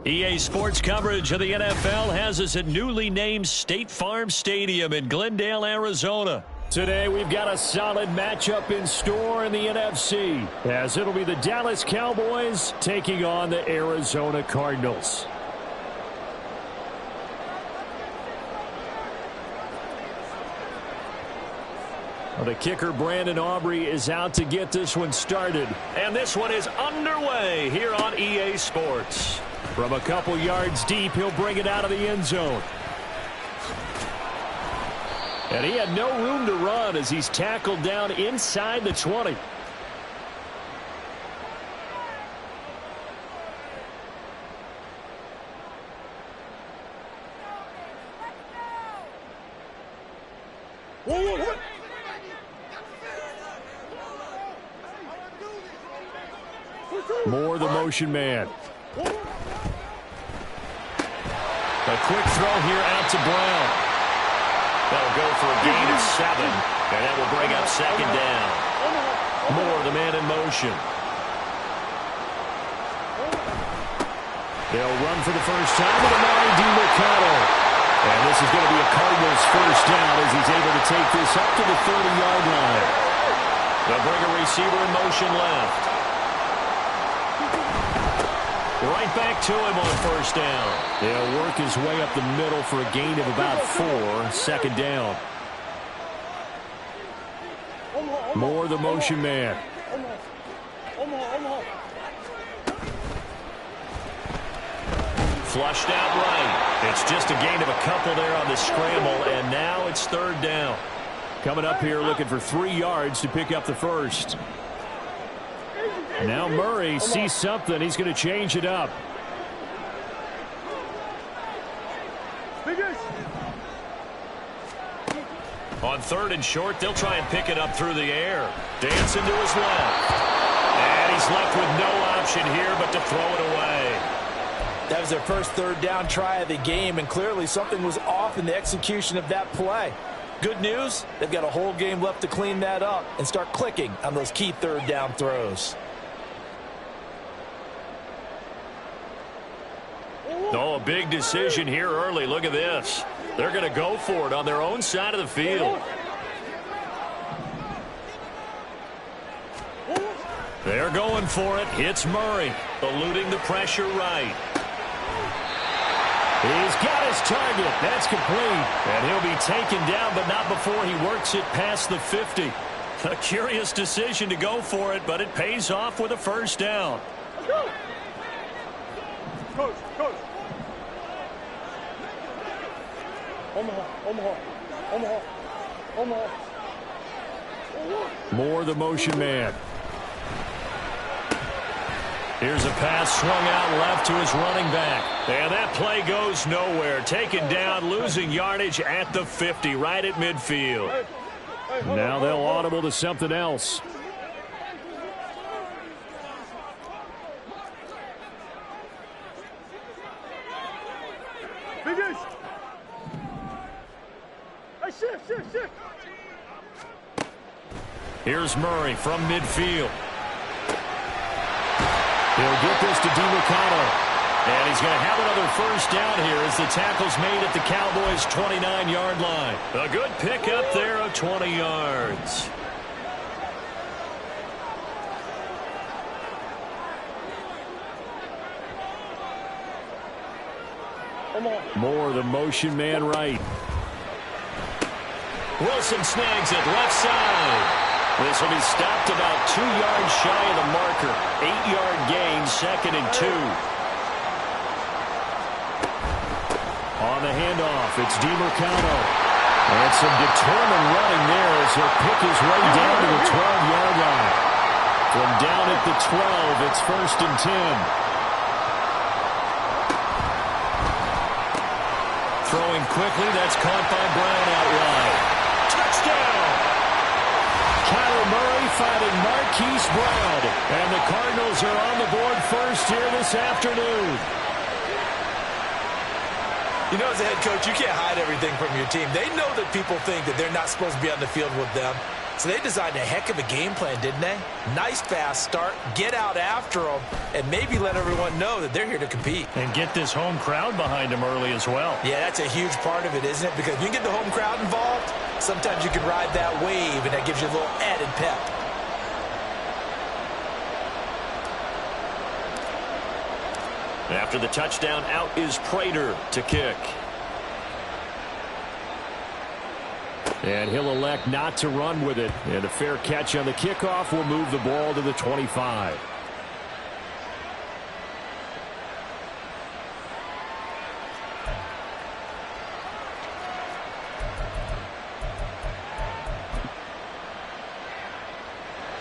EA Sports coverage of the NFL has us at newly named State Farm Stadium in Glendale, Arizona. Today we've got a solid matchup in store in the NFC, as it'll be the Dallas Cowboys taking on the Arizona Cardinals. Well, the kicker, Brandon Aubrey, is out to get this one started. And this one is underway here on EA Sports. From a couple yards deep, he'll bring it out of the end zone. And he had no room to run as he's tackled down inside the 20. Moore, the motion man. A quick throw here out to Brown. That'll go for a gain of 7, and that will bring up second down. Moore, the man in motion. They'll run for the first time with Amari DiMercato. And this is going to be a Cardinals first down as he's able to take this up to the 30-yard line. They'll bring a receiver in motion left. Right back to him on first down. They'll work his way up the middle for a gain of about 4, second down. Moore, the motion man. Flushed out right. It's just a gain of a couple there on the scramble, and now it's third down. Coming up here looking for 3 yards to pick up the first. Now Murray sees something. He's going to change it up. On third and short, they'll try and pick it up through the air. Dancing to his left. And he's left with no option here but to throw it away. That was their first third down try of the game, and clearly something was off in the execution of that play. Good news, they've got a whole game left to clean that up and start clicking on those key third down throws. Oh, a big decision here early. Look at this. They're going to go for it on their own side of the field. They're going for it. Hits Murray, eluding the pressure right. He's got his target. That's complete. And he'll be taken down, but not before he works it past the 50. A curious decision to go for it, but it pays off with a first down. Let's go. Coach. Omaha. Moore, the motion man. Here's a pass swung out left to his running back. And that play goes nowhere. Taken down, losing yardage at the 50, right at midfield. Now they'll audible to something else. Shift. Here's Murray from midfield. He'll get this to DiMercato. And he's going to have another first down here as the tackle's made at the Cowboys' 29-yard line. A good pickup there of 20 yards. Moore, the motion man right. Wilson snags it left side. This will be stopped about 2 yards shy of the marker. 8-yard gain, 2nd and 2. On the handoff, it's DiMercato. And some determined running there as he'll pick his way down to the 12-yard line. From down at the 12, it's 1st and 10. Throwing quickly, that's caught by Brown outright. Touchdown! Kyler Murray finding Marquise Brown. And the Cardinals are on the board first here this afternoon. You know, as a head coach, you can't hide everything from your team. They know that people think that they're not supposed to be on the field with them. So they designed a heck of a game plan, didn't they? Nice fast start, get out after them, and maybe let everyone know that they're here to compete. And get this home crowd behind them early as well. Yeah, that's a huge part of it, isn't it? Because if you can get the home crowd involved, sometimes you can ride that wave, and that gives you a little added pep. After the touchdown, out is Prater to kick. And he'll elect not to run with it. And a fair catch on the kickoff will move the ball to the 25.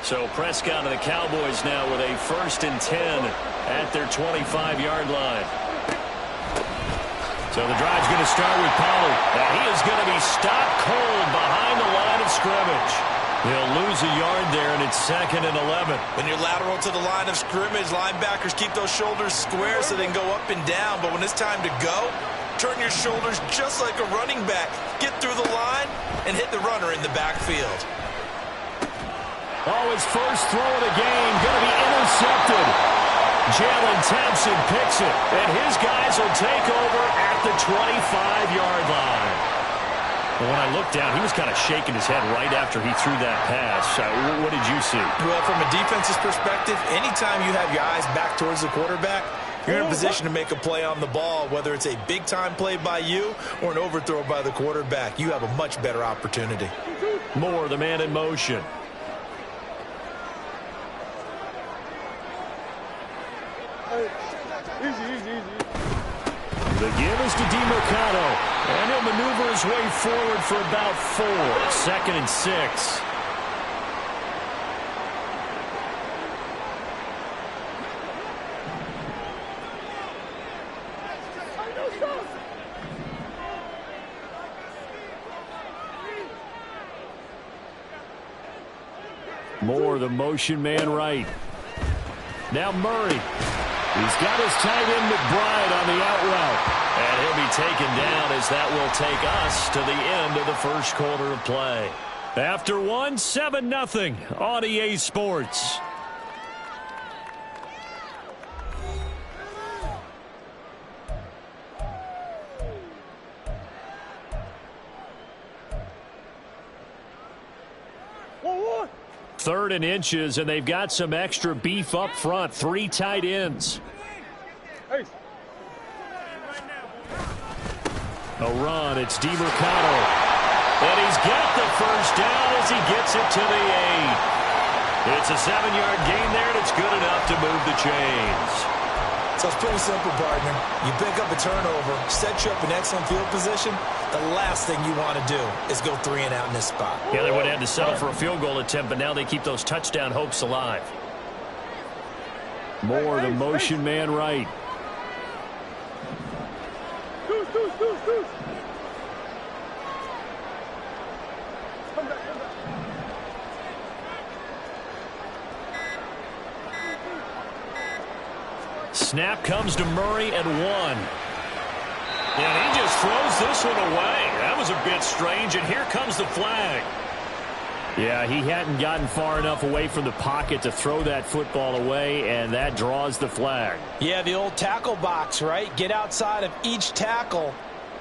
So Prescott and the Cowboys now with a 1st and 10 at their 25-yard line. So the drive's going to start with Pollard. And he is going to be stopped cold behind the line of scrimmage. He'll lose a yard there, and it's 2nd and 11. When you're lateral to the line of scrimmage, linebackers keep those shoulders square so they can go up and down. But when it's time to go, turn your shoulders just like a running back. Get through the line and hit the runner in the backfield. Oh, his first throw of the game going to be intercepted. Jalen Thompson picks it, and his guys will take over at the 25-yard line. Well, when I looked down, he was kind of shaking his head right after he threw that pass. What did you see? Well, from a defense's perspective, anytime you have your eyes back towards the quarterback, you're in a position to make a play on the ball, whether it's a big-time play by you or an overthrow by the quarterback. You have a much better opportunity. Moore, the man in motion. Easy. The give is to DeMercado, and he'll maneuver his way forward for about 4. 2nd and 6. Moore, the motion man right. Now Murray. He's got his tight end McBride on the out route. And he'll be taken down as that will take us to the end of the first quarter of play. After 1, 7-0 on EA Sports. One. 3rd and inches, and they've got some extra beef up front. 3 tight ends. Hey. A run. It's DeMercado. And he's got the first down as he gets it to the 8. It's a 7-yard gain there, and it's good enough to move the chains. So it's pretty simple, partner. You pick up a turnover, set you up in excellent field position. The last thing you want to do is go 3 and out in this spot. Yeah, they would have had to settle for a field goal attempt, but now they keep those touchdown hopes alive. Moore, the motion man right. Deuce. Come back. Snap comes to Murray at 1. And he just throws this one away. That was a bit strange, and here comes the flag. Yeah, he hadn't gotten far enough away from the pocket to throw that football away, and that draws the flag. Yeah, the old tackle box, right? Get outside of each tackle,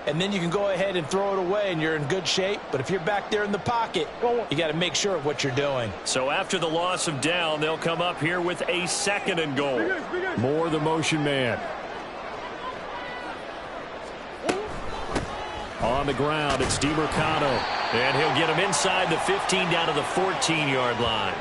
and then you can go ahead and throw it away, and you're in good shape. But if you're back there in the pocket, you got to make sure of what you're doing. So after the loss of down, they'll come up here with a 2nd and goal. Moore, the motion man. On the ground, it's DeMercado. And he'll get him inside the 15 down to the 14-yard line.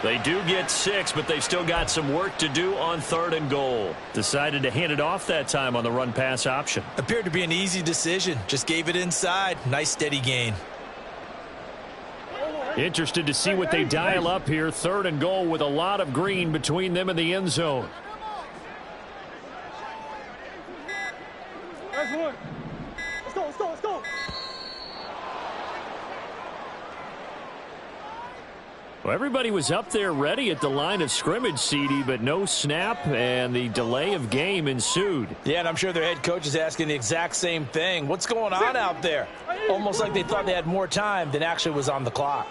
They do get 6, but they've still got some work to do on 3rd and goal. Decided to hand it off that time on the run-pass option. Appeared to be an easy decision. Just gave it inside. Nice, steady gain. Interested to see what they dial up here. 3rd and goal with a lot of green between them and the end zone. That's one. Let's go. Well, everybody was up there ready at the line of scrimmage, CD, but no snap, and the delay of game ensued. Yeah, and I'm sure their head coach is asking the exact same thing. What's going on out there? Almost like they thought they had more time than actually was on the clock.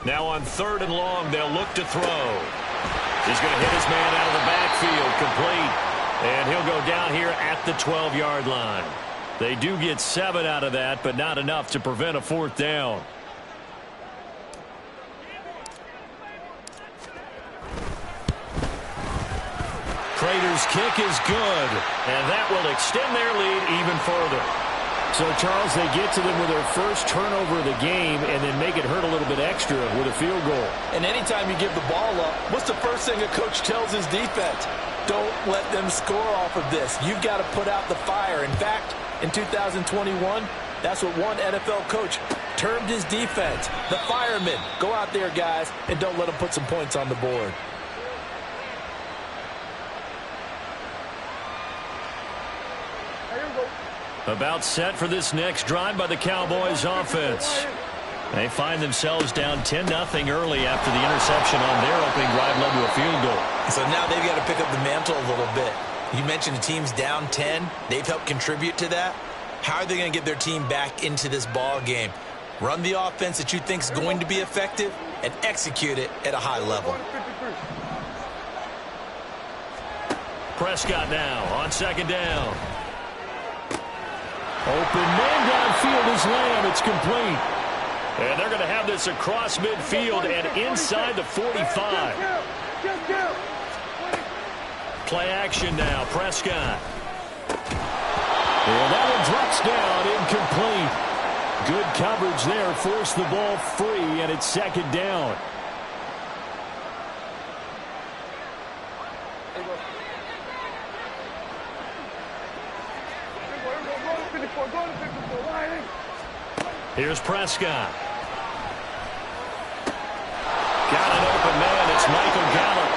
Now on 3rd and long, they'll look to throw. He's going to hit his man out of the backfield, complete. And he'll go down here at the 12-yard line. They do get 7 out of that, but not enough to prevent a 4th down. Prater's kick is good, and that will extend their lead even further. So, Charles, they get to them with their first turnover of the game and then make it hurt a little bit extra with a field goal. And anytime you give the ball up, what's the first thing a coach tells his defense? Don't let them score off of this. You've got to put out the fire. In fact, in 2021, that's what one NFL coach termed his defense. The firemen. Go out there, guys, and don't let them put some points on the board. About set for this next drive by the Cowboys offense. They find themselves down 10-0 early after the interception on their opening drive led to a field goal. So now they've got to pick up the mantle a little bit. You mentioned the team's down 10. They've helped contribute to that. How are they going to get their team back into this ball game? Run the offense that you think is going to be effective and execute it at a high level. Prescott now on 2nd down. Open man downfield is Lamb. It's complete. And they're going to have this across midfield and inside the 45. Play action now. Prescott. And that one drops down, incomplete. Good coverage there. Forced the ball free, and it's 2nd down. Here's Prescott. Got an open man. It's Michael Gallup.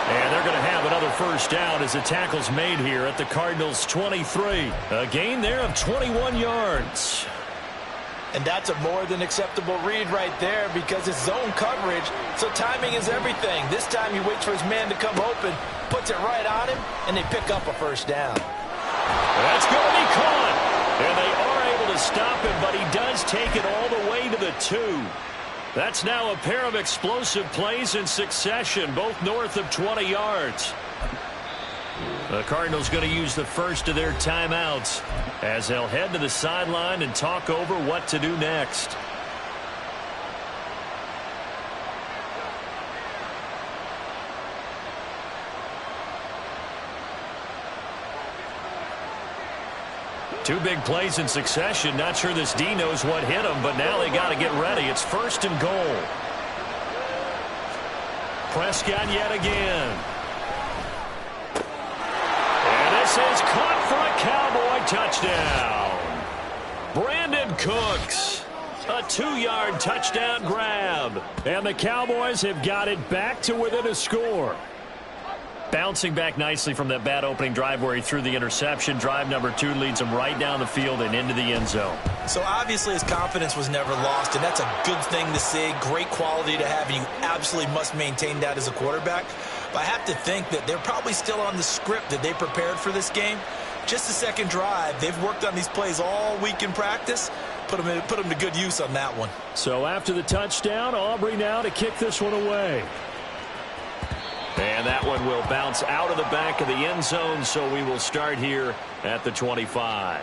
And they're going to have another 1st down as the tackle's made here at the Cardinals' 23. A gain there of 21 yards. And that's a more than acceptable read right there because it's zone coverage, so timing is everything. This time he waits for his man to come open, puts it right on him, and they pick up a 1st down. That's going to be caught. And they are able to stop him, but he does take it all the way to the 2. That's now a pair of explosive plays in succession, both north of 20 yards. The Cardinals going to use the first of their timeouts as they'll head to the sideline and talk over what to do next. Two big plays in succession. Not sure this D knows what hit him, but now they got to get ready. It's 1st and goal. Prescott yet again. And this is caught for a Cowboy touchdown. Brandon Cooks. A 2-yard touchdown grab. And the Cowboys have got it back to within a score. Bouncing back nicely from that bad opening drive where he threw the interception. Drive number 2 leads him right down the field and into the end zone. So obviously his confidence was never lost, and that's a good thing to see. Great quality to have, and you absolutely must maintain that as a quarterback. But I have to think that they're probably still on the script that they prepared for this game. Just the 2nd drive. They've worked on these plays all week in practice. Put them to good use on that one. So after the touchdown, Aubrey now to kick this one away. And that one will bounce out of the back of the end zone, so we will start here at the 25.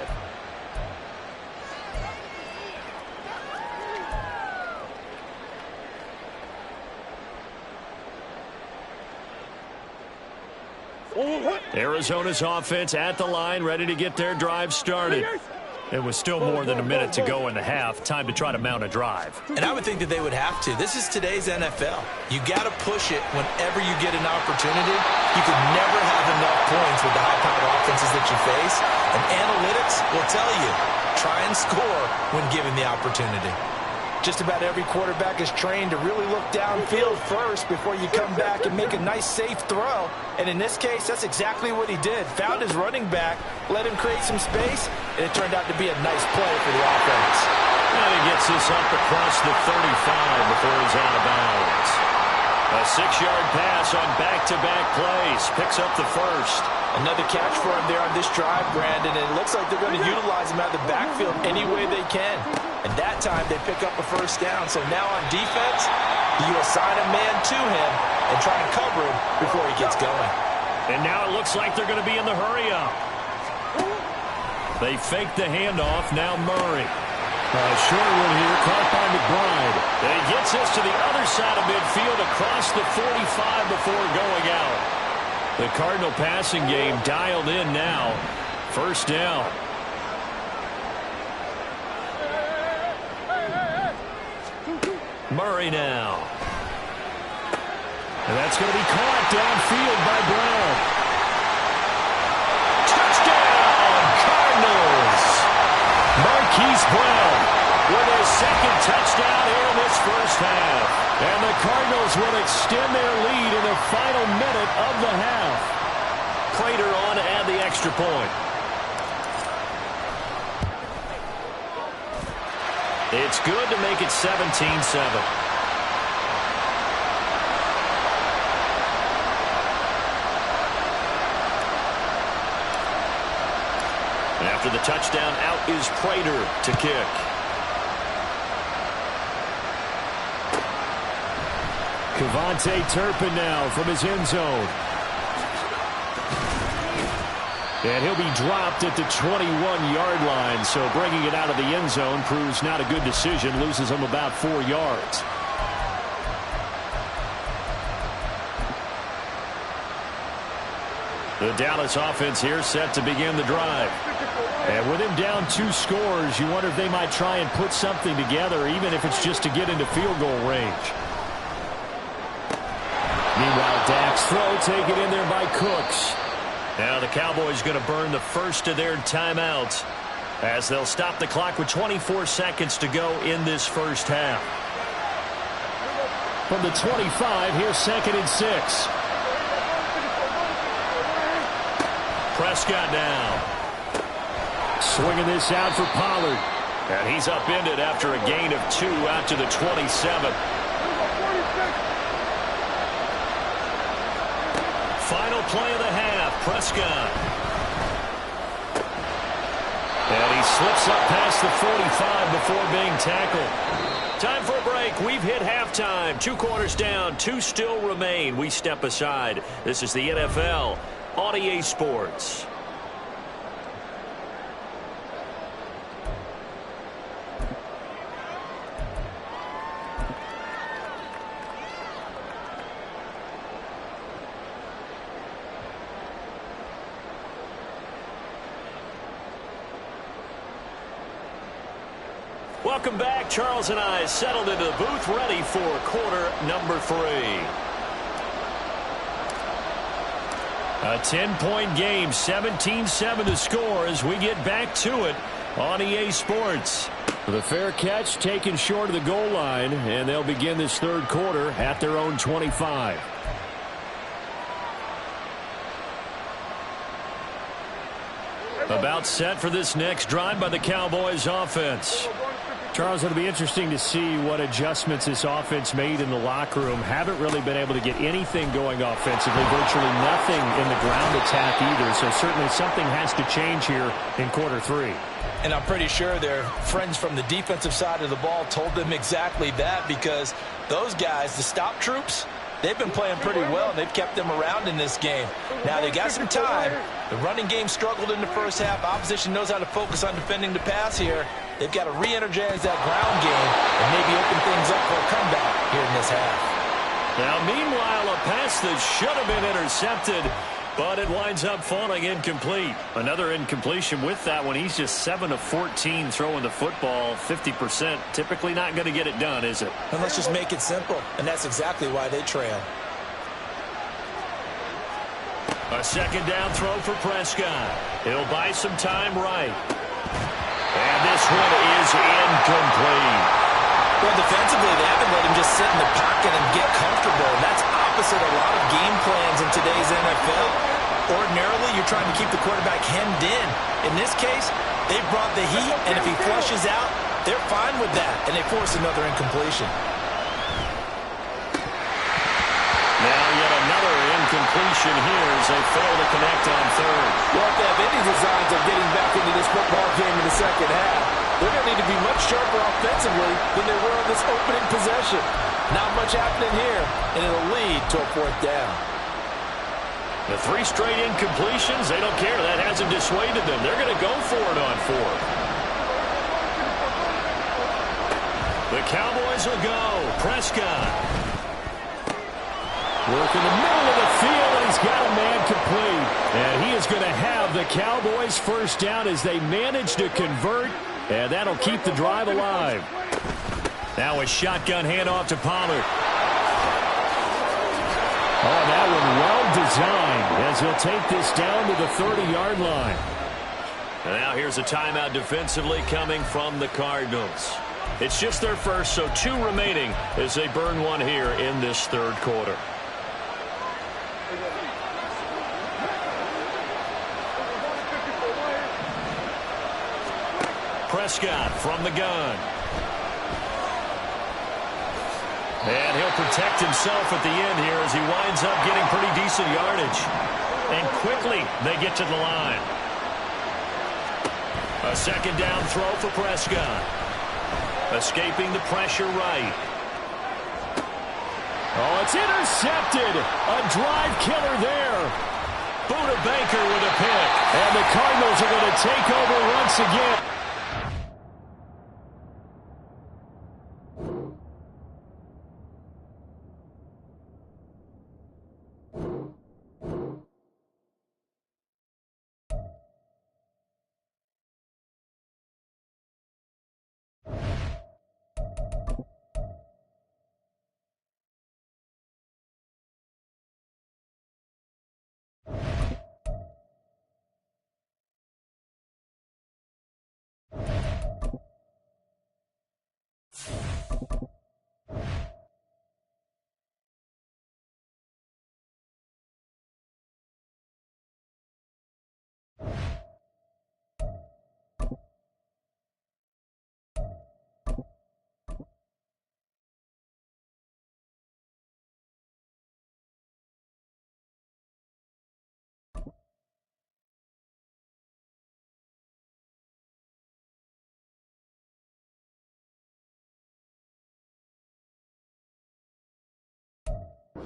Arizona's offense at the line, ready to get their drive started. It was still more than a minute to go in the half. Time to try to mount a drive. And I would think that they would have to. This is today's NFL. You got to push it whenever you get an opportunity. You could never have enough points with the high-powered offenses that you face. And analytics will tell you, try and score when given the opportunity. Just about every quarterback is trained to really look downfield first before you come back and make a nice, safe throw. And in this case, that's exactly what he did. Found his running back, let him create some space, and it turned out to be a nice play for the offense. And he gets this up across the 35 before he's out of bounds. A 6-yard pass on back-to-back plays. Picks up the first. Another catch for him there on this drive, Brandon, and it looks like they're going to utilize him out of the backfield any way they can. And that time they pick up a first down. So now on defense, you assign a man to him and try and cover him before he gets going. And now it looks like they're going to be in the hurry-up. They fake the handoff. Now Murray. Short one here, caught by McBride. And he gets us to the other side of midfield across the 45 before going out. The Cardinal passing game dialed in now. First down. Murray now. And that's going to be caught downfield by Brown. Touchdown, Cardinals. Marquise Brown with his second touchdown here in this first half. And the Cardinals will extend their lead in the final minute of the half. Prater on to add the extra point. It's good to make it 17-7. After the touchdown, out is Prater to kick. Kevontae Turpin now from his end zone. And he'll be dropped at the 21-yard line, so bringing it out of the end zone proves not a good decision, loses him about 4 yards. The Dallas offense here set to begin the drive. And with him down 2 scores, you wonder if they might try and put something together, even if it's just to get into field goal range. Meanwhile, Dak's throw taken in there by Cooks. Now the Cowboys going to burn the first of their timeouts as they'll stop the clock with 24 seconds to go in this first half. From the 25, here's 2nd and 6. Prescott now. Swinging this out for Pollard. And he's upended after a gain of 2 out to the 27. Final play of the half, Prescott. And he slips up past the 45 before being tackled. Time for a break. We've hit halftime. 2 quarters down, 2 still remain. We step aside. This is the NFL on EA Sports. Welcome back. Charles and I settled into the booth, ready for quarter number 3. A 10-point game, 17-7 to score as we get back to it on EA Sports. The fair catch taken short of the goal line, and they'll begin this third quarter at their own 25. About set for this next drive by the Cowboys offense. Charles, it'll be interesting to see what adjustments this offense made in the locker room. Haven't really been able to get anything going offensively, virtually nothing in the ground attack either. So certainly something has to change here in quarter 3. And I'm pretty sure their friends from the defensive side of the ball told them exactly that, because those guys, the stop troops, they've been playing pretty well. They've kept them around in this game. Now they got some time. The running game struggled in the first half. Opposition knows how to focus on defending the pass here. They've got to re-energize that ground game and maybe open things up for a comeback here in this half. Now, meanwhile, a pass that should have been intercepted, but it winds up falling incomplete. Another incompletion with that one. He's just 7 of 14 throwing the football, 50%. Typically not going to get it done, is it? And let's just make it simple, and that's exactly why they trail. A second down throw for Prescott. He'll buy some time right. And this one is incomplete. Well, defensively, they haven't let him just sit in the pocket and get comfortable. And that's opposite a lot of game plans in today's NFL. Ordinarily, you're trying to keep the quarterback hemmed in. In this case, they brought the heat, and if he flushes out, they're fine with that, and they force another incompletion. incompletion here as they fail to connect on third. Well, if they have any designs of getting back into this football game in the second half, they're going to need to be much sharper offensively than they were on this opening possession. Not much happening here, and it'll lead to a fourth down. The 3 straight incompletions, they don't care. That hasn't dissuaded them. They're going to go for it on fourth. The Cowboys will go. Prescott. Work in the middle of the field, and he's got a man complete. And he is going to have the Cowboys first down as they manage to convert, and that'll keep the drive alive. Now a shotgun handoff to Pollard. Oh, that one well designed as he'll take this down to the 30-yard line. And now here's a timeout defensively coming from the Cardinals. It's just their first, so 2 remaining as they burn one here in this third quarter. Prescott from the gun. And he'll protect himself at the end here as he winds up getting pretty decent yardage. And quickly they get to the line. A second down throw for Prescott. Escaping the pressure right. Oh, it's intercepted. A drive killer there. Buda Baker with a pick. And the Cardinals are going to take over once again.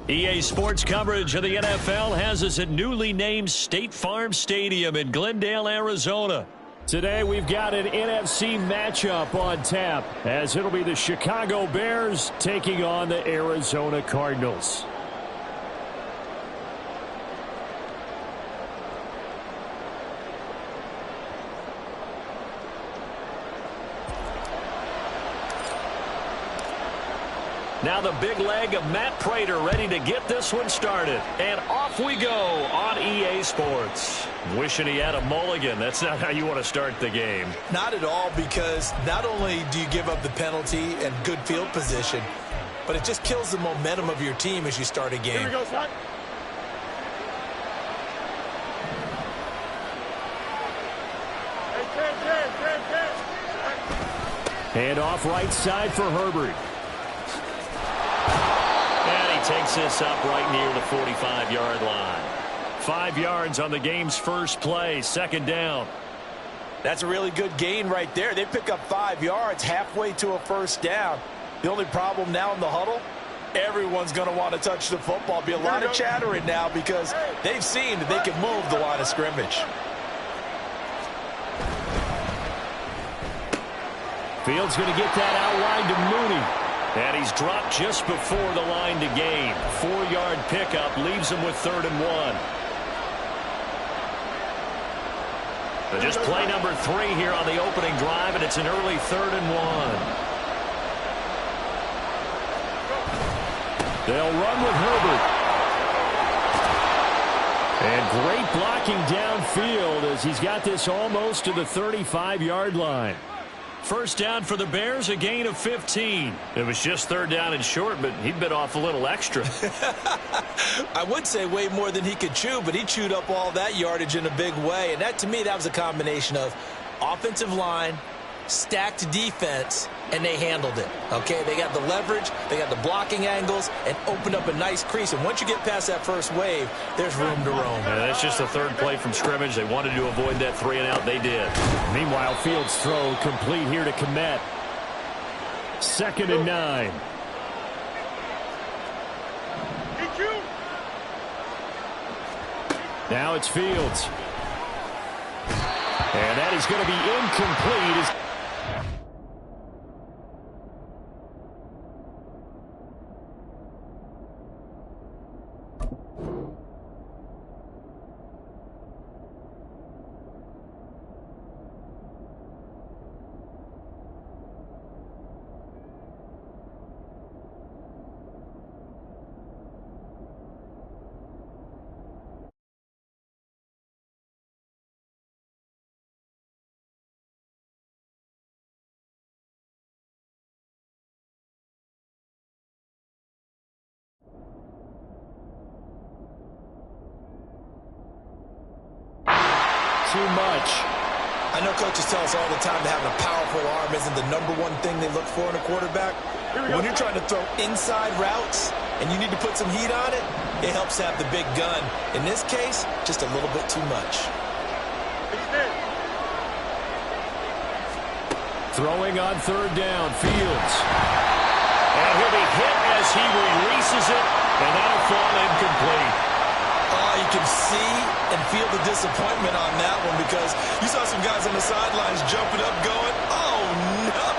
EA Sports coverage of the NFL has us at newly named State Farm Stadium in Glendale, Arizona. Today we've got an NFC matchup on tap as it'll be the Chicago Bears taking on the Arizona Cardinals. Now the big leg of Matt Prater ready to get this one started. And off we go on EA Sports. Wishing he had a mulligan. That's not how you want to start the game. Not at all, because not only do you give up the penalty and good field position, but it just kills the momentum of your team as you start a game. Here we go, son. Hand off right side for Herbert. And he takes this up right near the 45-yard line. 5 yards on the game's first play, second down. That's a really good gain right there. They pick up 5 yards halfway to a first down. The only problem now in the huddle, everyone's going to want to touch the football. Be a lot of chattering now because they've seen that they can move the line of scrimmage. Fields going to get that outline to Mooney. And he's dropped just before the line to gain. 4-yard pickup leaves him with 3rd and 1. But just play number 3 here on the opening drive, and it's an early 3rd and 1. They'll run with Herbert. And great blocking downfield as he's got this almost to the 35-yard line. First down for the Bears, a gain of 15. It was just 3rd down and short, but he bit off a little extra. I would say way more than he could chew, but he chewed up all that yardage in a big way. And that, to me, that was a combination of offensive line, stacked defense, and they handled it. Okay, they got the leverage, they got the blocking angles, and opened up a nice crease. And once you get past that first wave, there's room to roam. Yeah, that's just the third play from scrimmage. They wanted to avoid that 3-and-out. They did. Meanwhile, Fields' throw complete here to Kmet. 2nd and 9. Now it's Fields. And that is going to be incomplete. Too much. I know coaches tell us all the time that having a powerful arm isn't the #1 thing they look for in a quarterback. When you're trying to throw inside routes and you need to put some heat on it, it helps have the big gun. In this case, just a little bit too much. Throwing on 3rd down, Fields. And he'll be hit as he releases it, and that'll fall incomplete. Oh, you can see and feel the disappointment on that one because you saw some guys on the sidelines jumping up going, oh, no.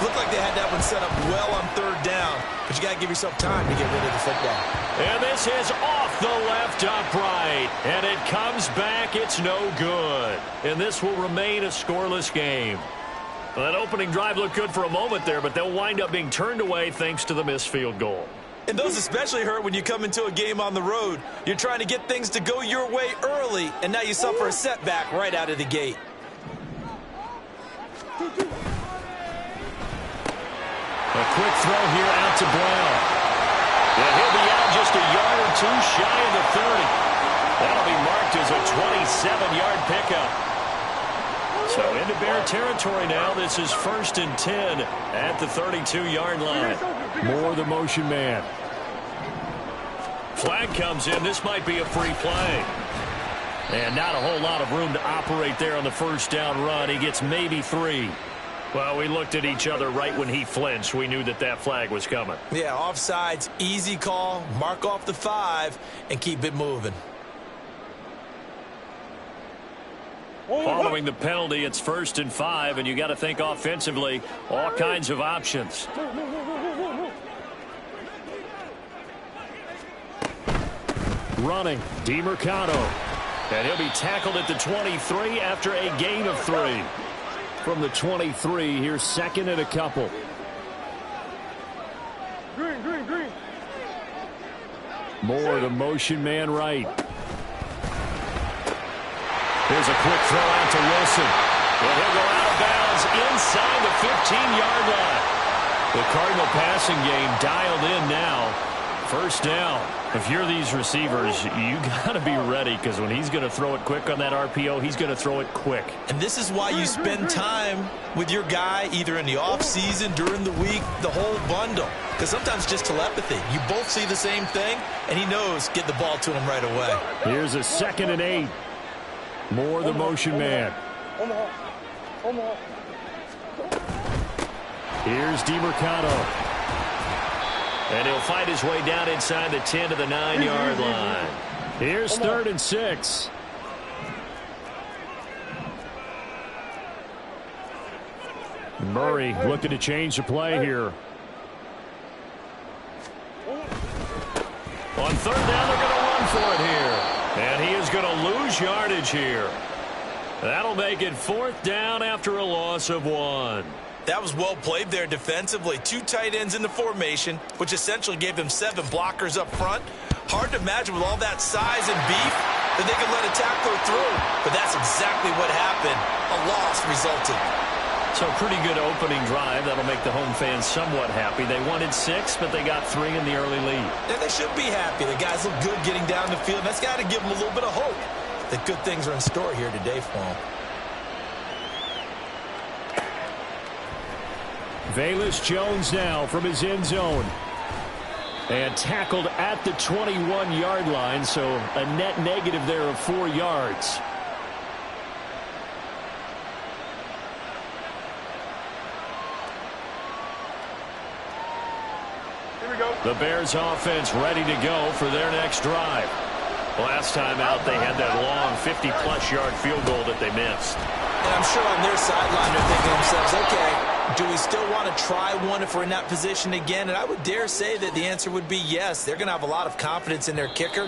Looked like they had that one set up well on 3rd down, but you got to give yourself time to get rid of the football. And this is off the left upright, and it comes back. It's no good. And this will remain a scoreless game. Well, that opening drive looked good for a moment there, but they'll wind up being turned away thanks to the missed field goal. And those especially hurt when you come into a game on the road. You're trying to get things to go your way early, and now you suffer a setback right out of the gate. A quick throw here out to Brown. And he'll be out just a yard or two shy of the 30. That'll be marked as a 27-yard pickup. So into Bear territory now. This is 1st and 10 at the 32-yard line. More the motion man. Flag comes in. This might be a free play. And not a whole lot of room to operate there on the 1st down run. He gets maybe 3. Well, we looked at each other right when he flinched. We knew that that flag was coming. Yeah, offsides, easy call, mark off the 5, and keep it moving. Following the penalty, it's 1st and 5, and you got to think offensively, all kinds of options. Running, DeMercado. And he'll be tackled at the 23 after a gain of 3. From the 23, here's 2nd and a couple. Green. More the motion man right. Here's a quick throw out to Wilson. And he'll go out of bounds inside the 15-yard line. The Cardinal passing game dialed in now. 1st down. If you're these receivers, you got to be ready because when he's going to throw it quick on that RPO, he's going to throw it quick. And this is why you spend time with your guy either in the offseason, during the week, the whole bundle. Because sometimes just telepathy. You both see the same thing, and he knows get the ball to him right away. Here's a 2nd and 8. More the motion man. Here's DeMercado. And he'll fight his way down inside the 10 to the 9-yard line. Here's 3rd and 6. Murray looking to change the play here. On 3rd down, they're going to run for it here. And he is going to lose yardage here. That'll make it 4th down after a loss of 1. That was well played there defensively. 2 tight ends in the formation, which essentially gave them 7 blockers up front. Hard to imagine with all that size and beef that they could let a tackler through. But that's exactly what happened. A loss resulted. So pretty good opening drive. That'll make the home fans somewhat happy. They wanted 6, but they got 3 in the early lead. And they should be happy. The guys look good getting down the field. That's got to give them a little bit of hope that good things are in store here today for them. Velus Jones now from his end zone. And tackled at the 21-yard line, so a net negative there of 4 yards. Here we go. The Bears offense ready to go for their next drive. Last time out, they had that long 50-plus yard field goal that they missed. And I'm sure on their sideline they're thinking to themselves, okay, do we still want to try one if we're in that position again? And I would dare say that the answer would be yes. They're going to have a lot of confidence in their kicker.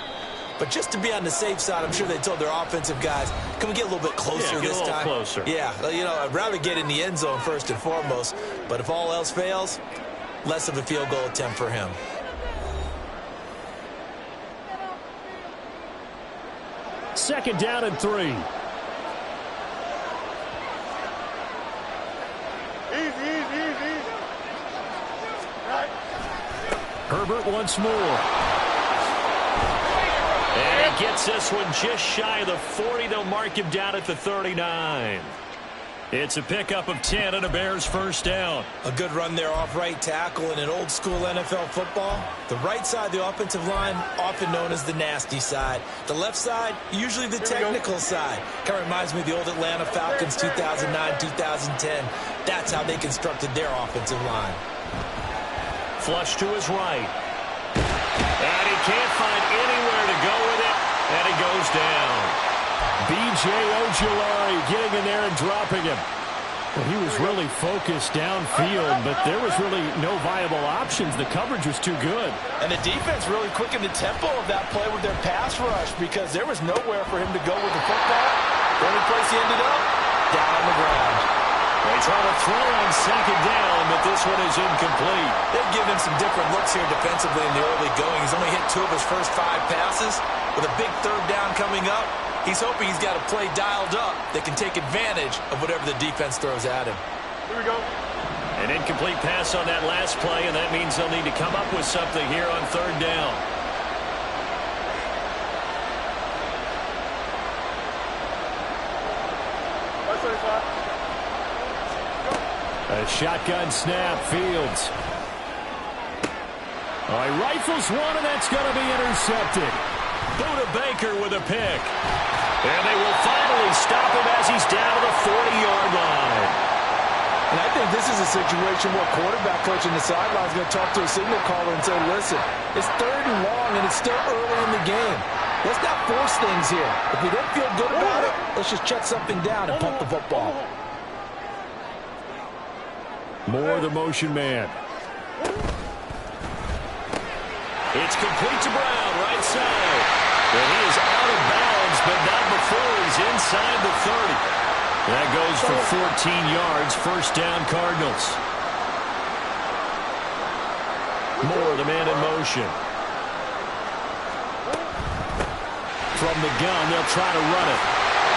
But just to be on the safe side, I'm sure they told their offensive guys, can we get a little bit closer this time? Closer. Yeah, you know, I'd rather get in the end zone first and foremost. But if all else fails, less of a field goal attempt for him. Second down and 3. Easy. Right. Herbert once more. And he gets this one just shy of the 40. They'll mark him down at the 39. It's a pickup of 10 and a Bears first down. A good run there off right tackle in an old school NFL football. The right side of the offensive line, often known as the nasty side. The left side, usually the technical side. Kind of reminds me of the old Atlanta Falcons 2009, 2010. That's how they constructed their offensive line. Flush to his right. And he can't find anywhere to go with it. And he goes down. B.J. Ojulari getting in there and dropping him. Well, he was really focused downfield, but there was really no viable options. The coverage was too good. And the defense really quickened the tempo of that play with their pass rush because there was nowhere for him to go with the football. The only place he ended up, down on the ground. They try to throw on second down, but this one is incomplete. They've given him some different looks here defensively in the early going. He's only hit 2 of his first 5 passes. With a big third down coming up, he's hoping he's got a play dialed up that can take advantage of whatever the defense throws at him. Here we go. An incomplete pass on that last play, and that means they'll need to come up with something here on third down. A shotgun snap, Fields. Oh, he rifles one, and that's going to be intercepted. Buda Baker with a pick. And they will finally stop him as he's down to the 40-yard line. And I think this is a situation where quarterback coach in the sideline is going to talk to a signal caller and say, listen, it's 3rd and long, and it's still early in the game. Let's not force things here. If we don't feel good about it, let's just check something down and pump the football. More the motion man. It's complete to Brown, right side. And he is out of bounds, but not before he's inside the 30. That goes for 14 yards, first down Cardinals. Moore, the man in motion. From the gun, they'll try to run it.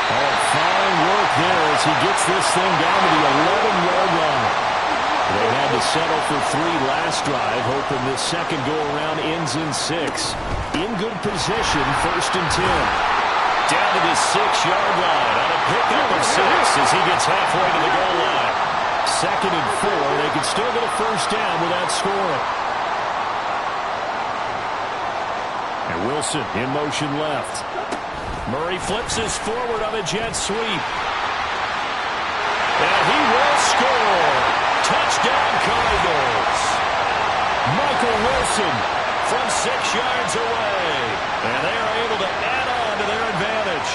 Oh, fine work there as he gets this thing down to the 11-yard line. They had to settle for 3 last drive, hoping this second go-around ends in 6. In good position, first and 10. Down to the 6-yard line on a pickup of 6 as he gets halfway to the goal line. Second and 4. They can still get a first down without scoring. And Wilson in motion left. Murray flips his forward on a jet sweep. And he will score. Touchdown Cardinals. Michael Wilson from 6 yards away. And they are able to add on to their advantage.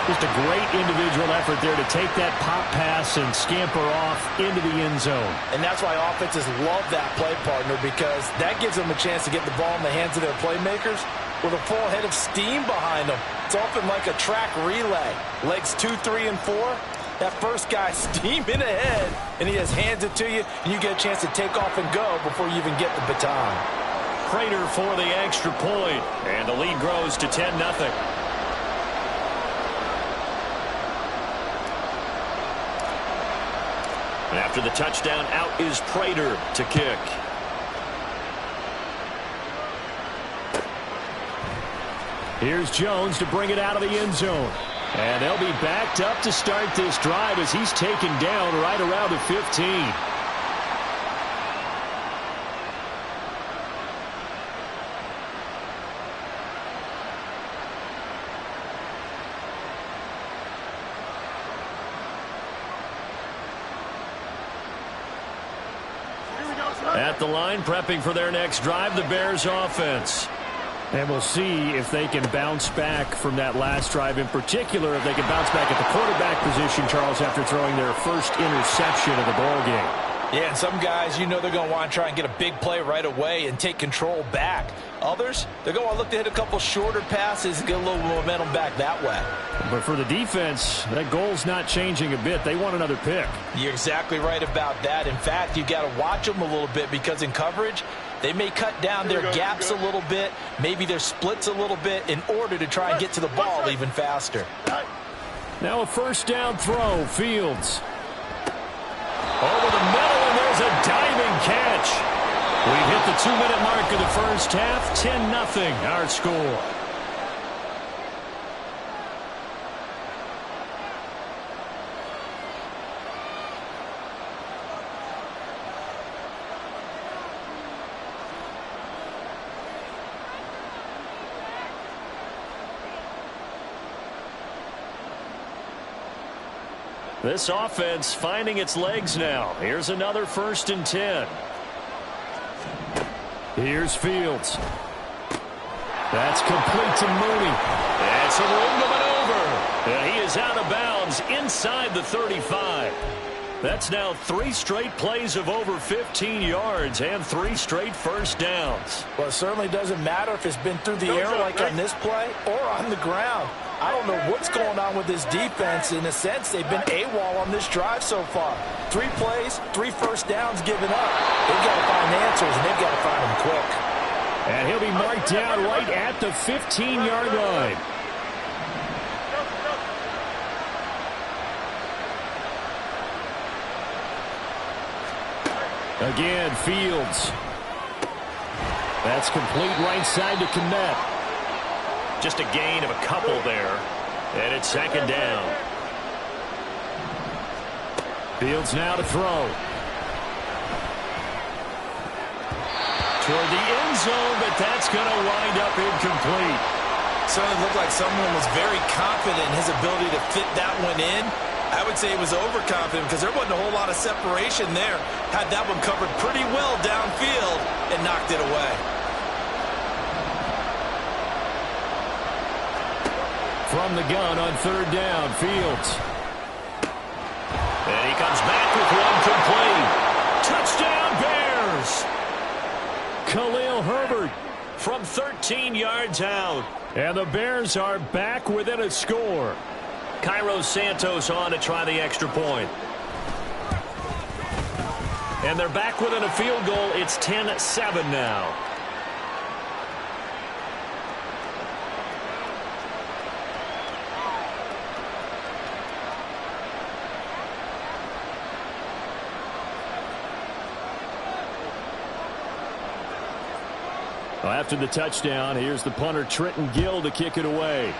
Just a great individual effort there to take that pop pass and scamper off into the end zone. And that's why offenses love that play partner, because that gives them a chance to get the ball in the hands of their playmakers with a full head of steam behind them. It's often like a track relay. Legs 2, 3, and 4. That first guy steaming ahead, and he just hands it to you, and you get a chance to take off and go before you even get the baton. Prater for the extra point, and the lead grows to 10-0. After the touchdown, out is Prater to kick. Here's Jones to bring it out of the end zone. And they'll be backed up to start this drive as he's taken down right around the 15. At the line, prepping for their next drive, the Bears offense. And we'll see if they can bounce back from that last drive, in particular if they can bounce back at the quarterback position, Charles, after throwing their first interception of the ball game. Yeah, and some guys, you know they're going to want to try and get a big play right away and take control back. Others, they're going to look to hit a couple shorter passes and get a little momentum back that way. But for the defense, that goal's not changing a bit. They want another pick. You're exactly right about that. In fact, you've got to watch them a little bit because in coverage, they may cut down their gaps a little bit, maybe their splits a little bit in order to try and get to the ball even faster. Now a first down throw, Fields. Over the middle, and there's a diving catch. We hit the 2-minute mark of the first half, 10-0 our score. This offense finding its legs now. Here's another 1st and 10. Here's Fields. That's complete to Mooney. That's a room to maneuver. And he is out of bounds inside the 35. That's now 3 straight plays of over 15 yards and 3 straight first downs. Well, it certainly doesn't matter if it's been through the air like on this play or on the ground. I don't know what's going on with this defense. In a sense, they've been AWOL on this drive so far. 3 plays, 3 first downs given up. They've got to find answers, and they've got to find them quick. And he'll be marked down right at the 15-yard line. Again, Fields. That's complete right side to Kmet. Just a gain of a couple there. And it's 2nd down. Fields now to throw. Toward the end zone, but that's going to wind up incomplete. Certainly looked like someone was very confident in his ability to fit that one in. I would say he was overconfident because there wasn't a whole lot of separation there. Had that one covered pretty well downfield and knocked it away. From the gun on 3rd down, Fields. And he comes back with one complete. Touchdown, Bears! Khalil Herbert from 13 yards out. And the Bears are back within a score. Cairo Santos on to try the extra point. And they're back within a field goal. It's 10-7 now. Well, after the touchdown, here's the punter Trenton Gill to kick it away.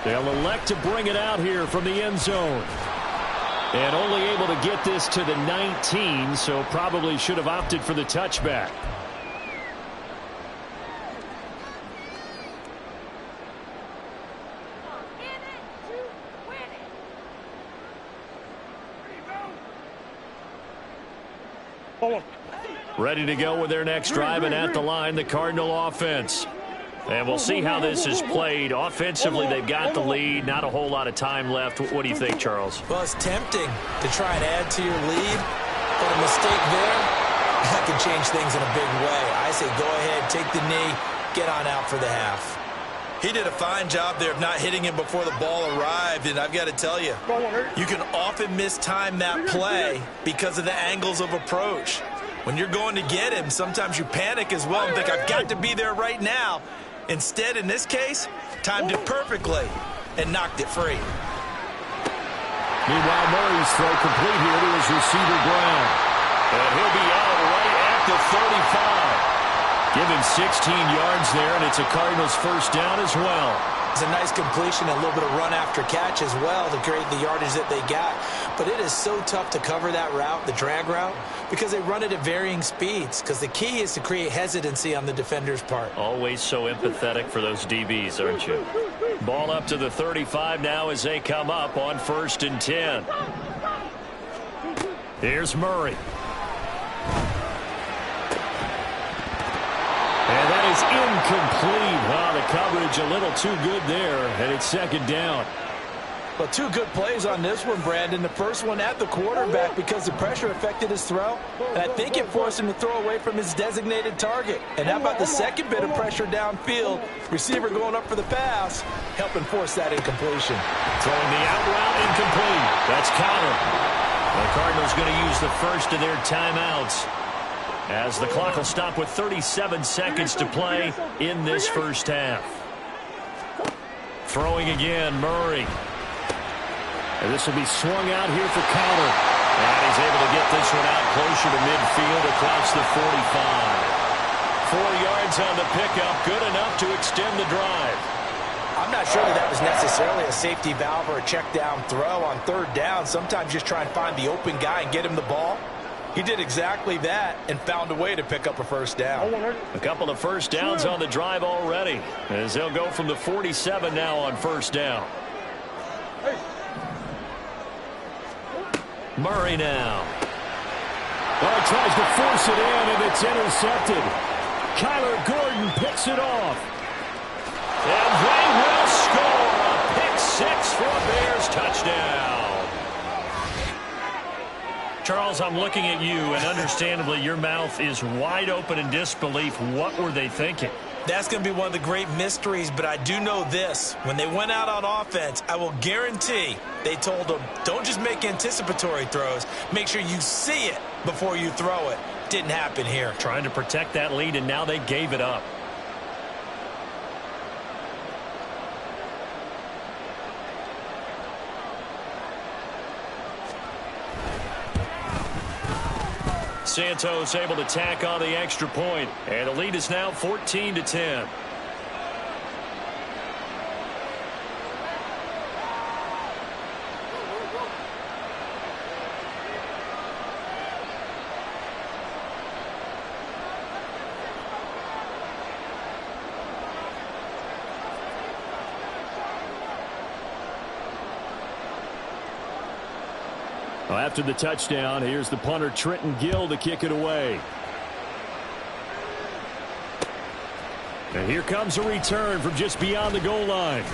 They'll elect to bring it out here from the end zone. And only able to get this to the 19, so probably should have opted for the touchback. Ready to go with their next drive, and at the line, the Cardinal offense. And we'll see how this is played. Offensively, they've got the lead. Not a whole lot of time left. What do you think, Charles? Well, it's tempting to try and add to your lead, but a mistake there, that can change things in a big way. I say go ahead, take the knee, get on out for the half. He did a fine job there of not hitting him before the ball arrived, and I've got to tell you, you can often mistime that play because of the angles of approach. When you're going to get him, sometimes you panic as well and think, I've got to be there right now. Instead, in this case, timed it perfectly and knocked it free. Meanwhile, Murray's throw complete here to his receiver Brown. And he'll be out right at the 35. Give him 16 yards there, and it's a Cardinals first down as well. It's a nice completion and a little bit of run after catch as well to create the yardage that they got. But it is so tough to cover that route, the drag route, because they run it at varying speeds. Because the key is to create hesitancy on the defender's part. Always so empathetic for those DBs, aren't you? Ball up to the 35 now as they come up on 1st and 10. Here's Murray. And that is incomplete. Oh, the coverage a little too good there, and it's second down. Well, two good plays on this one, Brandon. The first one at the quarterback because the pressure affected his throw, and I think it forced him to throw away from his designated target. And how about the second bit of pressure downfield? Receiver going up for the pass, helping force that incompletion. Throwing the out route incomplete. That's counter. The Cardinals going to use the first of their timeouts as the clock will stop with 37 seconds to play in this first half. Throwing again, Murray. And this will be swung out here for counter. And he's able to get this one out closer to midfield across the 45. 4 yards on the pickup, good enough to extend the drive. I'm not sure that was necessarily a safety valve or a check down throw on third down. Sometimes just try and find the open guy and get him the ball. He did exactly that and found a way to pick up a first down. A couple of first downs on the drive already, as they'll go from the 47 now on first down. Murray now. Well, he tries to force it in, and it's intercepted. Kyler Gordon picks it off. And they will score a pick six for a Bears touchdown. Charles, I'm looking at you, and understandably, your mouth is wide open in disbelief. What were they thinking? That's going to be one of the great mysteries, but I do know this. When they went out on offense, I will guarantee they told them, don't just make anticipatory throws. Make sure you see it before you throw it. Didn't happen here. Trying to protect that lead, and now they gave it up. Santos able to tack on the extra point, and the lead is now 14-10. Well, after the touchdown, here's the punter Trenton Gill to kick it away. And here comes a return from just beyond the goal line.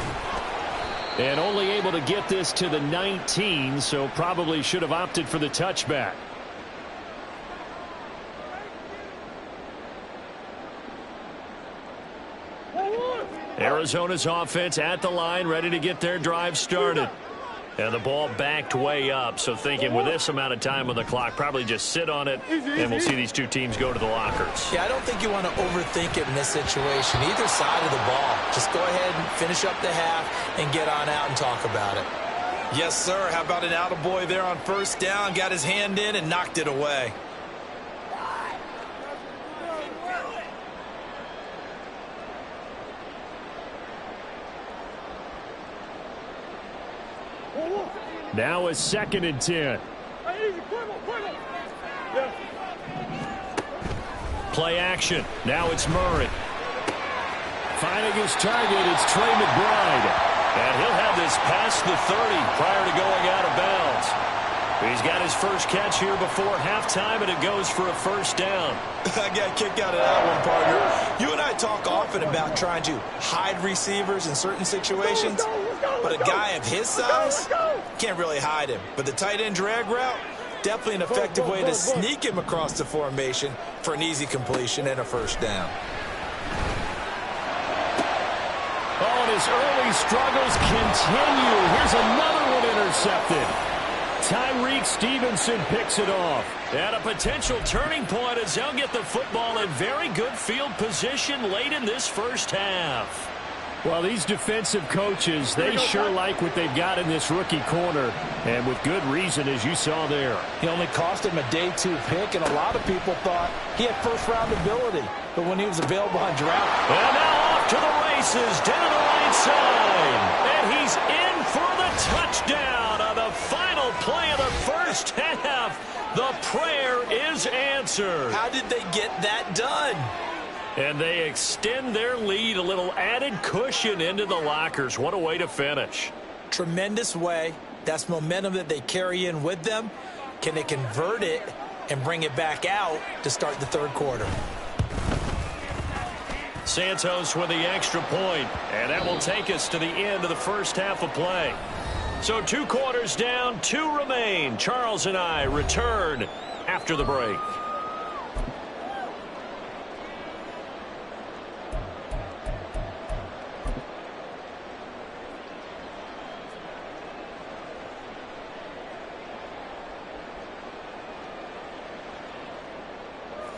And only able to get this to the 19, so probably should have opted for the touchback. Arizona's offense at the line, ready to get their drive started. And the ball backed way up, so thinking with this amount of time on the clock, probably just sit on it, and we'll see these two teams go to the lockers. Yeah, I don't think you want to overthink it in this situation, either side of the ball. Just go ahead and finish up the half and get on out and talk about it. Yes, sir. How about an attaboy there on first down? Got his hand in and knocked it away. Now it's 2nd and 10. Play action. Now it's Murray. Finding his target, it's Trey McBride. And he'll have this past the 30 prior to going out of bounds. He's got his first catch here before halftime, and it goes for a first down. I got kicked out of that one, partner. You and I talk often about trying to hide receivers in certain situations, but a guy of his size can't really hide him. But the tight end drag route, definitely an effective way to sneak him across the formation for an easy completion and a first down. Oh, and his early struggles continue. Here's another one intercepted. Tyreek Stevenson picks it off. And a potential turning point as they'll get the football in very good field position late in this first half. Well, these defensive coaches, they sure like what they've got in this rookie corner, and with good reason, as you saw there. He only cost him a day 2 pick, and a lot of people thought he had first-round ability. But when he was available on draft. And now off to the races, down the right side. And he's in for the touchdown on the final play of the first half. The prayer is answered. How did they get that done? And they extend their lead, a little added cushion into the lockers. What a way to finish. Tremendous way. That's momentum that they carry in with them. Can they convert it and bring it back out to start the third quarter? Santos with the extra point, and that will take us to the end of the first half of play. So 2 quarters down, 2 remain. Charles and I return after the break.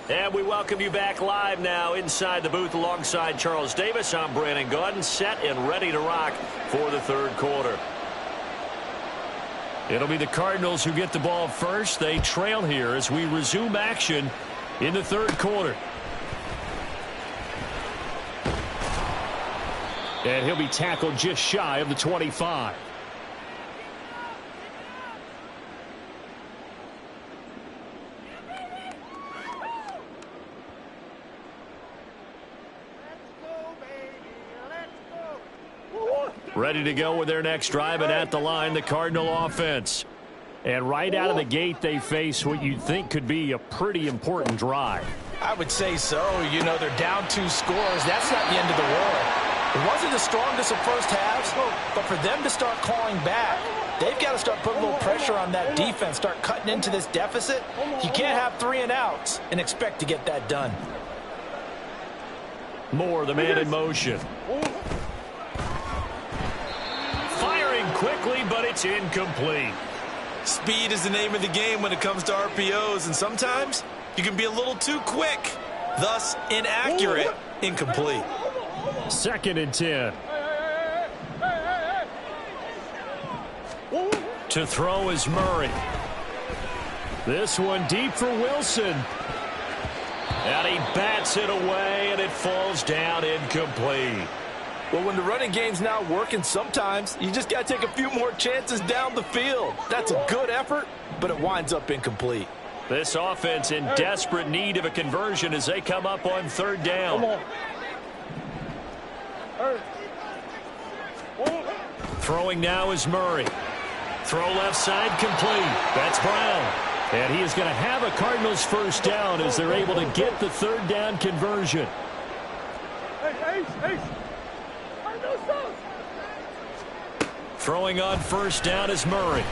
And we welcome you back live now inside the booth alongside Charles Davis. I'm Brandon Gaudin, set and ready to rock for the third quarter. It'll be the Cardinals who get the ball first. They trail here as we resume action in the third quarter. And he'll be tackled just shy of the 25. Ready to go with their next drive, and at the line, the Cardinal offense. And right out of the gate, they face what you'd think could be a pretty important drive. I would say so. You know, they're down 2 scores. That's not the end of the world. It wasn't the strongest of first halves, but for them to start clawing back, they've got to start putting a little pressure on that defense, start cutting into this deficit. You can't have 3 and outs and expect to get that done. Moore, the man in motion. Firing quickly, but it's incomplete. Speed is the name of the game when it comes to RPOs, and sometimes you can be a little too quick, thus inaccurate, incomplete. 2nd and 10. To throw is Murray. This one deep for Wilson. And he bats it away, and it falls down incomplete. Well, when the running game's not working, sometimes you just got to take a few more chances down the field. That's a good effort, but it winds up incomplete. This offense in desperate need of a conversion as they come up on 3rd down. Throwing now is Murray. Throw left side complete. That's Brown. And he is going to have a Cardinals first down as they're able to get the 3rd down conversion. Throwing on 1st down is Murray.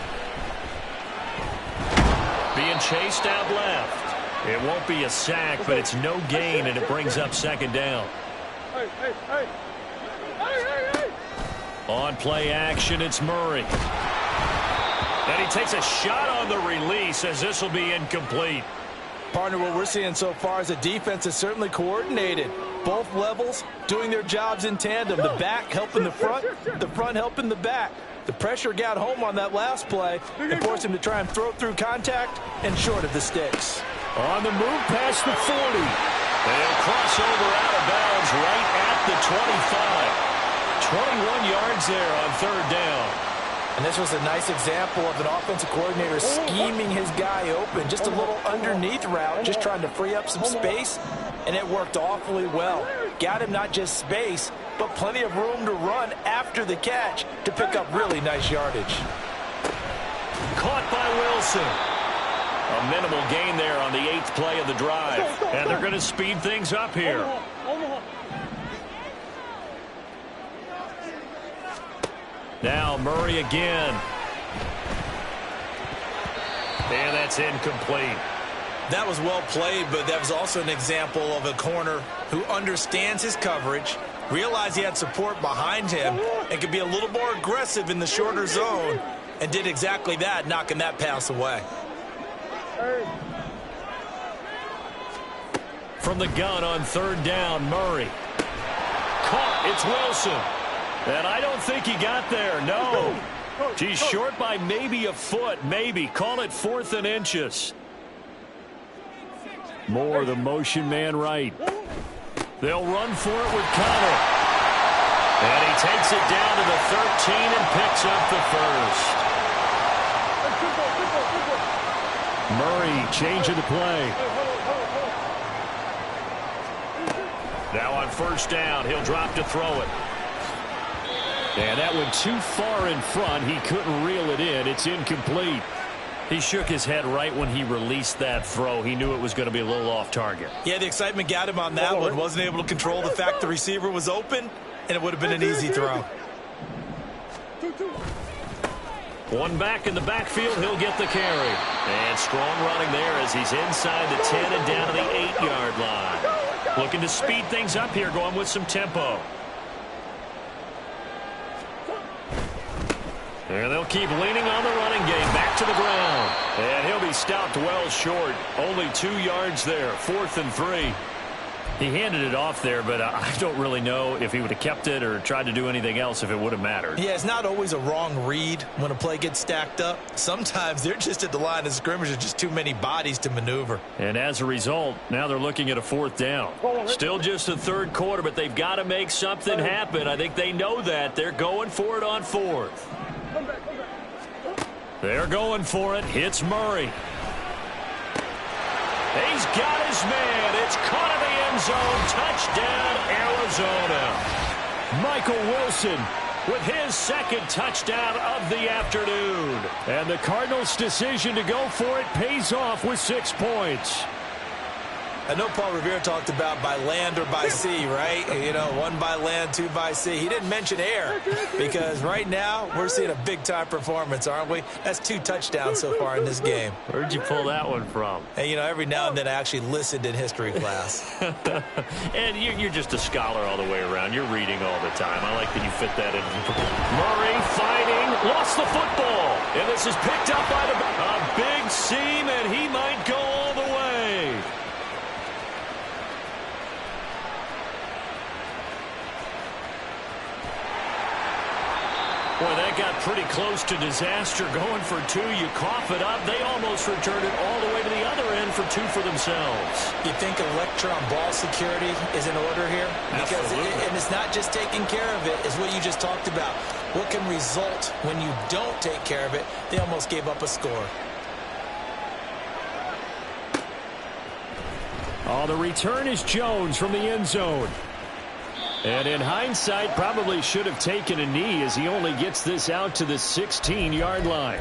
Being chased out left. It won't be a sack, but it's no gain, and it brings up 2nd down. On play action, it's Murray. And he takes a shot on the release as this will be incomplete. Partner, what we're seeing so far is the defense is certainly coordinated. Both levels doing their jobs in tandem. The back helping the front helping the back. The pressure got home on that last play and forced him to try and throw through contact and short of the sticks. On the move past the 40. They'll cross over out of bounds right at the 25. 21 yards there on 3rd down. And this was a nice example of an offensive coordinator scheming his guy open. Just a little underneath route, just trying to free up some space, and it worked awfully well. Got him not just space, but plenty of room to run after the catch to pick up really nice yardage. Caught by Wilson. A minimal gain there on the 8th play of the drive. And they're going to speed things up here. Now Murray again. And that's incomplete. That was well played, but that was also an example of a corner who understands his coverage, realized he had support behind him, and could be a little more aggressive in the shorter zone, and did exactly that, knocking that pass away. From the gun on 3rd down, Murray. Caught. It's Wilson. And I don't think he got there. No. He's short by maybe a foot. Maybe. Call it 4th and inches. Moore, the motion man right. They'll run for it with Connor. And he takes it down to the 13 and picks up the first. Murray changing the play. Now on 1st down, he'll drop to throw it. And that went too far in front. He couldn't reel it in. It's incomplete. He shook his head right when he released that throw. He knew it was going to be a little off target. Yeah, the excitement got him on that one. Wasn't able to control the fact the receiver was open, and it would have been an easy throw. One back in the backfield, he'll get the carry. And strong running there as he's inside the 10 and down to the 8-yard line. Looking to speed things up here, going with some tempo. And they'll keep leaning on the running game. Back to the ground. And he'll be stopped well short. Only 2 yards there. 4th and 3. He handed it off there, but I don't really know if he would have kept it or tried to do anything else if it would have mattered. Yeah, it's not always a wrong read when a play gets stacked up. Sometimes they're just at the line of scrimmage. There's just too many bodies to maneuver. And as a result, now they're looking at a 4th down. Still just the 3rd quarter, but they've got to make something happen. I think they know that. They're going for it on 4th. They're going for it. Hits Murray. He's got his man. It's caught in the end zone. Touchdown, Arizona. Michael Wilson with his 2nd touchdown of the afternoon. And the Cardinals' decision to go for it pays off with 6 points. I know Paul Revere talked about by land or by sea, right? You know, 1 by land, 2 by sea. He didn't mention air because right now we're seeing a big-time performance, aren't we? That's 2 touchdowns so far in this game. Where'd you pull that one from? Hey, you know, every now and then I actually listened in history class. And you're just a scholar all the way around. You're reading all the time. I like that you fit that in. Murray fighting, lost the football. And this is picked up by a big seam, and he might go all the way. Boy, that got pretty close to disaster. Going for 2, you cough it up. They almost returned it all the way to the other end for 2 for themselves. You think electron ball security is in order here? Because and it's not just taking care of it, it's what you just talked about. What can result when you don't take care of it? They almost gave up a score. Oh, the return is Jones from the end zone. And in hindsight, probably should have taken a knee as he only gets this out to the 16-yard line.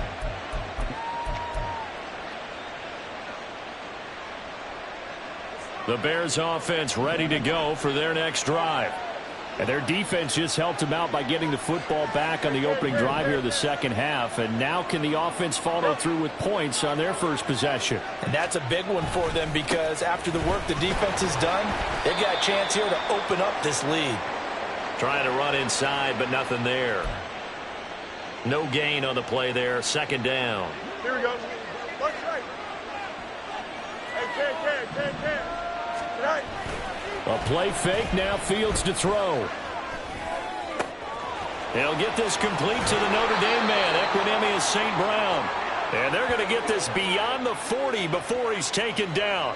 The Bears offense ready to go for their next drive. And their defense just helped them out by getting the football back on the opening drive here in the second half. And now can the offense follow through with points on their first possession? And that's a big one for them because after the work the defense has done, they've got a chance here to open up this lead. Trying to run inside, but nothing there. No gain on the play there. 2nd down. Here we go. Watch right. Hey, can. Right. A play fake, now Fields to throw. They'll get this complete to the Notre Dame man, Equinemius St. Brown. And they're going to get this beyond the 40 before he's taken down.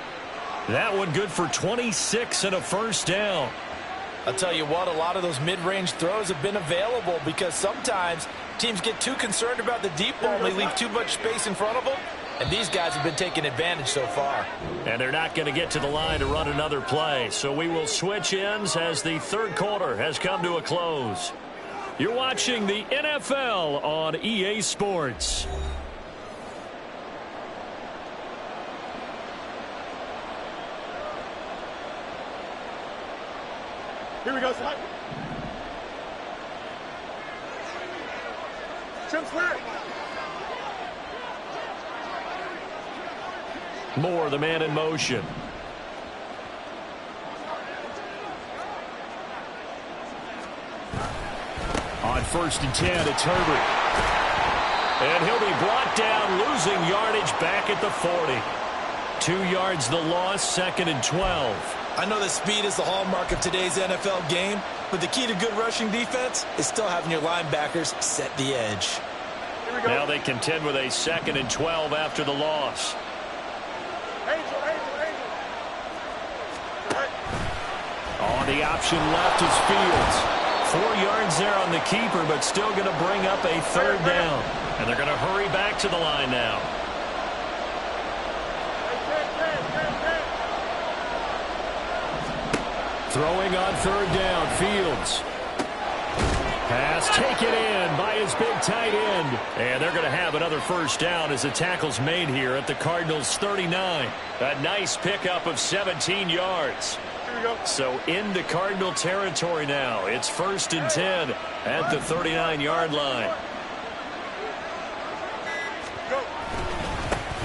That one good for 26 and a 1st down. I'll tell you what, a lot of those mid-range throws have been available because sometimes teams get too concerned about the deep ball and they leave too much space in front of them. And these guys have been taking advantage so far. And they're not going to get to the line to run another play. So we will switch ends as the 3rd quarter has come to a close. You're watching the NFL on EA Sports. Here we go, son. Trim square. Moore, the man in motion. On 1st and 10, it's Herbert. And he'll be brought down, losing yardage back at the 40. 2 yards the loss, 2nd and 12. I know that speed is the hallmark of today's NFL game, but the key to good rushing defense is still having your linebackers set the edge. Now they contend with a 2nd and 12 after the loss. Oh, the option left is Fields. 4 yards there on the keeper, but still going to bring up a 3rd down. And they're going to hurry back to the line now. Throwing on 3rd down, Fields. Pass taken in by his big tight end. And they're going to have another first down as the tackle's made here at the Cardinals' 39. A nice pickup of 17 yards. So into Cardinal territory now. It's 1st and 10 at the 39-yard line.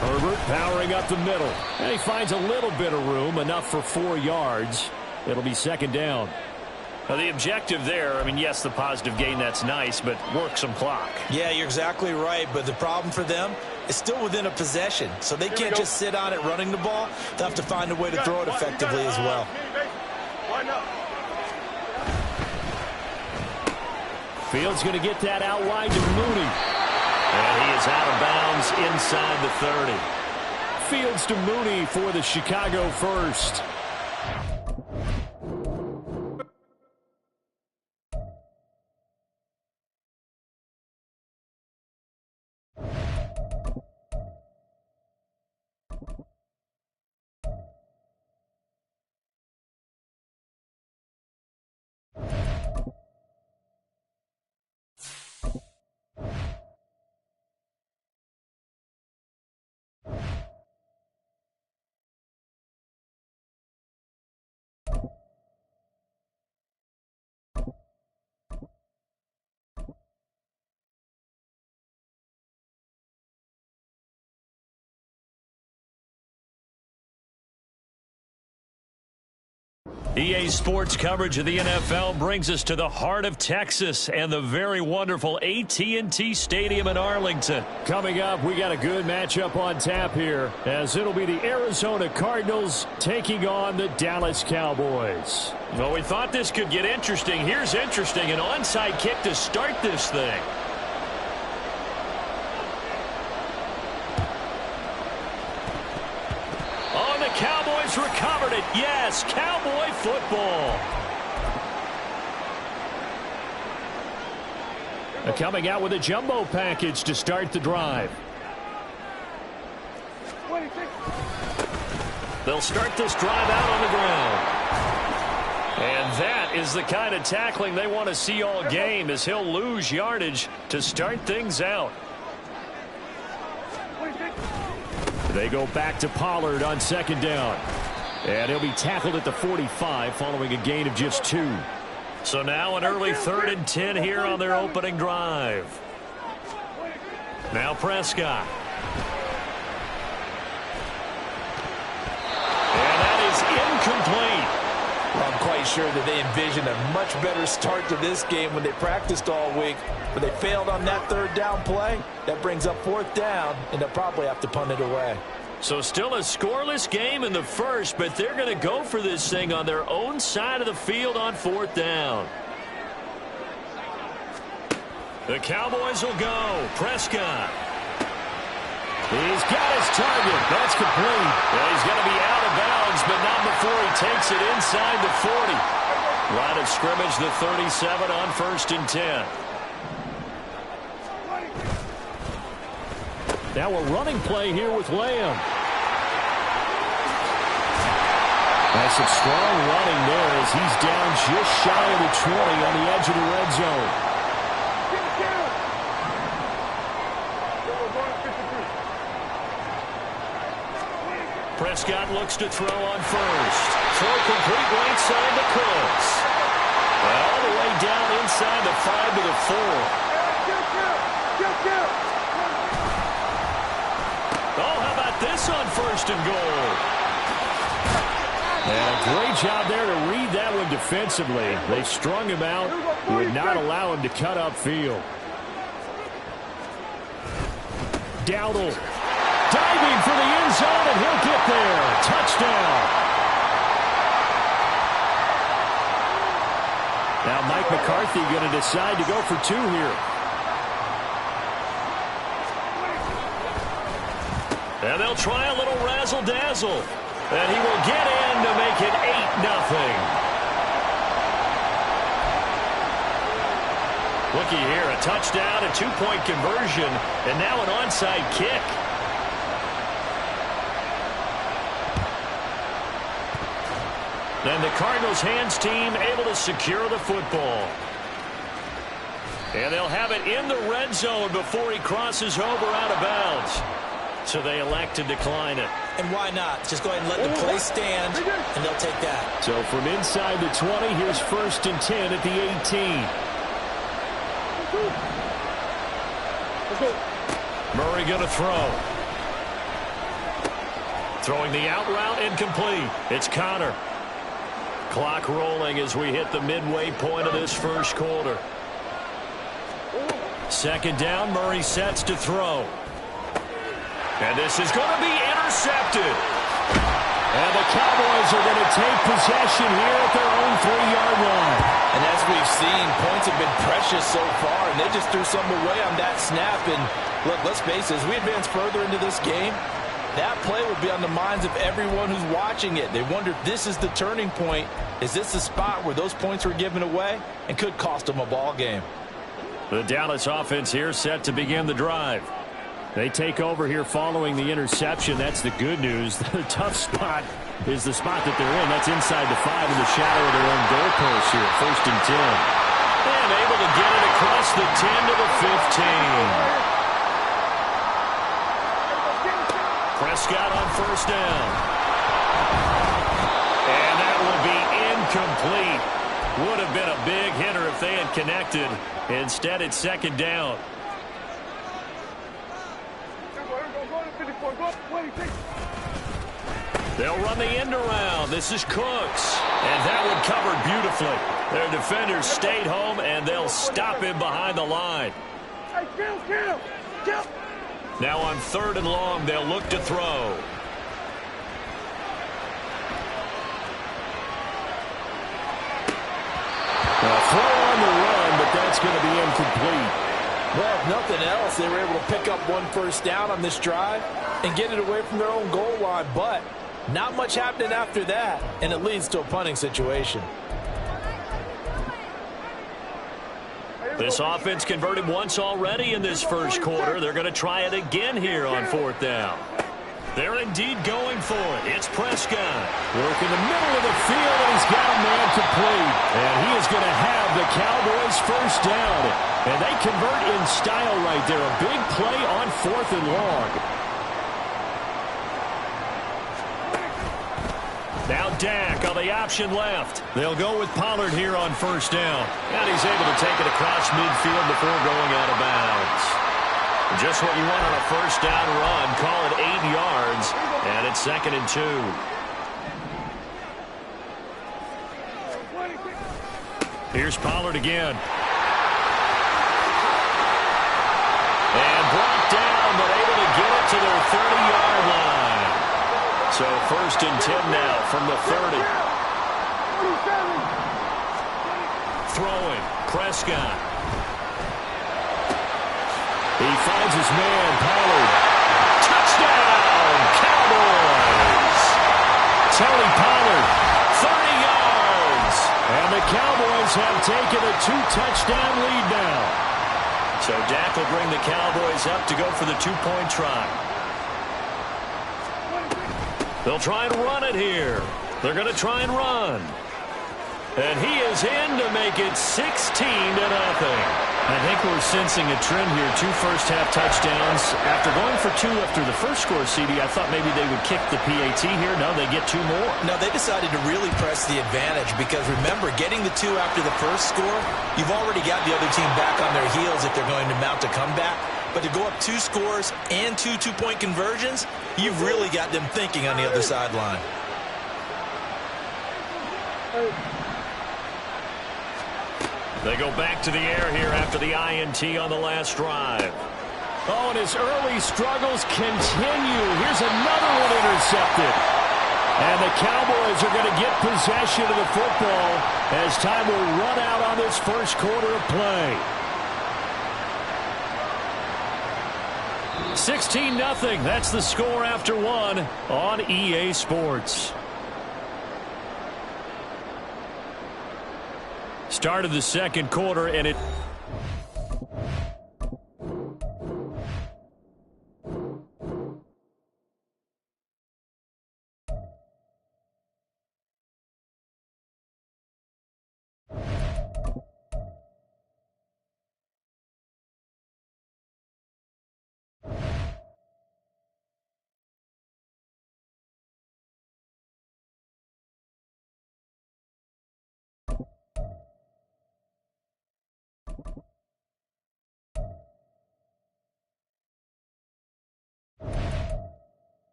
Herbert powering up the middle. And he finds a little bit of room, enough for 4 yards. It'll be 2nd down. Now the objective there, I mean, yes, the positive gain, that's nice, but work some clock. Yeah, you're exactly right, but the problem for them is still within a possession, so they can't just sit on it running the ball. They'll have to find a way to throw it effectively as well. Fields going to get that out wide to Mooney. And he is out of bounds inside the 30. Fields to Mooney for the Chicago first. EA Sports coverage of the NFL brings us to the heart of Texas and the very wonderful AT&T Stadium in Arlington. Coming up, we got a good matchup on tap here, as it'll be the Arizona Cardinals taking on the Dallas Cowboys. Well, we thought this could get interesting. Here's interesting, an onside kick to start this thing. Cowboys recovered it. Yes, Cowboy football. Coming out with a jumbo package to start the drive. They'll start this drive out on the ground. And that is the kind of tackling they want to see all game, as he'll lose yardage to start things out. They go back to Pollard on 2nd down. And he'll be tackled at the 45 following a gain of just 2. So now an early 3rd and 10 here on their opening drive. Now Prescott. And that is incomplete. Well, I'm quite sure that they envisioned a much better start to this game when they practiced all week. But they failed on that 3rd down play. That brings up 4th down, and they'll probably have to punt it away. So still a scoreless game in the first, but they're going to go for this thing on their own side of the field on 4th down. The Cowboys will go. Prescott. He's got his target. That's complete. Well, he's going to be out of bounds, but not before he takes it inside the 40. Line of scrimmage, the 37 on 1st and 10. Now a running play here with Lamb. Nice and strong running there as he's down just shy of the 20 on the edge of the red zone. Prescott looks to throw on 1st. Throw complete right side to Cooks. All the way down inside the 5 to the 4. Oh, how about this on 1st and goal? And a great job there to read that one defensively. They strung him out, would not allow him to cut upfield. Dowdle diving for the end zone, and he'll get there. Touchdown. Now Mike McCarthy going to decide to go for 2 here. And they'll try a little razzle-dazzle. And he will get in to make it 8-0. Looky here, a touchdown, a 2-point conversion, and now an onside kick. And the Cardinals' hands team able to secure the football. And they'll have it in the red zone before he crosses over out of bounds. So they elect to decline it. And why not? Just go ahead and let the play stand, and they'll take that. So from inside the 20, here's 1st and 10 at the 18. Murray going to throw. Throwing the out route incomplete. It's Connor. Clock rolling as we hit the midway point of this first quarter. 2nd down, Murray sets to throw. And this is going to be intercepted. And the Cowboys are going to take possession here at their own 3-yard line. And as we've seen, points have been precious so far, and they just threw something away on that snap. And look, let's face it, as we advance further into this game, that play will be on the minds of everyone who's watching it. They wonder if this is the turning point. Is this the spot where those points were given away and could cost them a ball game? The Dallas offense here set to begin the drive. They take over here following the interception. That's the good news. The tough spot is the spot that they're in. That's inside the 5 in the shadow of their own goalpost here. 1st and 10. And able to get it across the 10 to the 15. Prescott on 1st down. And that will be incomplete. Would have been a big hitter if they had connected. Instead, it's 2nd down. They'll run the end around. This is Cooks. And that one covered beautifully. Their defenders stayed home, and they'll stop him behind the line. Now on 3rd and long, they'll look to throw. A throw on the run, but that's going to be incomplete. Well, if nothing else, they were able to pick up 1 first down on this drive and get it away from their own goal line. But not much happening after that, and it leads to a punting situation. This offense converted once already in this first quarter. They're going to try it again here on 4th down. They're indeed going for it. It's Prescott. Work in the middle of the field, and he's got a man complete. And he is going to have the Cowboys 1st down. And they convert in style right there. A big play on 4th and long. Now Dak on the option left. They'll go with Pollard here on 1st down. And he's able to take it across midfield before going out of bounds. Just what you want on a 1st down run. Call it 8 yards. And it's 2nd and 2. Here's Pollard again. And brought down, but able to get it to their 30-yard line. So 1st and 10 now from the 30. Throwing, Prescott. He finds his man, Pollard. Touchdown, Cowboys! Tony Pollard. 30 yards! And the Cowboys have taken a 2-touchdown lead now. So Dak will bring the Cowboys up to go for the 2-point try. They'll try and run it here. They're going to try and run. And he is in to make it 16-0. I think we're sensing a trend here. 2 first-half touchdowns. After going for 2 after the first score, CD, I thought maybe they would kick the PAT here. No, they get 2 more. No, they decided to really press the advantage because, remember, getting the 2 after the first score, you've already got the other team back on their heels if they're going to mount a comeback. But to go up 2 scores and 2 two-point conversions, you've really got them thinking on the other sideline. They go back to the air here after the INT on the last drive. Oh, and his early struggles continue. Here's another one intercepted. And the Cowboys are going to get possession of the football as time will run out on this first quarter of play. 16-0. That's the score after 1 on EA Sports. Start of the second quarter, and it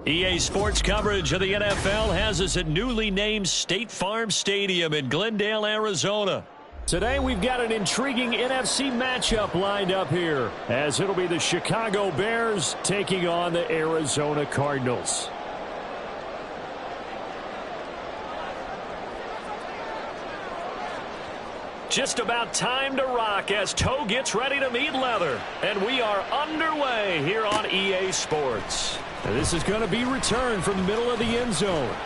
EA Sports coverage of the NFL has us at newly named State Farm Stadium in Glendale, Arizona. Today we've got an intriguing NFC matchup lined up here, as it'll be the Chicago Bears taking on the Arizona Cardinals. Just about time to rock as toe gets ready to meet leather. And we are underway here on EA Sports. And this is going to be returned from the middle of the end zone.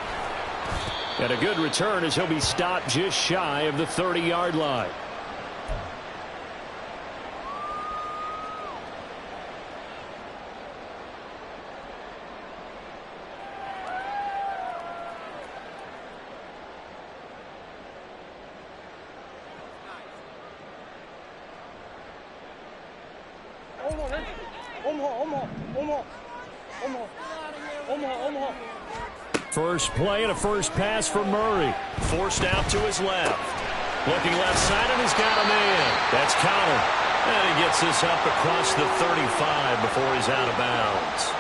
And a good return as he'll be stopped just shy of the 30-yard line. First play and a first pass for Murray. Forced out to his left. Looking left side, and he's got a man. That's countered. And he gets this up across the 35 before he's out of bounds.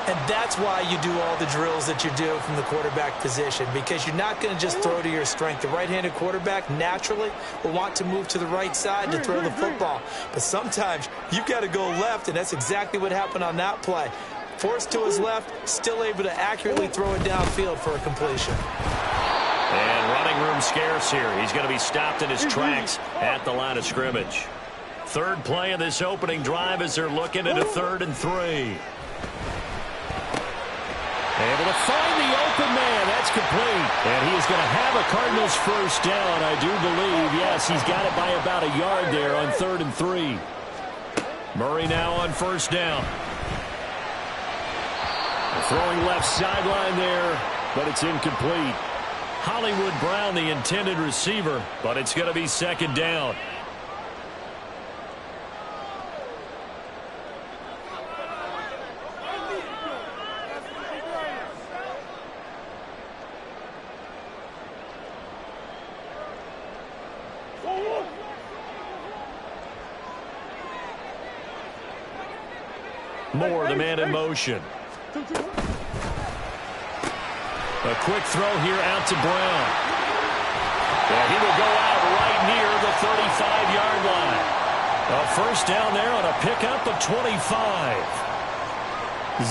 And that's why you do all the drills that you do from the quarterback position, because you're not going to just throw to your strength. The right-handed quarterback naturally will want to move to the right side to throw the football. But sometimes you've got to go left, and that's exactly what happened on that play. Forced to his left, still able to accurately throw it downfield for a completion. And running room scarce here. He's going to be stopped in his tracks at the line of scrimmage. Third play of this opening drive as they're looking at a 3rd and 3. Able to find the open man. That's complete. And he is going to have a Cardinals first down, I do believe. Yes, he's got it by about a yard there on 3rd and 3. Murray now on first down. Throwing left sideline there, but it's incomplete. Hollywood Brown, the intended receiver, but it's going to be 2nd down. Moore, the man in motion. A quick throw here out to Brown. And he will go out right near the 35-yard line. A first down there on a pickup of 25.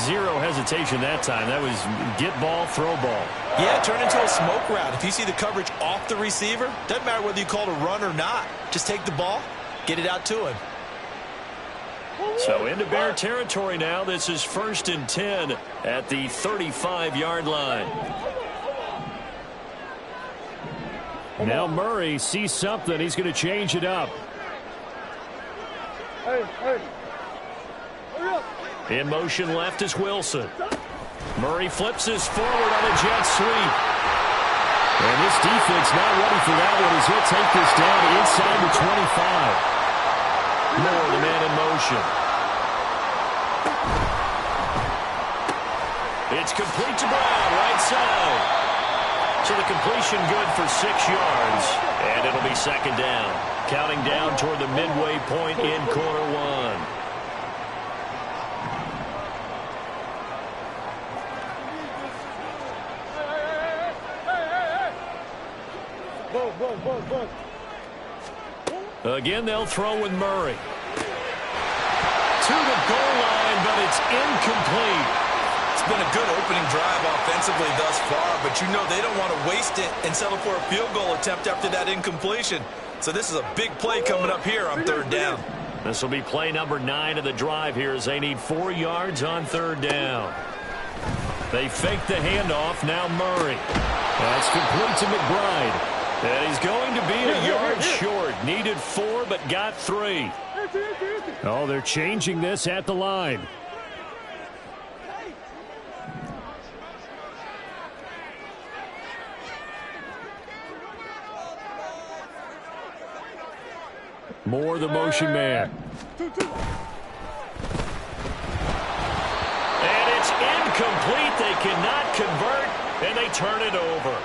Zero hesitation that time. That was get ball, throw ball. Yeah, turn into a smoke route. If you see the coverage off the receiver, doesn't matter whether you call it a run or not. Just take the ball, get it out to him. So into Bear territory now. This is 1st and 10 at the 35-yard line. Now Murray sees something. He's going to change it up. In motion left is Wilson. Murray flips this forward on a jet sweep. And this defense not ready for that one as he'll take this down inside the 25. Moore, the man in motion. It's complete to Brown, right side. So the completion good for 6 yards. And it'll be 2nd down. Counting down toward the midway point in quarter 1. Again, they'll throw with Murray. To the goal line, but it's incomplete. It's been a good opening drive offensively thus far, but you know they don't want to waste it and settle for a field goal attempt after that incompletion. So this is a big play coming up here on 3rd down. This will be play number 9 of the drive here as they need 4 yards on 3rd down. They fake the handoff. Now Murray. That's complete to McBride. And he's going to be a yard short. Needed 4, but got 3. Oh, they're changing this at the line. Moore, the motion man. And it's incomplete. They cannot convert, and they turn it over.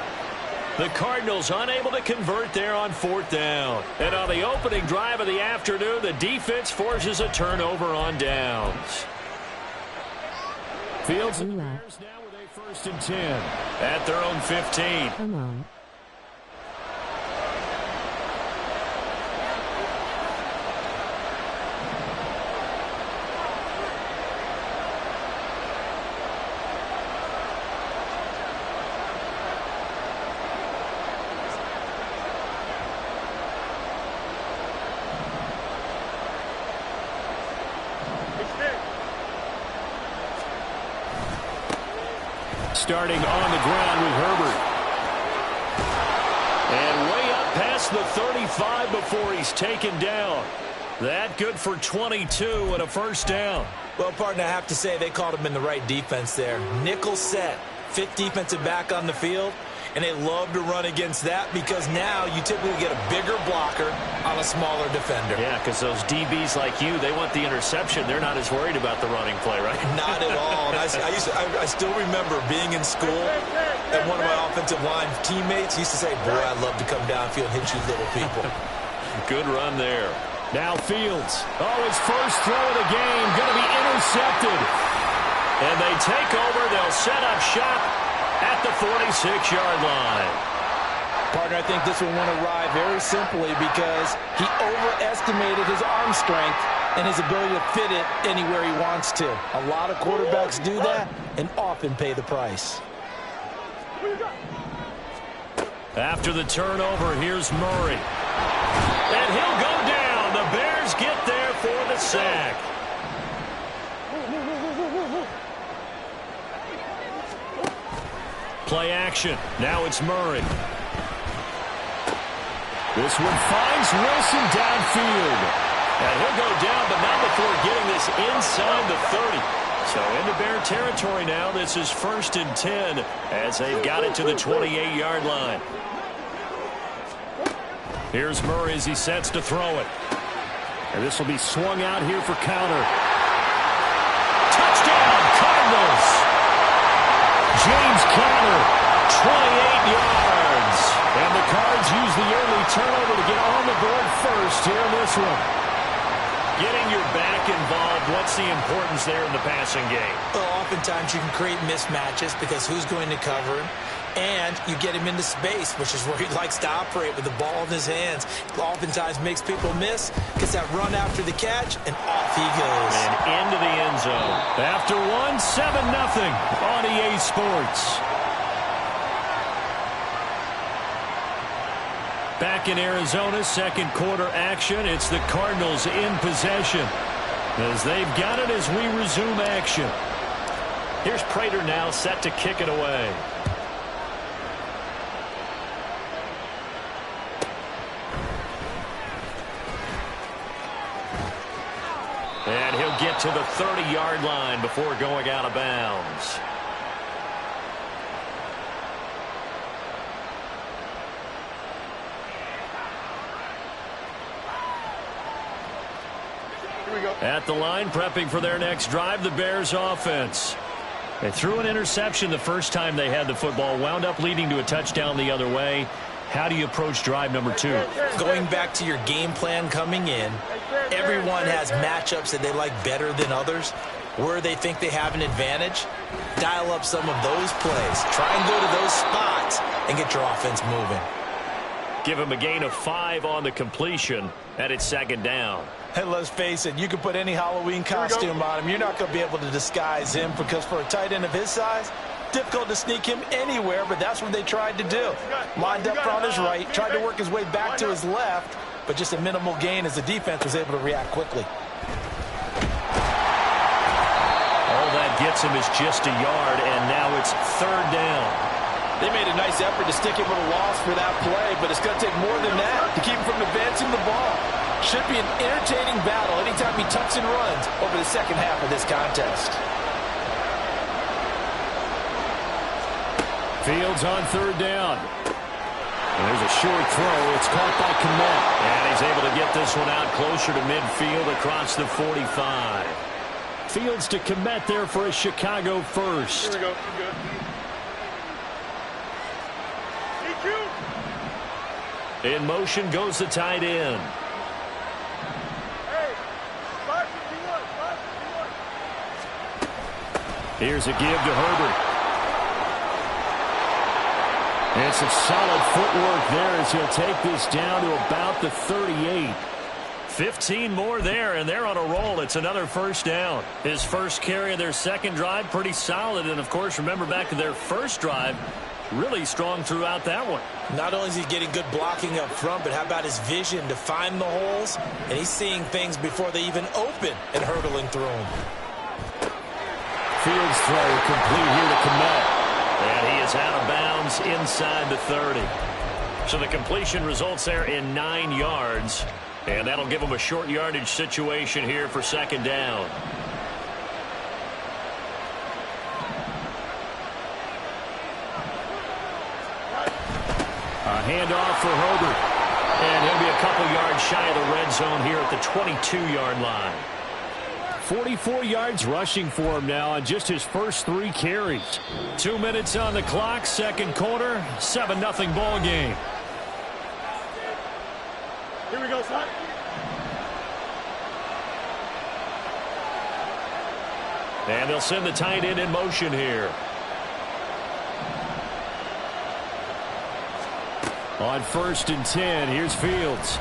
The Cardinals unable to convert there on 4th down. And on the opening drive of the afternoon, the defense forces a turnover on downs. Fields and the Bears now with a 1st and 10 at their own 15. Come on. Starting on the ground with Herbert. And way up past the 35 before he's taken down. That good for 22 and a 1st down. Well, partner, I have to say they called him in the right defense there. Nickel set, 5th defensive back on the field. And they love to run against that because now you typically get a bigger blocker on a smaller defender. Yeah, because those DBs like you, they want the interception. They're not as worried about the running play, right? Not at all. And I still remember being in school, and one of my offensive line teammates used to say, boy, I'd love to come downfield and hit you little people. Good run there. Now Fields. Oh, his first throw of the game going to be intercepted. And they take over. They'll set up shop at the 46-yard line. Partner, I think this one won't arrive very simply because he overestimated his arm strength and his ability to fit it anywhere he wants to. A lot of quarterbacks do that and often pay the price. After the turnover, here's Murray. And he'll go down. The Bears get there for the sack. Play action. Now it's Murray. This one finds Wilson downfield. And he'll go down, but not before getting this inside the 30. So into Bear territory now. This is 1st and 10 as they've got it to the 28-yard line. Here's Murray as he sets to throw it. And this will be swung out here for counter. Touchdown, Cardinals! James Conner, 28 yards. And the Cards use the early turnover to get on the board first here in this one. Getting your back involved, what's the importance there in the passing game? Well, oftentimes you can create mismatches because who's going to cover him? And you get him into space, which is where he likes to operate with the ball in his hands. Oftentimes makes people miss, gets that run after the catch, and off he goes. And into the end zone. After 7-0 on EA Sports. Back in Arizona, 2nd quarter action. It's the Cardinals in possession as they've got it as we resume action. Here's Prater now set to kick it away. And he'll get to the 30-yard line before going out of bounds. Here we go. At the line, prepping for their next drive, the Bears offense. They threw an interception the first time they had the football, wound up leading to a touchdown the other way. How do you approach drive number 2? Going back to your game plan coming in, everyone has matchups that they like better than others. Where they think they have an advantage, dial up some of those plays. Try and go to those spots and get your offense moving. Give him a gain of 5 on the completion, and it's 2nd down. And let's face it, you can put any Halloween costume on him. You're not going to be able to disguise him because for a tight end of his size, difficult to sneak him anywhere, but that's what they tried to do. Lined up on his right, tried to work his way back to his left, but just a minimal gain as the defense was able to react quickly. All that gets him is just a yard, and now it's 3rd down. They made a nice effort to stick him with a loss for that play, but it's going to take more than that to keep him from advancing the ball. Should be an entertaining battle anytime he tucks and runs over the second half of this contest. Fields on 3rd down. And there's a short throw. It's caught by Kmet. And he's able to get this one out closer to midfield across the 45. Fields to Kmet there for a Chicago first. Here we go. Good. In motion goes the tight end. Hey, 551. Here's a give to Herbert. And some solid footwork there as he'll take this down to about the 38. 15 more there, and they're on a roll. It's another first down. His first carry of their second drive, pretty solid. And, of course, remember back to their first drive, really strong throughout that one. Not only is he getting good blocking up front, but how about his vision to find the holes? And he's seeing things before they even open and hurdling through them. Fields throw complete here to Kmet. And he is out of bounds inside the 30. So the completion results there in 9 yards. And that'll give him a short yardage situation here for second down. A handoff for Herbert. And he'll be a couple yards shy of the red zone here at the 22-yard line. 44 yards rushing for him now on just his first 3 carries. 2 minutes on the clock, second quarter, 7-0 ball game. Here we go, son. And they'll send the tight end in motion here. On 1st and 10, here's Fields.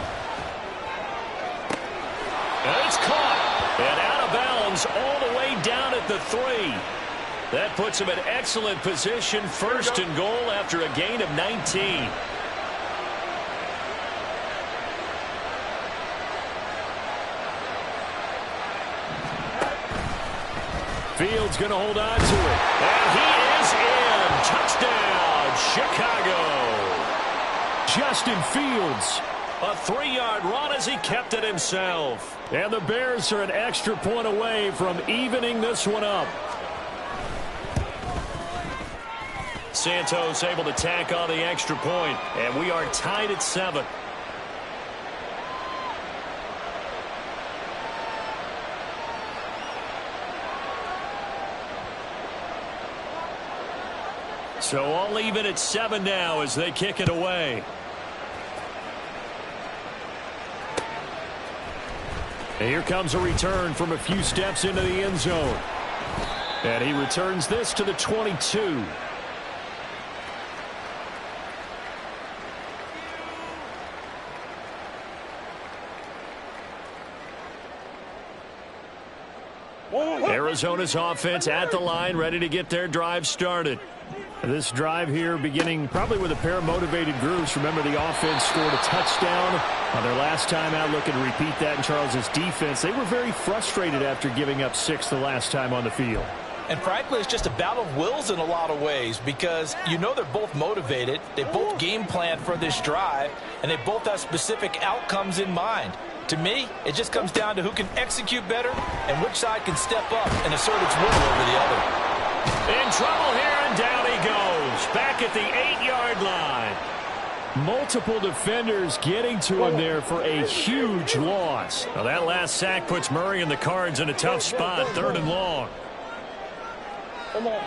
And it's caught. And out of bounds all the way down at the 3. That puts him in excellent position, 1st and goal after a gain of 19. Fields going to hold on to it. And he is in. Touchdown, Chicago. Justin Fields. A 3-yard run as he kept it himself. And the Bears are an extra point away from evening this one up. Santos able to tack on the extra point, and we are tied at 7. So all even at 7 now as they kick it away. And here comes a return from a few steps into the end zone. And he returns this to the 22. Arizona's offense at the line, ready to get their drive started. This drive here beginning probably with a pair of motivated groups. Remember, the offense scored a touchdown on their last time out, looking to repeat that in Charles's defense. They were very frustrated after giving up 6 the last time on the field. And frankly, it's just a battle of wills in a lot of ways because you know they're both motivated. They both game planned for this drive, and they both have specific outcomes in mind. To me, it just comes down to who can execute better and which side can step up and assert its will over the other. In trouble here, and down he goes. Back at the 8-yard line. Multiple defenders getting to him there for a huge loss. Now that last sack puts Murray and the Cards in a tough spot, 3rd and long. Come on.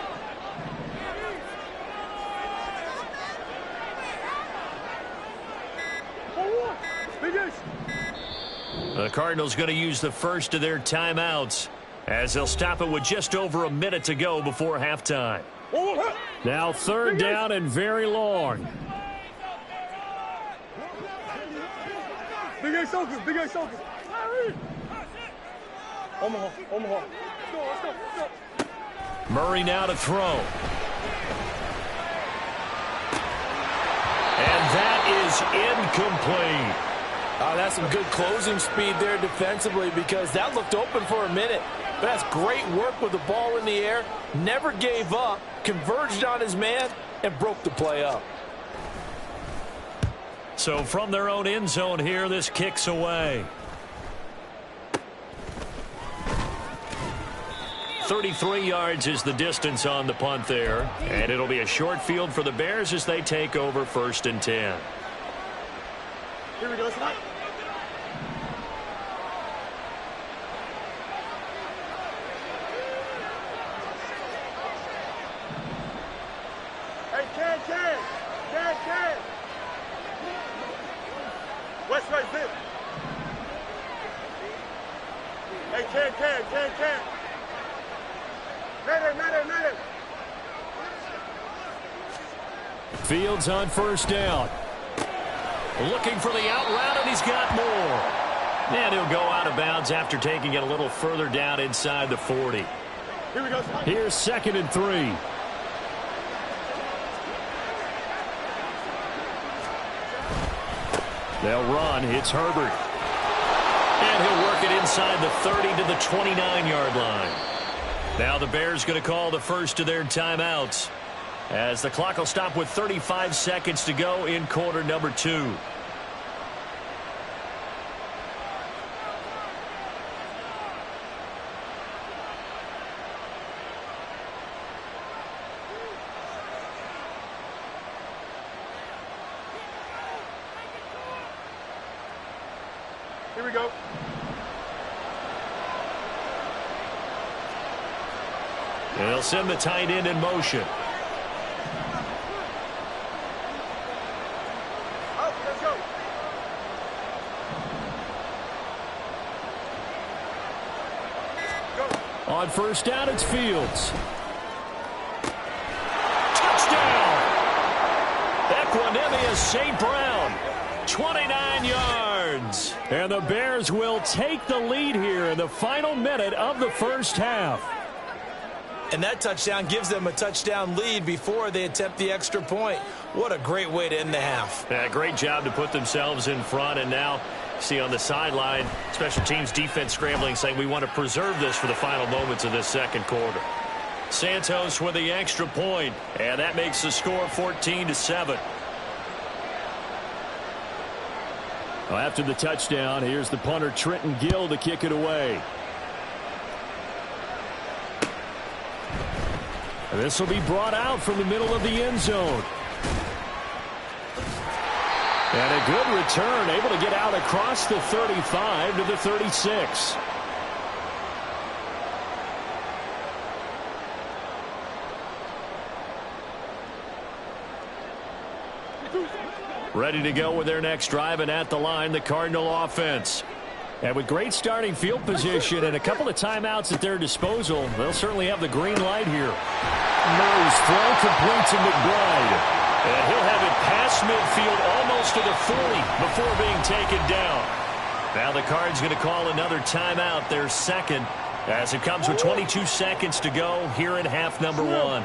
The Cardinals going to use the first of their timeouts as they'll stop it with just over a minute to go before halftime. Now 3rd down and very long. Big A Sokas, Big A Sokas. Omaha, Omaha. Let's go. Murray now to throw. And that is incomplete. That's some good closing speed there defensively because that looked open for a minute. But that's great work with the ball in the air. Never gave up, converged on his man, and broke the play up. So from their own end zone here, this kicks away. 33 yards is the distance on the punt there. And it'll be a short field for the Bears as they take over 1st and 10. Here we go, son. Hey, Ken. West right there. Hey, Ken. Madden. Fields on first down. Looking for the out route, and he's got more. And he'll go out of bounds after taking it a little further down inside the 40. Here we go. Here's 2nd and 3. They'll run. It's Herbert. And he'll work it inside the 30 to the 29-yard line. Now the Bears going to call the first of their timeouts, as the clock will stop with 35 seconds to go in quarter number 2. Here we go. And they'll send the tight end in motion. Let's go. On first down, it's Fields. Touchdown! Equanimous St. Brown. 29 yards. And the Bears will take the lead here in the final minute of the first half. And that touchdown gives them a touchdown lead before they attempt the extra point. What a great way to end the half. Yeah, great job to put themselves in front. And now, see on the sideline, special teams defense scrambling, saying we want to preserve this for the final moments of this second quarter. Santos with the extra point, and that makes the score 14-7. Well, after the touchdown, here's the punter Trenton Gill to kick it away. And this will be brought out from the middle of the end zone. And a good return, able to get out across the 35 to the 36. Ready to go with their next drive, and at the line, the Cardinal offense. And with great starting field position and a couple of timeouts at their disposal, they'll certainly have the green light here. Murray's throw complete to McBride. And he'll have it past midfield almost to the 40 before being taken down. Now the Cards going to call another timeout, their second, as it comes with 22 seconds to go here in half number 1.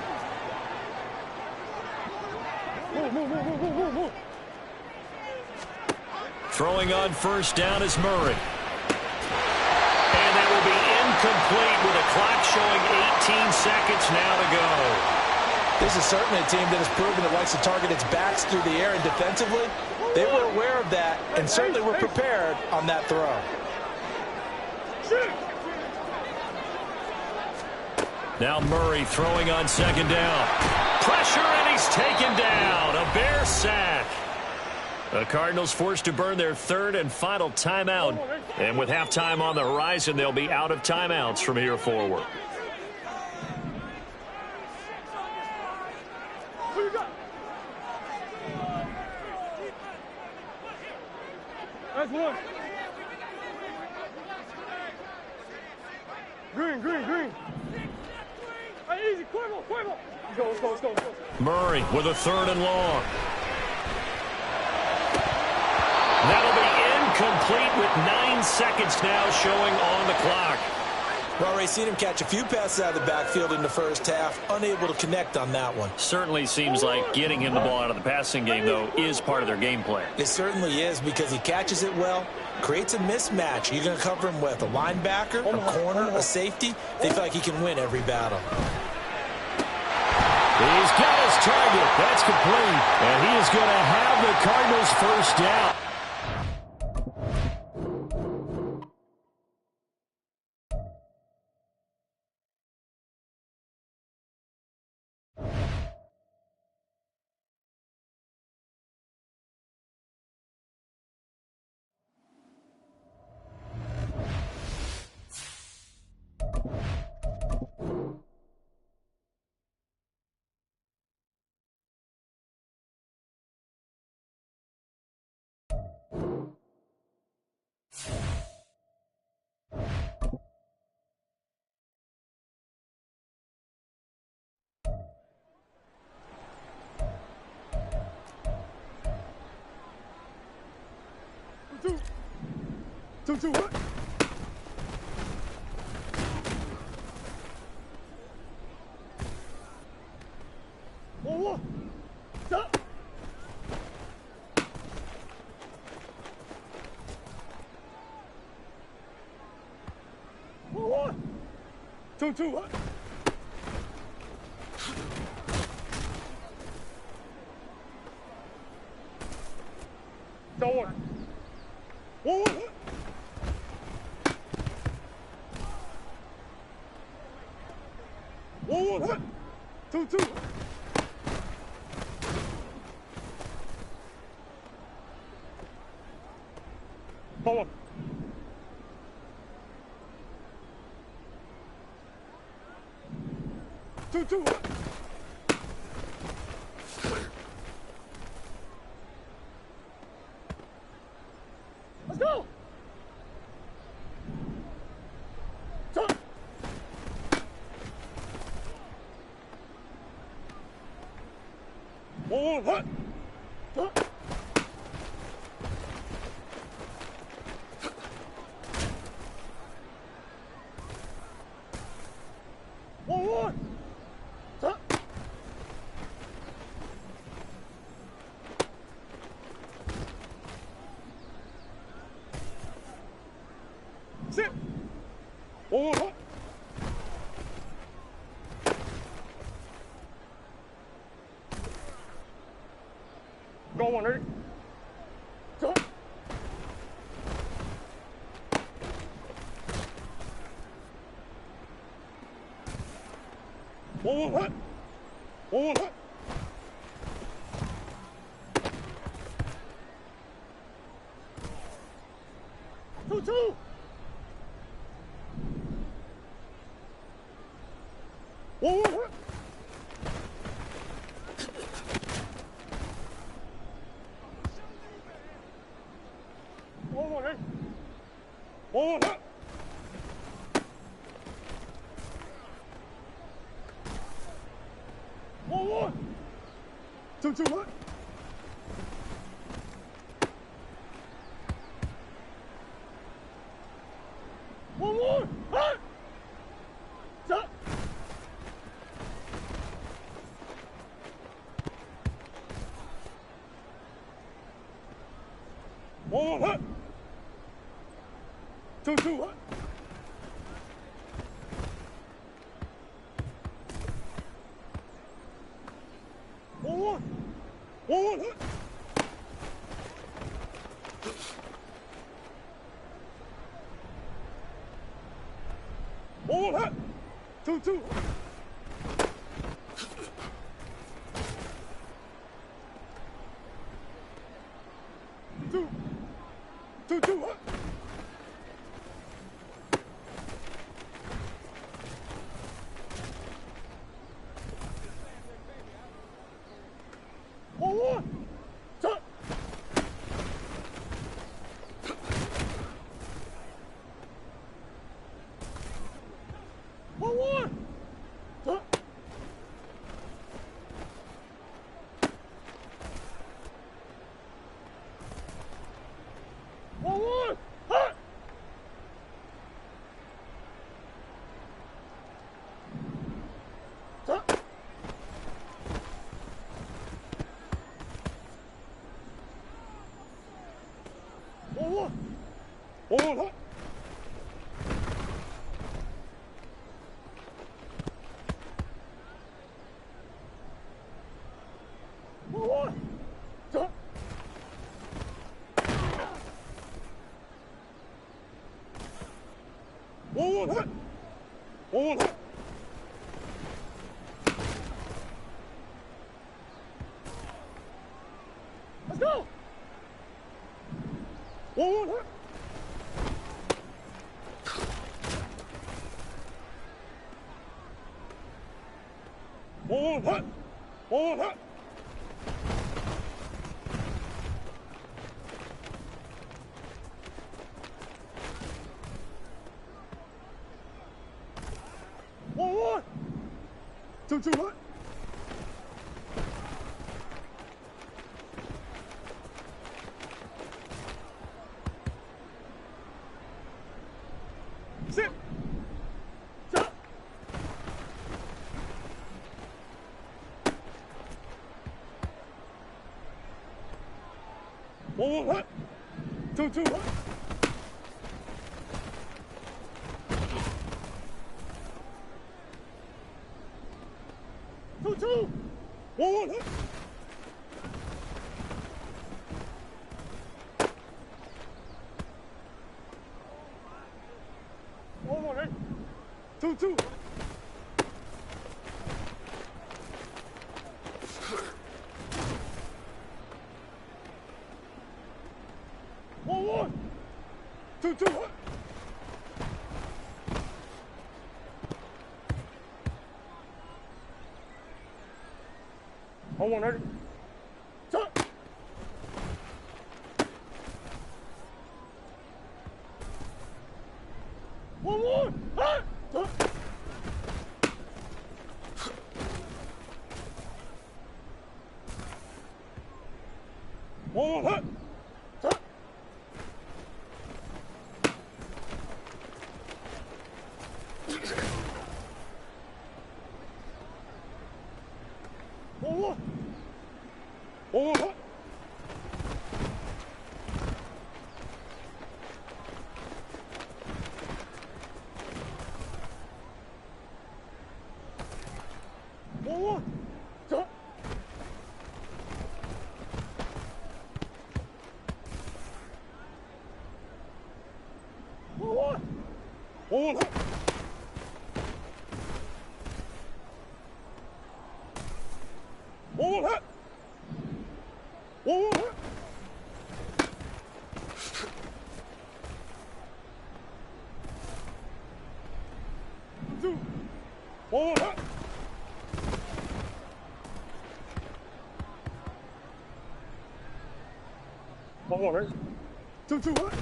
Throwing on first down is Murray. And that will be incomplete with a clock showing 18 seconds now to go. This is certainly a team that has proven it likes to target its backs through the air, and defensively, they were aware of that and certainly were prepared on that throw. Now Murray throwing on second down. Pressure, and he's taken down. A Bear sack. The Cardinals forced to burn their third and final timeout. And with halftime on the horizon, they'll be out of timeouts from here forward. That's one. Green. Hey, easy, quiver. Let's go. Murray with a third and long. That'll be incomplete with 9 seconds now showing on the clock. Well, Ray, seen him catch a few passes out of the backfield in the first half, unable to connect on that one. Certainly seems like getting him the ball out of the passing game, though, is part of their game plan. It certainly is, because he catches it well, creates a mismatch. You're going to cover him with a linebacker, a corner, a safety. They feel like he can win every battle. He's got his target. That's complete. And he is going to have the Cardinals first down. 2-2, what? One. Stop. 2-2, what? Don't worry. 1-1, what? What? 2-2. Hold on. Two. Let's go. Turn. 1-1, what? Turn. 1-1. Turn. Sit. 1-1, what? Go on, ready? Turn. 1-1, what? 1-1, what? Two. 1-1, what? One, ready? 1-1, what? One. 2-2, what? One. Hut! Stop. 1-1, what? 2-2, what? One. 1-1, what? One, what? 2-2. 2-2, what? One. Turn. 1-1. Turn. 1-1. Hut! Turn. 1-1. 1-1, hut! One. Turn. 1-1, hut! 1-1, hut! Let's go! 1-1, hut! 1-1, hut! 1-1, hut! 1-1. 2-2, what? 1, 1, hut. 2, 2, hut. 2, 2. 1, 1, hut. 1, 1, ready. 2, 2. 1, 1. 2, 2, hut. 1, 1, ready. Shot. 1, 1, hut. Shot. 1, 1, hut. Shot. 1, 1. 1, 1, hut. 1, 1. Shot. 1, 1. 1, 1, hut. 1, 1, hut. 1, 1, hut. 2, 1, 1, hut. 1, 1, ready. 2, 2, hut.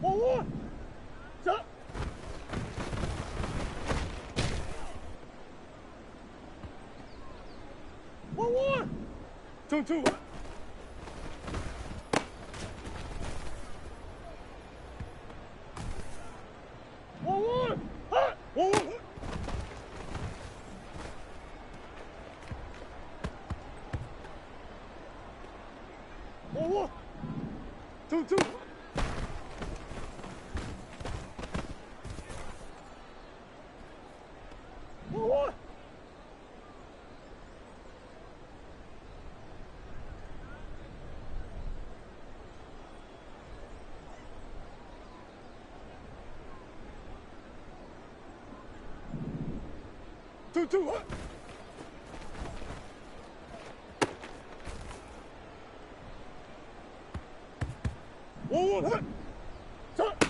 1, 1. Shot. 1, 1. 2, 2, hut. 1, 1. Hut. 1, 1, hut. 1, 1. 2, 2. 1, 1. 2, 2, hut. 1, 1, hut. Shot.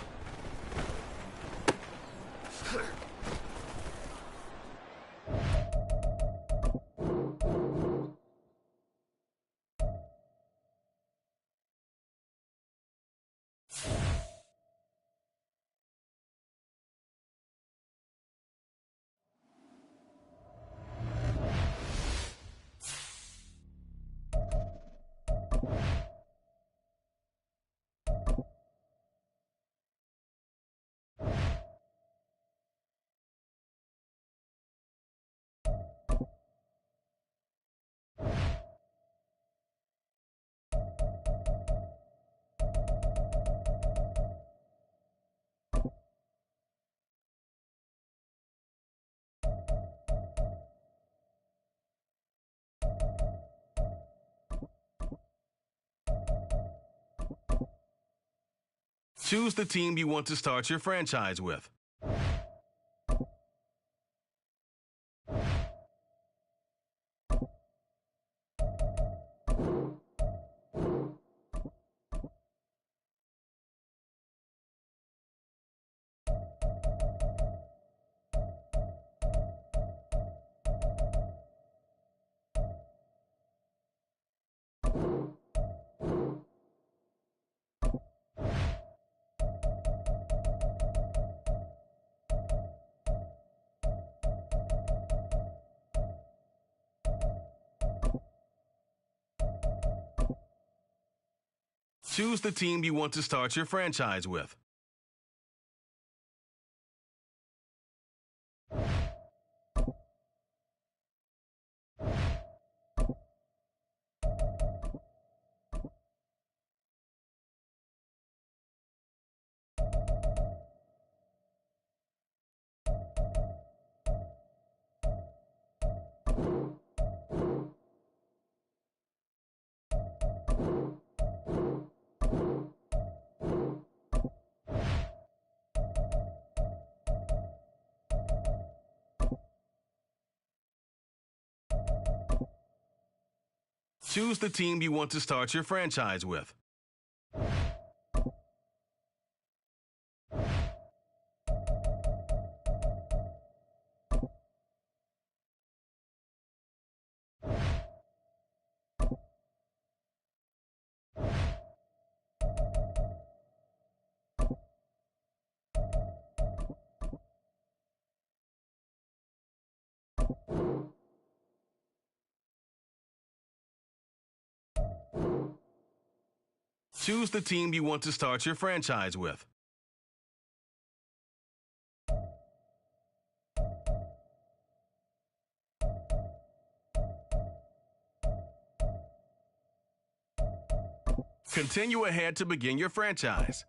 Choose the team you want to start your franchise with. Choose the team you want to start your franchise with. Choose the team you want to start your franchise with. Choose the team you want to start your franchise with. Continue ahead to begin your franchise.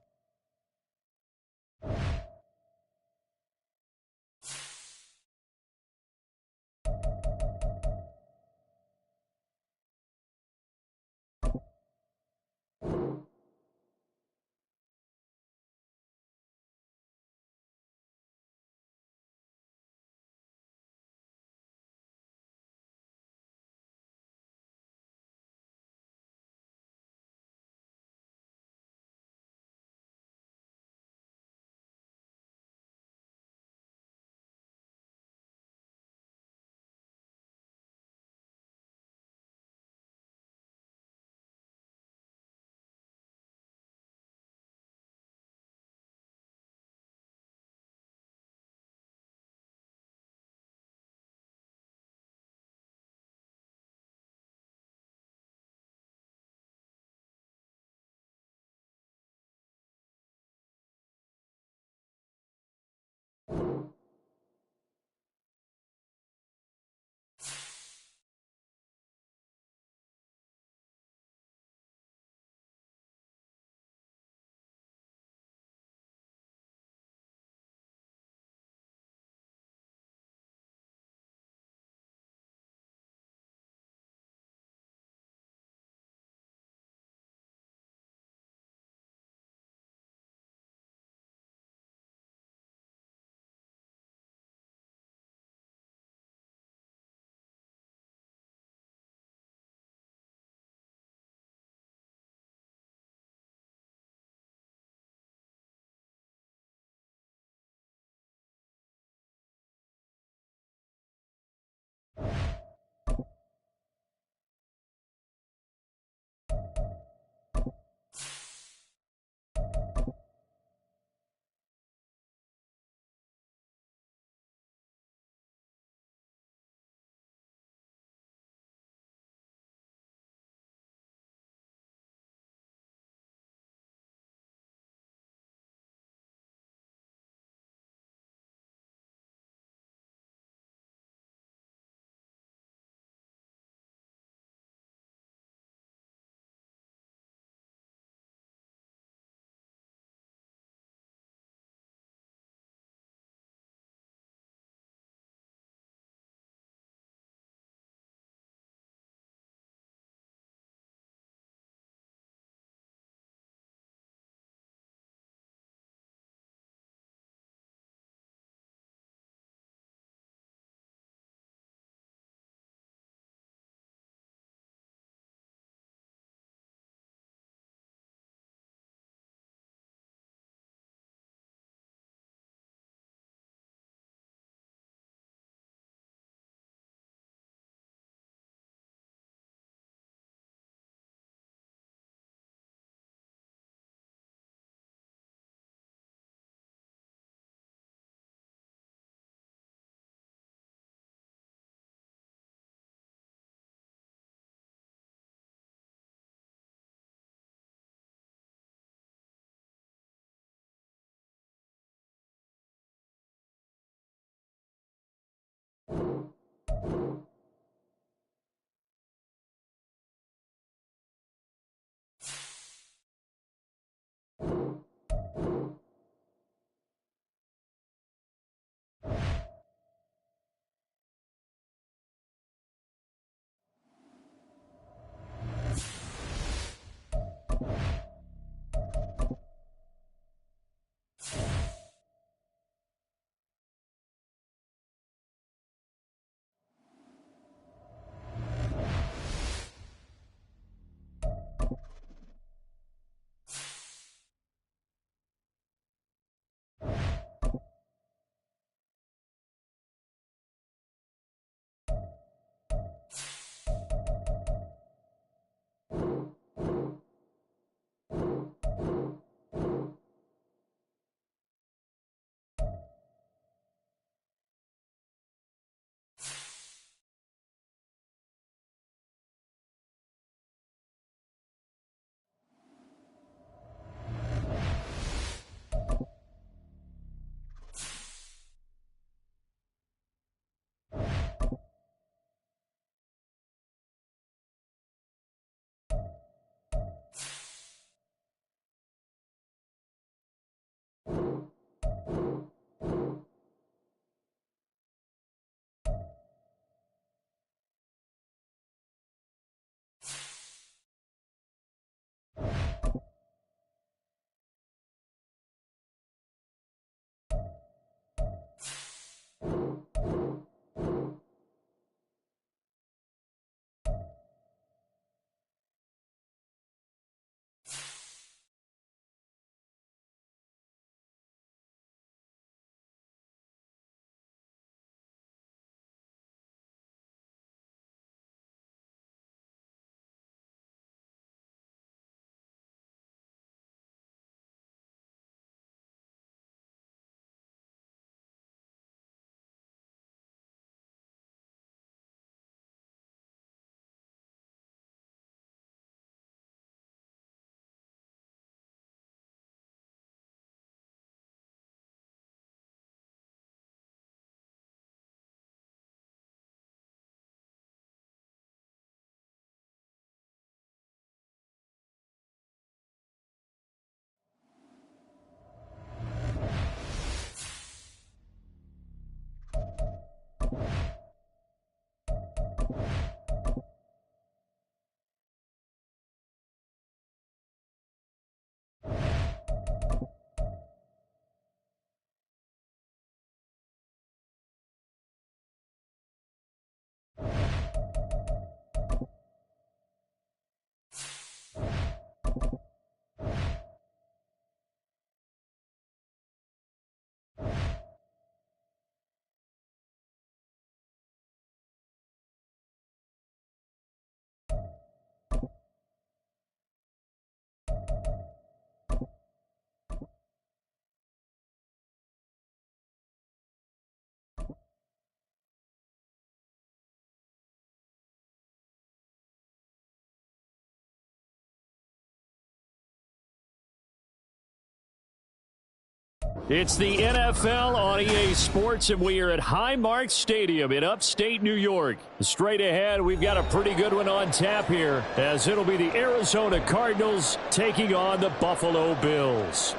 It's the NFL on EA Sports, and we are at Highmark Stadium in upstate New York. Straight ahead, we've got a pretty good one on tap here, as it'll be the Arizona Cardinals taking on the Buffalo Bills.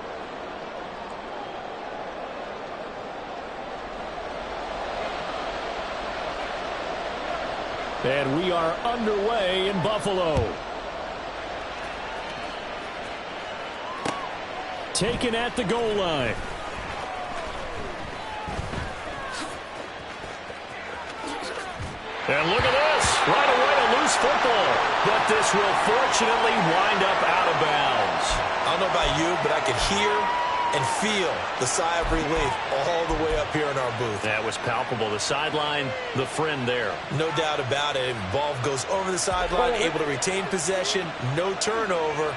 And we are underway in Buffalo. Taken at the goal line. And look at this. Right away, a loose football. But this will fortunately wind up out of bounds. I don't know about you, but I could hear and feel the sigh of relief all the way up here in our booth. That was palpable. The sideline, the friend there. No doubt about it. Ball goes over the sideline, able to retain possession, no turnover.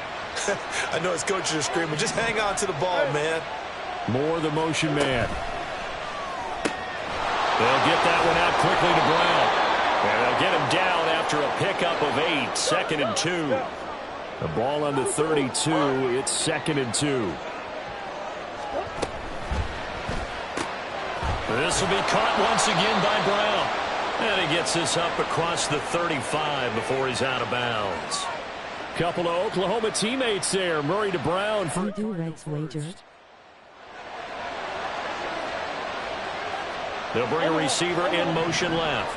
I know his coaches are screaming, just hang on to the ball, man. More the motion man. They'll get that one out quickly to Brown. And they'll get him down after a pickup of 8. 2nd and 2. The ball on the 32. It's 2nd and 2. This will be caught once again by Brown. And he gets this up across the 35 before he's out of bounds. Couple of Oklahoma teammates there. Murray to Brown. We do Reds wager. They'll bring a receiver in motion left.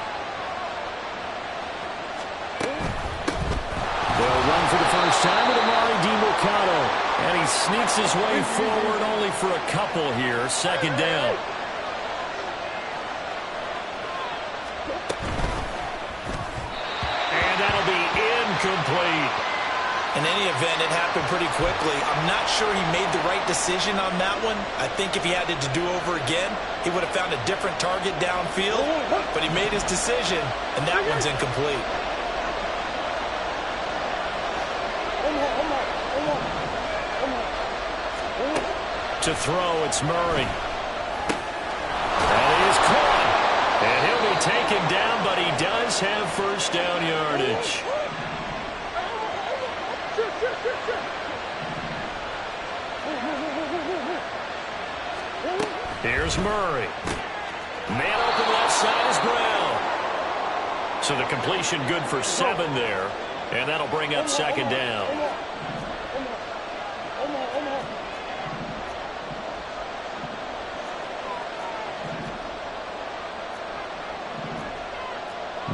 They'll run for the first time with Amari DiMercato. And he sneaks his way forward only for a couple here. 2nd down. And that'll be incomplete. In any event, it happened pretty quickly. I'm not sure he made the right decision on that one. I think if he had it to do over again, he would have found a different target downfield. But he made his decision, and that one's incomplete. To throw, it's Murray. And he is caught. And he'll be taken down, but he does have first down yardage. Here's Murray. Man open left side is Brown. So the completion good for 7 there. And that'll bring up 2nd down.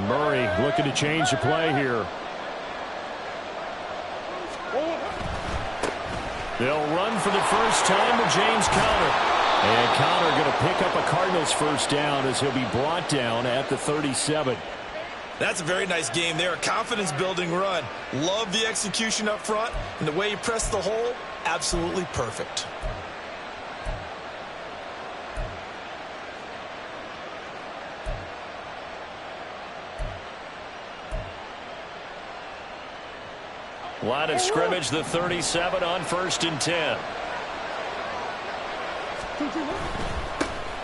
Murray looking to change the play here. They'll run for the first time with James Conner. And Conner going to pick up a Cardinals first down as he'll be brought down at the 37. That's a very nice game there. A confidence-building run. Love the execution up front. And the way he pressed the hole, absolutely perfect. Line of scrimmage, the 37 on 1st and 10.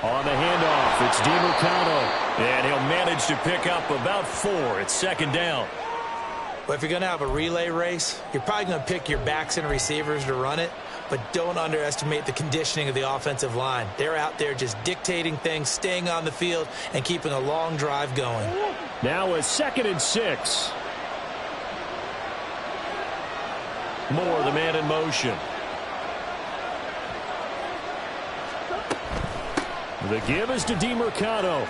On the handoff, it's DiMercado. And he'll manage to pick up about 4. It's 2nd down. Well, if you're going to have a relay race, you're probably going to pick your backs and receivers to run it, but don't underestimate the conditioning of the offensive line. They're out there just dictating things, staying on the field, and keeping a long drive going. Now a 2nd and 6. Moore, the man in motion. The give is to DiMercado.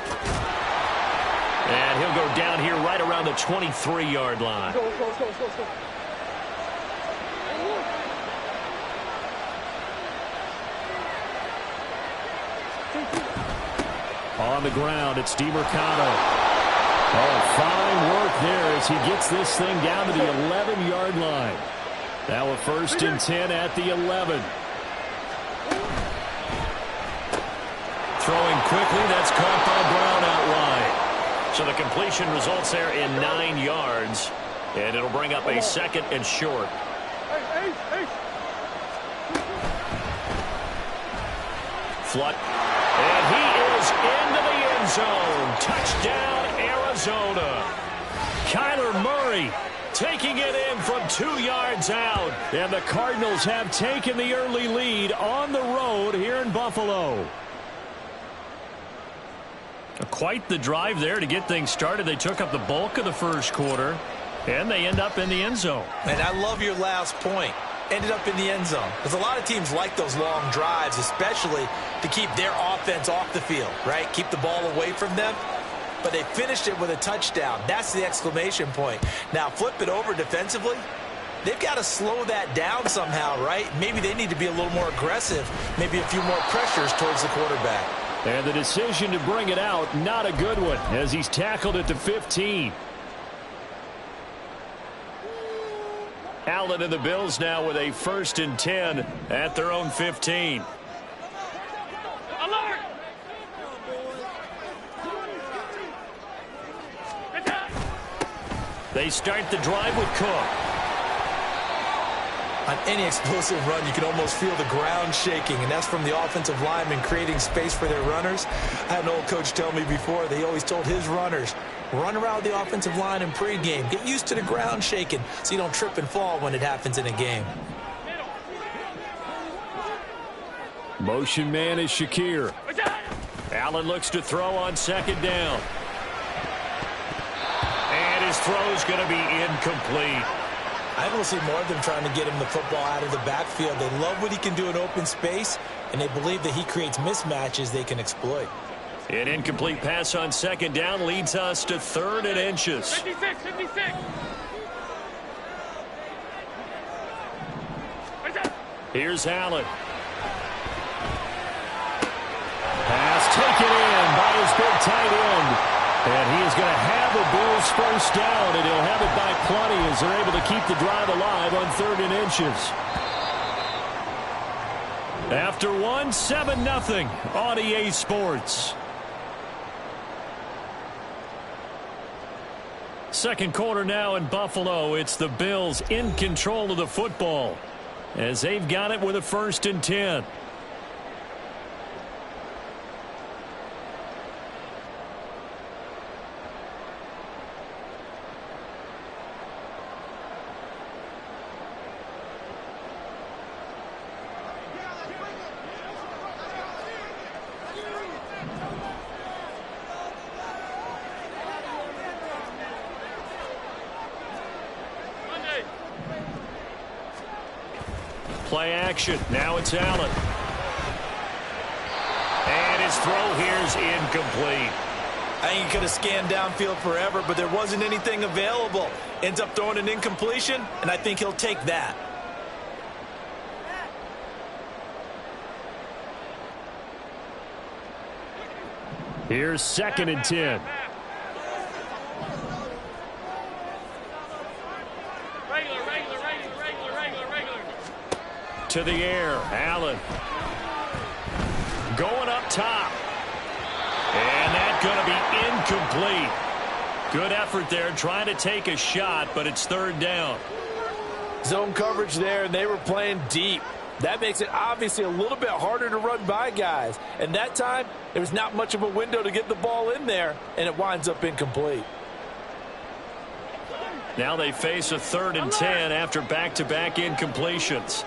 And he'll go down here right around the 23-yard line. Go. On the ground, it's DiMercado. Oh, fine work there as he gets this thing down to the 11-yard line. Now a 1st and 10 at the 11. Throwing quickly, that's caught by Brown out wide. So the completion results there in 9 yards, and it'll bring up a 2nd and short. Flood, and he is into the end zone. Touchdown, Arizona. Kyler Murray taking it in from 2 yards out. And the Cardinals have taken the early lead on the road here in Buffalo. Quite the drive there to get things started. They took up the bulk of the first quarter, and they end up in the end zone. And I love your last point. Ended up in the end zone. Because a lot of teams like those long drives, especially to keep their offense off the field, right? Keep the ball away from them. But they finished it with a touchdown. That's the exclamation point. Now flip it over defensively. They've got to slow that down somehow, right? Maybe they need to be a little more aggressive. Maybe a few more pressures towards the quarterback. And the decision to bring it out, not a good one, as he's tackled at the 15. Allen and the Bills now with a 1st and 10 at their own 15. Alert! They start the drive with Cook. On any explosive run, you can almost feel the ground shaking, and that's from the offensive linemen creating space for their runners. I had an old coach tell me before, they always told his runners, run around the offensive line in pregame. Get used to the ground shaking so you don't trip and fall when it happens in a game. Motion man is Shakir. Allen looks to throw on 2nd down. And his throw's going to be incomplete. I want to see more of them trying to get him the football out of the backfield. They love what he can do in open space, and they believe that he creates mismatches they can exploit. An incomplete pass on 2nd down leads us to 3rd and inches. 56. Here's Allen. Pass taken in by his big tight end. And he is going to have the Bills first down, and he'll have it by plenty as they're able to keep the drive alive on 3rd and inches. After 7-0 on EA Sports. Second quarter now in Buffalo. It's the Bills in control of the football as they've got it with a 1st and 10. Play action. Now it's Allen. And his throw here is incomplete. I think he could have scanned downfield forever, but there wasn't anything available. Ends up throwing an incompletion, and I think he'll take that. Here's 2nd and 10. To the air, Allen. Going up top. And that's going to be incomplete. Good effort there, trying to take a shot, but it's 3rd down. Zone coverage there, and they were playing deep. That makes it obviously a little bit harder to run by guys. And that time, there was not much of a window to get the ball in there, and it winds up incomplete. Now they face a 3rd and 10 after back-to-back incompletions.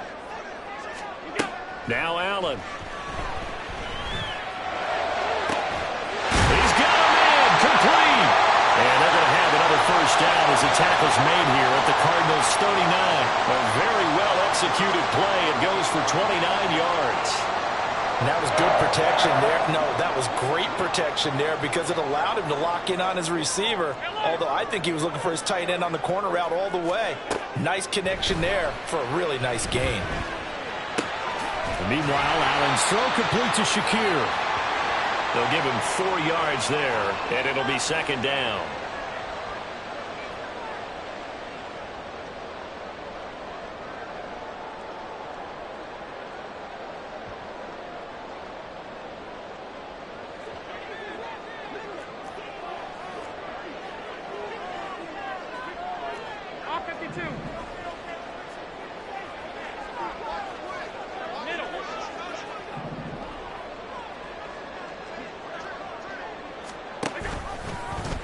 Now Allen. He's got a man, complete. And they're going to have another 1st down as the tackle's made here at the Cardinals' 39. A very well-executed play. It goes for 29 yards. And that was good protection there. No, that was great protection there because it allowed him to lock in on his receiver. Although I think he was looking for his tight end on the corner route all the way. Nice connection there for a really nice gain. Meanwhile, Allen's throw complete to Shakir. They'll give him 4 yards there, and it'll be 2nd down.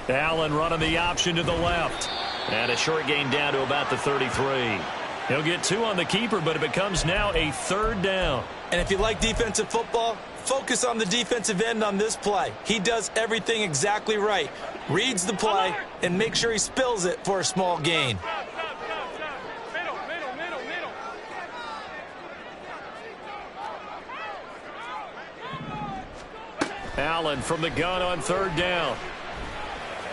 Allen running the option to the left. And a short gain down to about the 33. He'll get 2 on the keeper, but it becomes now a 3rd down. And if you like defensive football, focus on the defensive end on this play. He does everything exactly right. Reads the play and make sure he spills it for a small gain. Allen from the gun on 3rd down.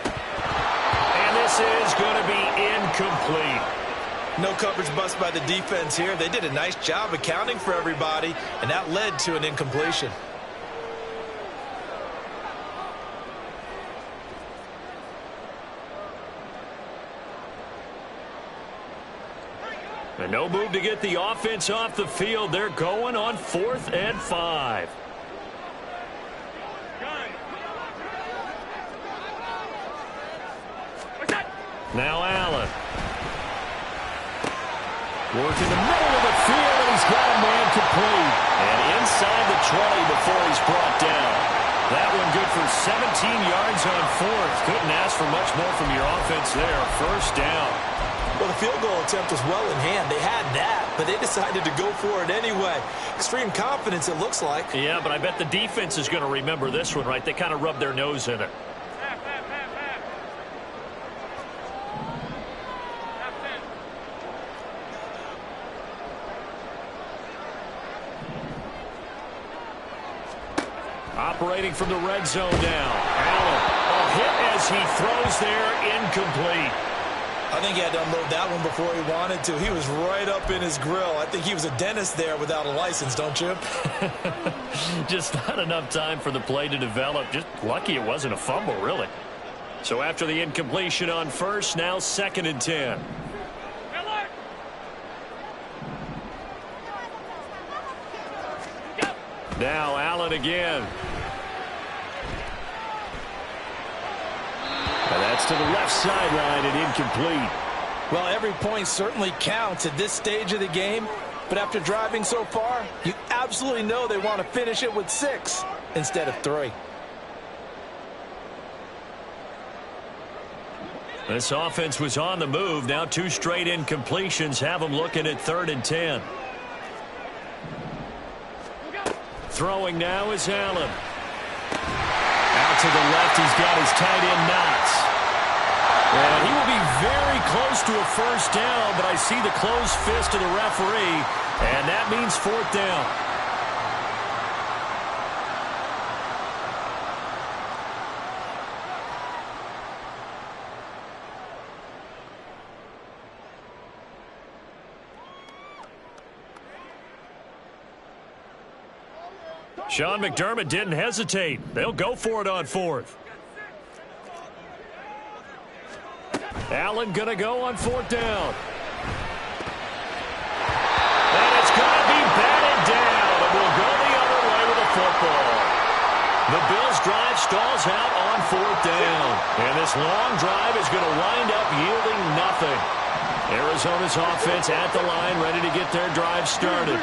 And this is going to be incomplete. No coverage bust by the defense here. They did a nice job accounting for everybody, and that led to an incompletion. And no move to get the offense off the field. They're going on 4th and 5. Now Allen. Working the middle of the field, and he's got a man complete. And inside the 20 before he's brought down. That one good for 17 yards on 4th. Couldn't ask for much more from your offense there. 1st down. Well, the field goal attempt was well in hand. They had that, but they decided to go for it anyway. Extreme confidence, it looks like. Yeah, but I bet the defense is going to remember this one, right? They kind of rubbed their nose in it. Operating from the red zone now. Allen, a hit as he throws there, incomplete. I think he had to unload that one before he wanted to. He was right up in his grill. I think he was a dentist there without a license, don't you? Just not enough time for the play to develop. Just lucky it wasn't a fumble, really. So after the incompletion on 1st, now 2nd and 10. Now Allen again. And that's to the left sideline and incomplete. Well, every point certainly counts at this stage of the game. But after driving so far, you absolutely know they want to finish it with 6 instead of 3. This offense was on the move. Now 2 straight incompletions have them looking at 3rd and 10. Throwing now is Allen. Out to the left, he's got his tight end Knox. And he will be very close to a 1st down, but I see the closed fist of the referee, and that means 4th down. Sean McDermott didn't hesitate. They'll go for it on 4th. Allen going to go on 4th down. And it's going to be batted down. And we'll go the other way with the football. The Bills' drive stalls out on 4th down. And this long drive is going to wind up yielding nothing. Arizona's offense at the line, ready to get their drive started.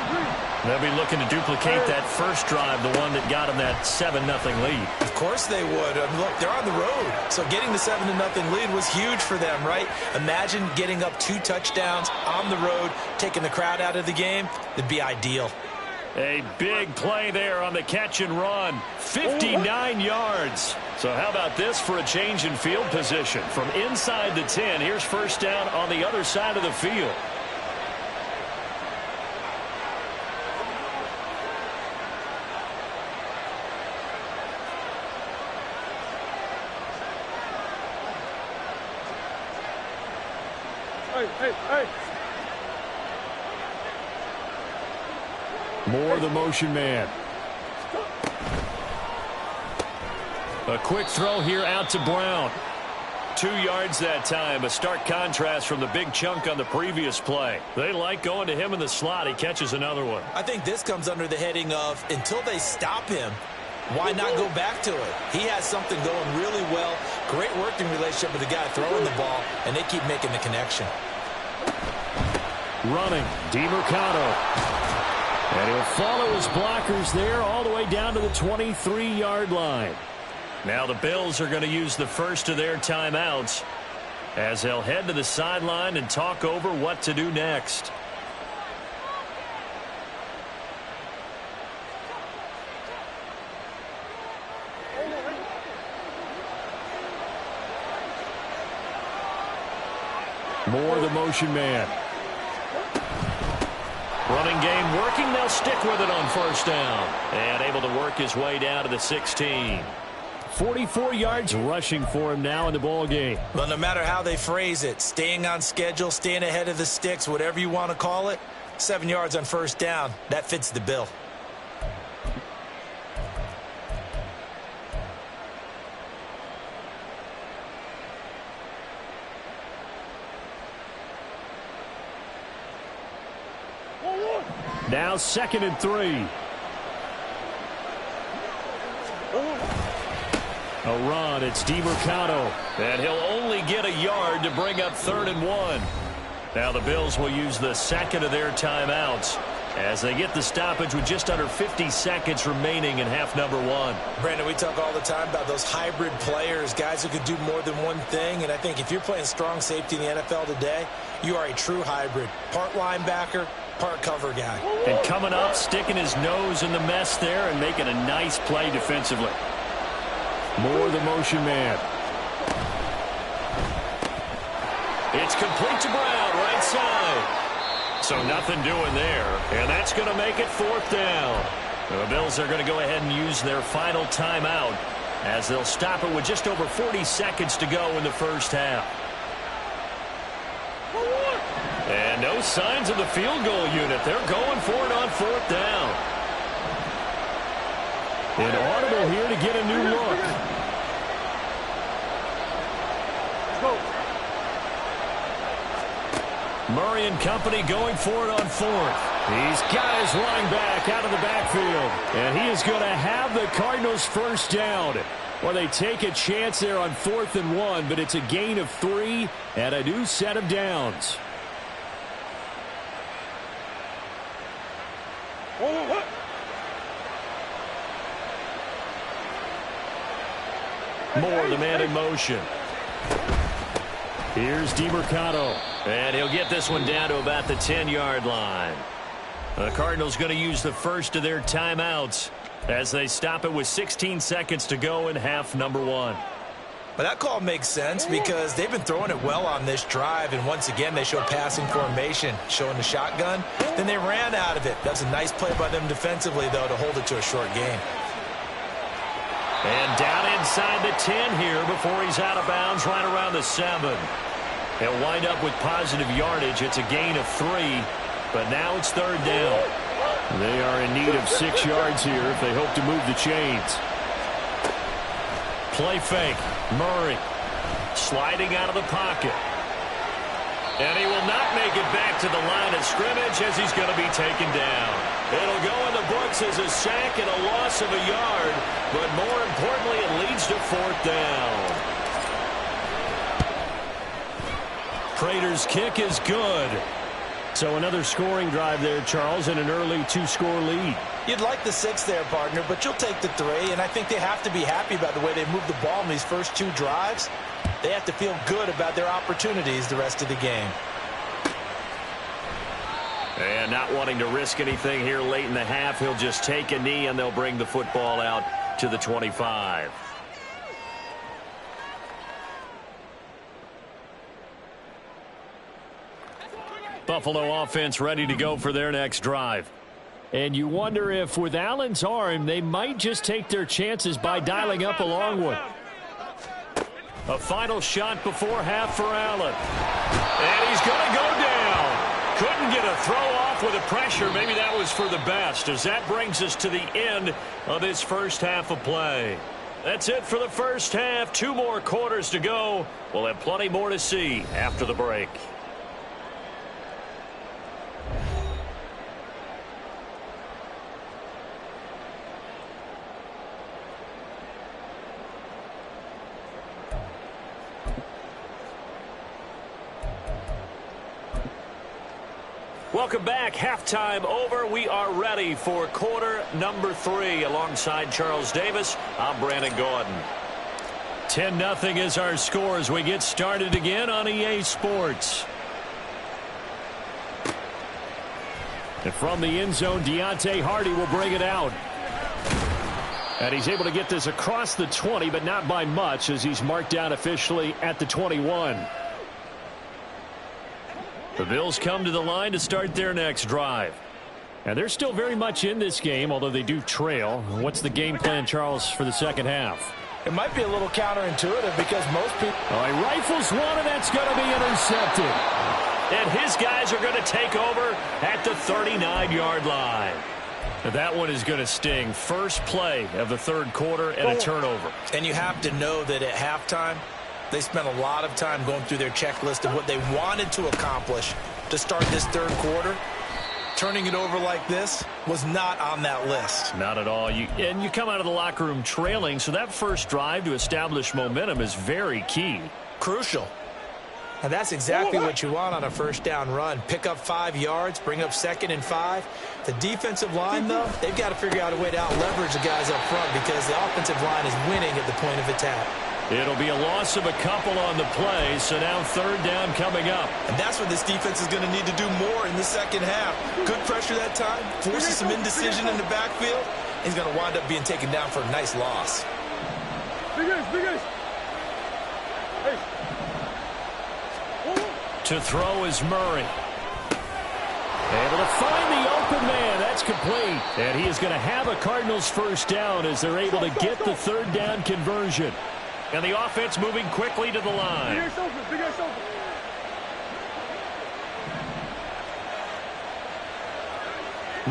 They'll be looking to duplicate that first drive, the one that got them that 7-0 lead. Of course they would. Look, they're on the road. So getting the 7-0 lead was huge for them, right? Imagine getting up 2 touchdowns on the road, taking the crowd out of the game. It'd be ideal. A big play there on the catch and run. 59 yards. So how about this for a change in field position? From inside the 10, here's first down on the other side of the field. Hey. Moore, the motion man. A quick throw here out to Brown. 2 yards that time. A stark contrast from the big chunk on the previous play. They like going to him in the slot. He catches another one. I think this comes under the heading of until they stop him, why not go back to it? He has something going really well. Great working relationship with the guy throwing the ball, and they keep making the connection. Running, DeMercado. And he'll follow his blockers there all the way down to the 23-yard line. Now the Bills are going to use the first of their timeouts as they'll head to the sideline and talk over what to do next. Moore, the motion man. Running game working. They'll stick with it on first down. And able to work his way down to the 16. 44 yards rushing for him now in the ball game. Well, no matter how they phrase it, staying on schedule, staying ahead of the sticks, whatever you want to call it, 7 yards on first down, that fits the bill. Now 2nd and 3. A run. It's DeMercado. And he'll only get a yard to bring up 3rd and 1. Now the Bills will use the second of their timeouts as they get the stoppage with just under 50 seconds remaining in half number 1. Brandon, we talk all the time about those hybrid players, guys who could do more than one thing. And I think if you're playing strong safety in the NFL today, you are a true hybrid. Part linebacker, part cover guy. And coming up, sticking his nose in the mess there and making a nice play defensively. Moore, the motion man. It's complete to Brown, right side. So nothing doing there. And that's going to make it 4th down. The Bills are going to go ahead and use their final timeout as they'll stop it with just over 40 seconds to go in the first half. And no signs of the field goal unit. They're going for it on 4th down. An audible here to get a new look. Murray and company going for it on 4th. He's got his running back out of the backfield. And he is going to have the Cardinals first down. Well, they take a chance there on 4th and 1, but it's a gain of 3 and a new set of downs. Moore, the man in motion. Here's DeMercado. And he'll get this one down to about the 10-yard line. The Cardinals going to use the first of their timeouts as they stop it with 16 seconds to go in half number 1. But that call makes sense because they've been throwing it well on this drive, and once again they show passing formation, showing the shotgun. Then they ran out of it. That's a nice play by them defensively, though, to hold it to a short game. And down inside the 10 here before he's out of bounds right around the 7. He'll wind up with positive yardage. It's a gain of 3, but now it's 3rd down. They are in need of 6 yards here if they hope to move the chains. Play fake. Murray sliding out of the pocket. And he will not make it back to the line of scrimmage as he's going to be taken down. It'll go in the books as a sack and a loss of a yard, but more importantly, it leads to 4th down. Prater's kick is good. So another scoring drive there, Charles, and an early 2-score lead. You'd like the 6 there, partner, but you'll take the 3, and I think they have to be happy about the way they moved the ball in these first 2 drives. They have to feel good about their opportunities the rest of the game. And not wanting to risk anything here late in the half, he'll just take a knee, and they'll bring the football out to the 25. Buffalo offense ready to go for their next drive. And you wonder if with Allen's arm, they might just take their chances by dialing up a long one. A final shot before half for Allen. And he's going to go down. Couldn't get a throw off with the pressure. Maybe that was for the best, as that brings us to the end of this first half of play. That's it for the first half. 2 more quarters to go. We'll have plenty more to see after the break. Welcome back. Halftime over. We are ready for quarter number 3. Alongside Charles Davis, I'm Brandon Gordon. 10-0 is our score as we get started again on EA Sports. And from the end zone, Deontay Hardy will bring it out. And he's able to get this across the 20, but not by much, as he's marked down officially at the 21. The Bills come to the line to start their next drive. And they're still very much in this game, although they do trail. What's the game plan, Charles, for the second half? It might be a little counterintuitive because most people... Oh, he rifles one, and that's going to be intercepted. And his guys are going to take over at the 39-yard line. And that one is going to sting. First play of the third quarter and a turnover. And you have to know that at halftime, they spent a lot of time going through their checklist of what they wanted to accomplish to start this third quarter. Turning it over like this was not on that list. Not at all. And you come out of the locker room trailing, so that first drive to establish momentum is very key. Crucial. And that's exactly what you want on a first down run. Pick up 5 yards, bring up 2nd and 5. The defensive line, though, they've got to figure out a way to out-leverage the guys up front because the offensive line is winning at the point of attack. It'll be a loss of a couple on the play, so now third down coming up. And that's what this defense is going to need to do more in the second half. Good pressure that time, forces some indecision in the backfield. He's going to wind up being taken down for a nice loss. Big ace. Hey. To throw is Murray. Able to find the open man. That's complete. And he is going to have a Cardinals first down as they're able to get the third down conversion. And the offense moving quickly to the line. Big ace open.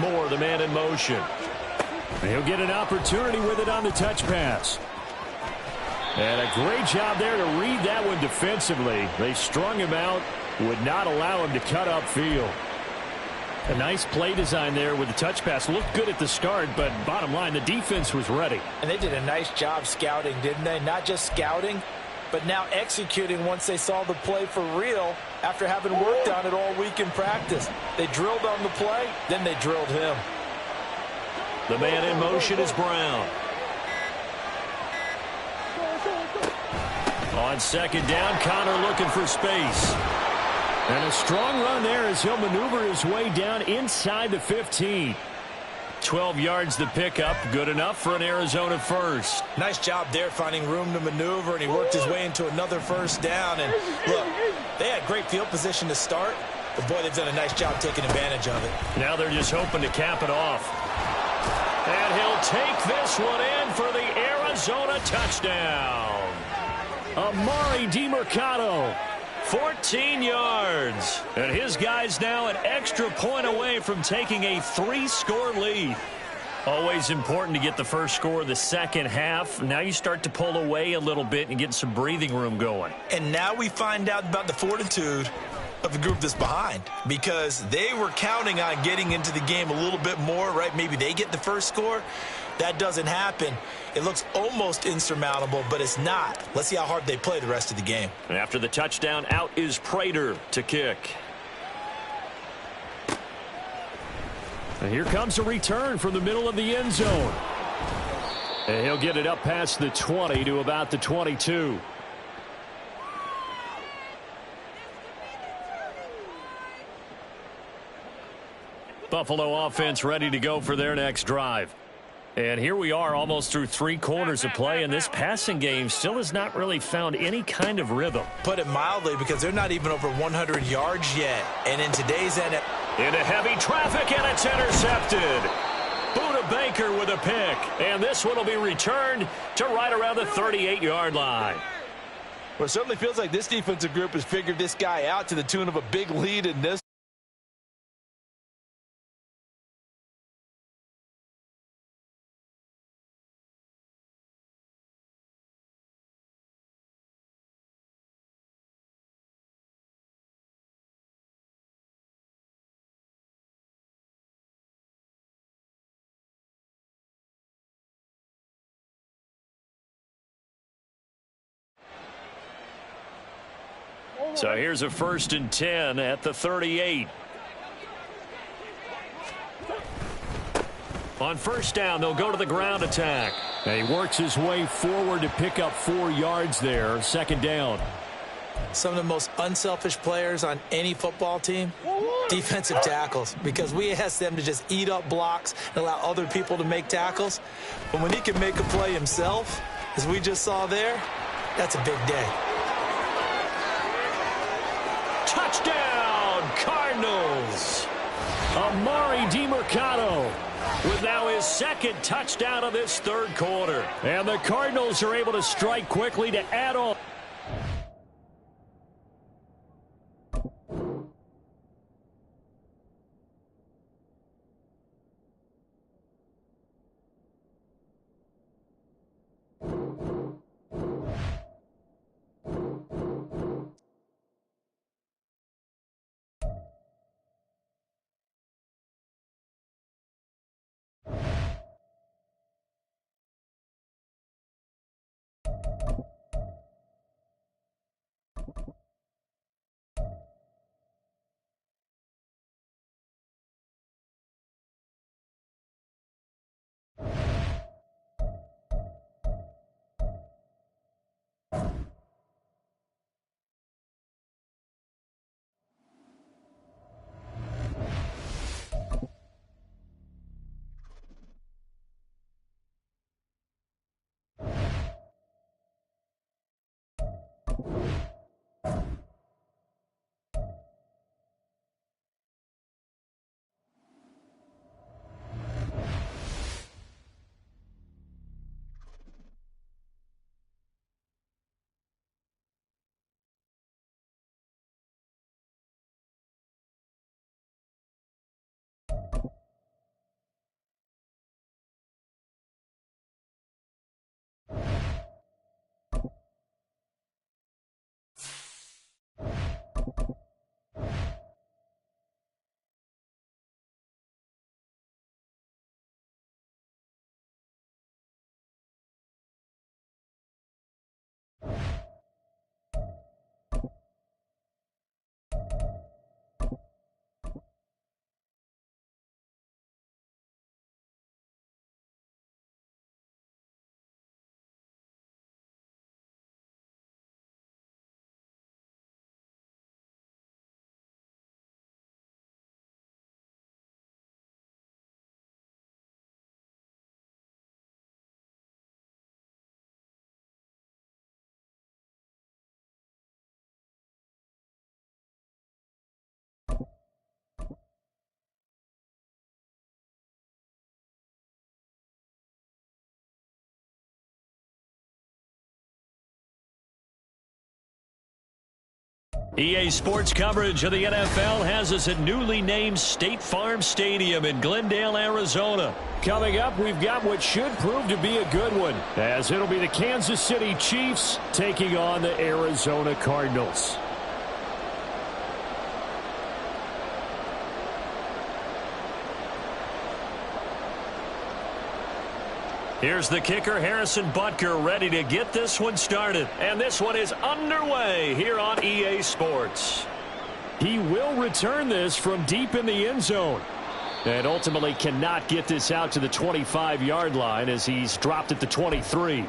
Moore, the man in motion. He'll get an opportunity with it on the touch pass. And a great job there to read that one defensively. They strung him out, would not allow him to cut upfield. A nice play design there with the touch pass. Looked good at the start, but bottom line, the defense was ready. And they did a nice job scouting, didn't they? Not just scouting, but now executing once they saw the play for real after having worked on it all week in practice. They drilled on the play, then they drilled him. The man in motion is Brown. On second down, Connor looking for space. And a strong run there as he'll maneuver his way down inside the 15. 12 yards the pickup. Good enough for an Arizona first. Nice job there finding room to maneuver, and he worked his way into another first down. And look, they had great field position to start, but boy, they've done a nice job taking advantage of it. Now they're just hoping to cap it off. And he'll take this one in for the Arizona touchdown. Amari DiMercato 14 yards. And his guy's now an extra point away from taking a 3-score lead. Always important to get the first score of the second half. Now you start to pull away a little bit and get some breathing room going. And now we find out about the fortitude of the group that's behind, because they were counting on getting into the game a little bit more, right? Maybe they get the first score. That doesn't happen. It looks almost insurmountable, but it's not. Let's see how hard they play the rest of the game. After the touchdown, out is Prater to kick. And here comes a return from the middle of the end zone. And he'll get it up past the 20 to about the 22. Buffalo offense ready to go for their next drive. And here we are almost through 3 quarters of play, and this passing game still has not really found any kind of rhythm. Put it mildly, because they're not even over 100 yards yet. And in today's NFL, into heavy traffic, and it's intercepted. Buda Baker with a pick. And this one will be returned to right around the 38-yard line. well, it certainly feels like this defensive group has figured this guy out to the tune of a big lead in this. So here's a 1st and 10 at the 38. On first down, they'll go to the ground attack. And he works his way forward to pick up 4 yards there. 2nd down. Some of the most unselfish players on any football team, defensive tackles, because we ask them to just eat up blocks and allow other people to make tackles. But when he can make a play himself, as we just saw there, that's a big day. Touchdown, Cardinals. Amari DiMercato with now his 2nd touchdown of this 3rd quarter. And the Cardinals are able to strike quickly to add on. EA Sports coverage of the NFL has us at newly named State Farm Stadium in Glendale, Arizona. Coming up, we've got what should prove to be a good one, as it'll be the Kansas City Chiefs taking on the Arizona Cardinals. Here's the kicker, Harrison Butker, ready to get this one started. And this one is underway here on EA Sports. He will return this from deep in the end zone. And ultimately cannot get this out to the 25-yard line as he's dropped at the 23.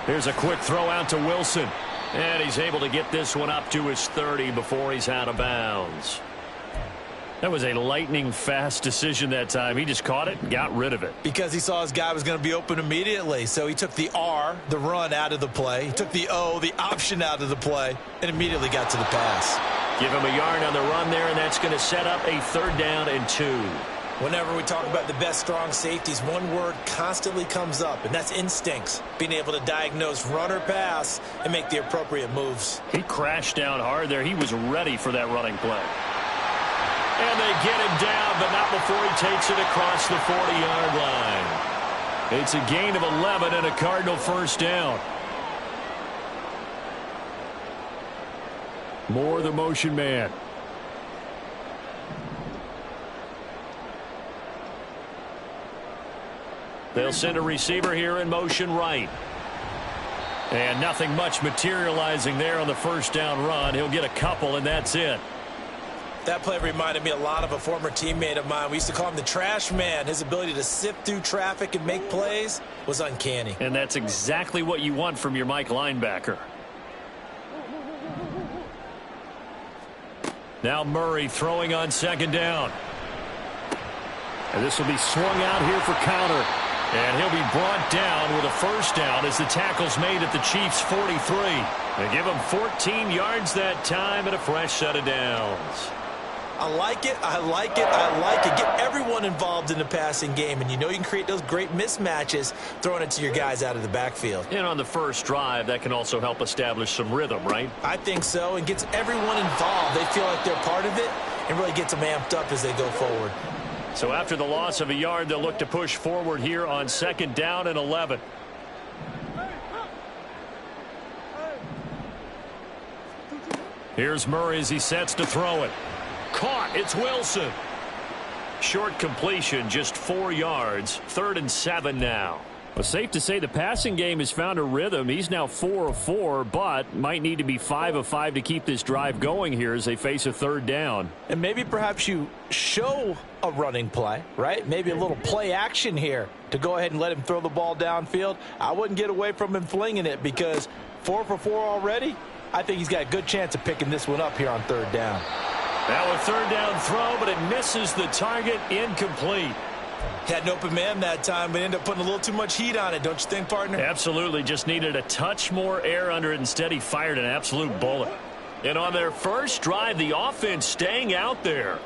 Here's a quick throw out to Wilson. And he's able to get this one up to his 30 before he's out of bounds. That was a lightning-fast decision that time. He just caught it and got rid of it. Because he saw his guy was going to be open immediately. So he took the R, the run, out of the play. He took the O, the option, out of the play, and immediately got to the pass. Give him a yard on the run there, and that's going to set up a 3rd down and 2. Whenever we talk about the best strong safeties, one word constantly comes up, and that's instincts. Being able to diagnose run or pass and make the appropriate moves. He crashed down hard there. He was ready for that running play. And they get him down, but not before he takes it across the 40-yard line. It's a gain of 11 and a Cardinal 1st down. Moore, the motion man. They'll send a receiver here in motion right. And nothing much materializing there on the 1st down run. He'll get a couple, and that's it. That play reminded me a lot of a former teammate of mine. We used to call him the trash man. His ability to sift through traffic and make plays was uncanny. And that's exactly what you want from your Mike linebacker. Now Murray throwing on 2nd down. And this will be swung out here for counter. And he'll be brought down with a 1st down as the tackle's made at the Chiefs' 43. They give him 14 yards that time and a fresh set of downs. I like it. I like it. I like it. Get everyone involved in the passing game, and you know you can create those great mismatches throwing it to your guys out of the backfield. And on the first drive, that can also help establish some rhythm, right? I think so, and gets everyone involved. They feel like they're part of it and really gets them amped up as they go forward. So after the loss of a yard, they'll look to push forward here on 2nd down and 11. Here's Murray as he sets to throw it. Caught. It's Wilson. Short completion, just 4 yards. 3rd and 7 now. Well, safe to say the passing game has found a rhythm. He's now 4 of 4, but might need to be 5 of 5 to keep this drive going here as they face a 3rd down. And maybe perhaps you show a running play, right? Maybe a little play action here to go ahead and let him throw the ball downfield. I wouldn't get away from him flinging it because 4 for 4 already. I think he's got a good chance of picking this one up here on 3rd down. Now a 3rd down throw, but it misses the target. Incomplete. Had an open man that time, but ended up putting a little too much heat on it, don't you think, partner? Absolutely. Just needed a touch more air under it. Instead, he fired an absolute bullet. And on their first drive, the offense staying out there.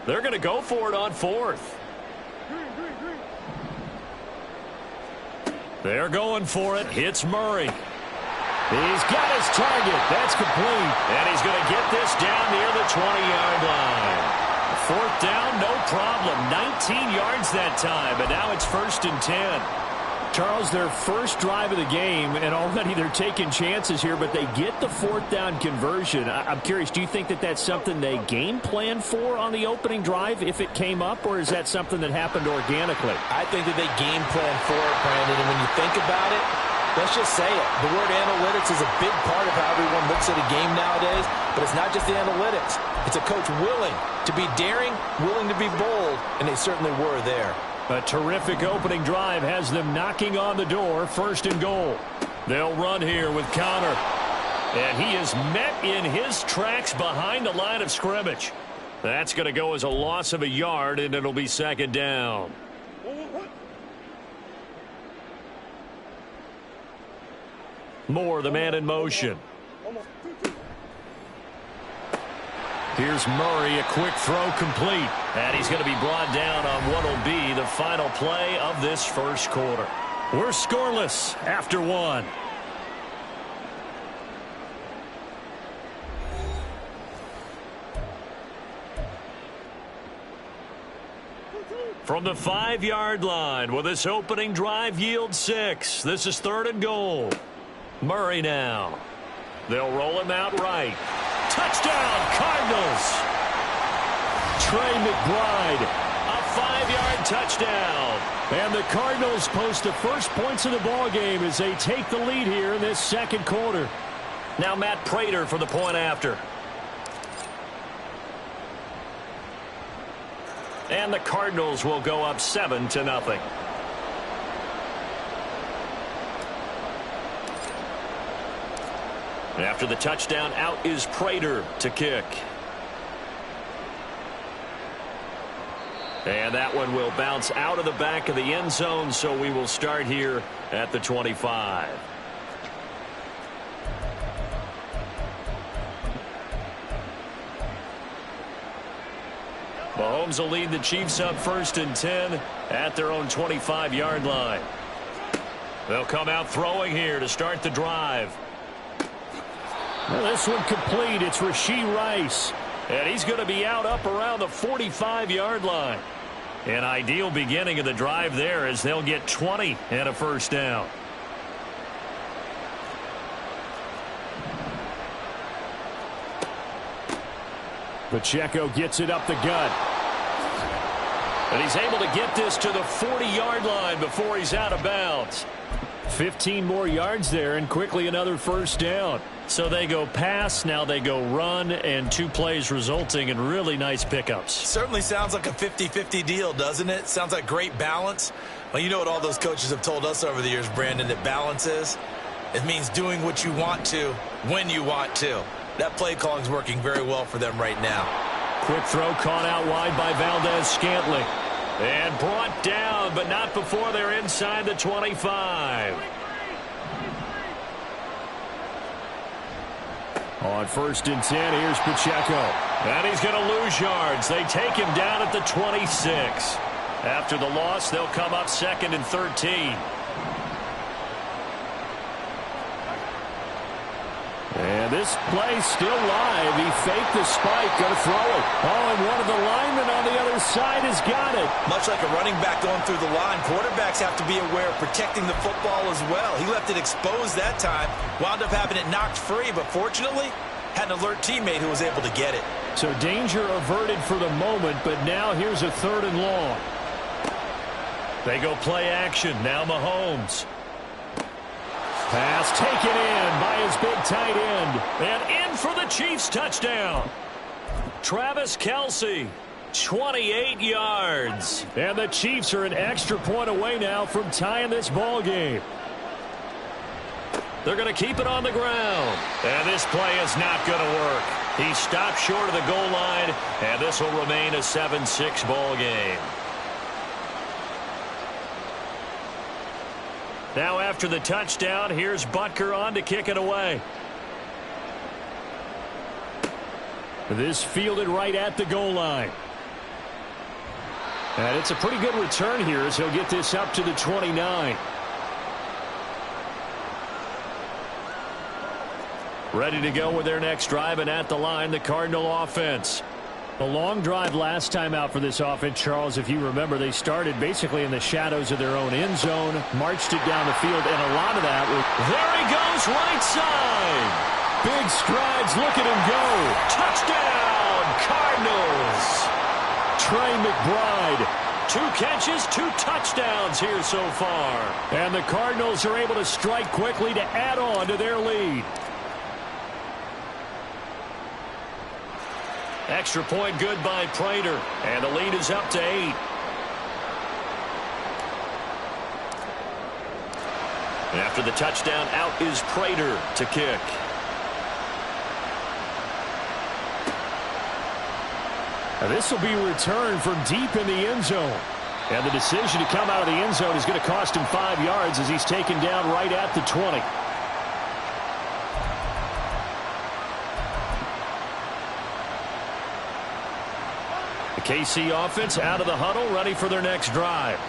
They're going to go for it on 4th. They're going for it. Hits Murray. He's got his target. That's complete. And he's going to get this down near the 20-yard line. 4th down, no problem. 19 yards that time, but now it's 1st and 10. Charles, their first drive of the game, and already they're taking chances here, but they get the 4th down conversion. I'm curious, do you think that that's something they game plan for on the opening drive if it came up, or is that something that happened organically? I think that they game plan for it, Brandon, and when you think about it, let's just say it. The word analytics is a big part of how everyone looks at a game nowadays, but it's not just the analytics. It's a coach willing to be daring, willing to be bold, and they certainly were there. A terrific opening drive has them knocking on the door. 1st and goal. They'll run here with counter. And he is met in his tracks behind the line of scrimmage. That's going to go as a loss of a yard, and it'll be 2nd down. Moore, the man in motion. Here's Murray, a quick throw complete. And he's going to be brought down on what will be the final play of this first quarter. We're scoreless after one. From the 5-yard line, will this opening drive yield 6? This is 3rd and goal. Murray now. They'll roll him out right. Touchdown, Cardinals. Trey McBride, a 5-yard touchdown. And the Cardinals post the first points of the ball game as they take the lead here in this second quarter. Now Matt Prater for the point after. And the Cardinals will go up 7-0. After the touchdown, out is Prater to kick. And that one will bounce out of the back of the end zone, so we will start here at the 25. Mahomes will lead the Chiefs up 1st and 10 at their own 25-yard line. They'll come out throwing here to start the drive. Well, this one complete. It's Rashee Rice. And he's going to be out up around the 45-yard line. An ideal beginning of the drive there as they'll get 20 and a first down. Pacheco gets it up the gut. And he's able to get this to the 40-yard line before he's out of bounds. 15 more yards there and quickly another first down. So they go pass, now they go run, and 2 plays resulting in really nice pickups. Certainly sounds like a 50-50 deal, doesn't it? Sounds like great balance. Well, you know what all those coaches have told us over the years, Brandon, that balance is? It means doing what you want to when you want to. That play calling is working very well for them right now. Quick throw caught out wide by Valdez-Scantling. And brought down, but not before they're inside the 25. On 1st and 10, here's Pacheco. And he's going to lose yards. They take him down at the 26. After the loss, they'll come up 2nd and 13. And this play's still live. He faked the spike, going to throw it. Oh, and one of the linemen on the other side has got it. Much like a running back going through the line, quarterbacks have to be aware of protecting the football as well. He left it exposed that time, wound up having it knocked free, but fortunately, had an alert teammate who was able to get it. So danger averted for the moment, but now here's a 3rd and long. They go play action. Now Mahomes. Pass taken in by his big tight end. And in for the Chiefs touchdown. Travis Kelce, 28 yards. And the Chiefs are an extra point away now from tying this ball game. They're going to keep it on the ground. And this play is not going to work. He stopped short of the goal line, and this will remain a 7-6 ball game. Now after the touchdown, here's Butker on to kick it away. This fielded right at the goal line. And it's a pretty good return here as he'll get this up to the 29. Ready to go with their next drive, and at the line, the Cardinal offense. A long drive last time out for this offense, Charles. If you remember, they started basically in the shadows of their own end zone, marched it down the field, and a lot of that was... There he goes, right side. Big strides, look at him go. Touchdown, Cardinals. Trey McBride. 2 catches, 2 touchdowns here so far. And the Cardinals are able to strike quickly to add on to their lead. Extra point good by Prater, and the lead is up to 8. After the touchdown, out is Prater to kick. Now this will be returned from deep in the end zone. And the decision to come out of the end zone is going to cost him 5 yards as he's taken down right at the 20. KC offense out of the huddle, ready for their next drive.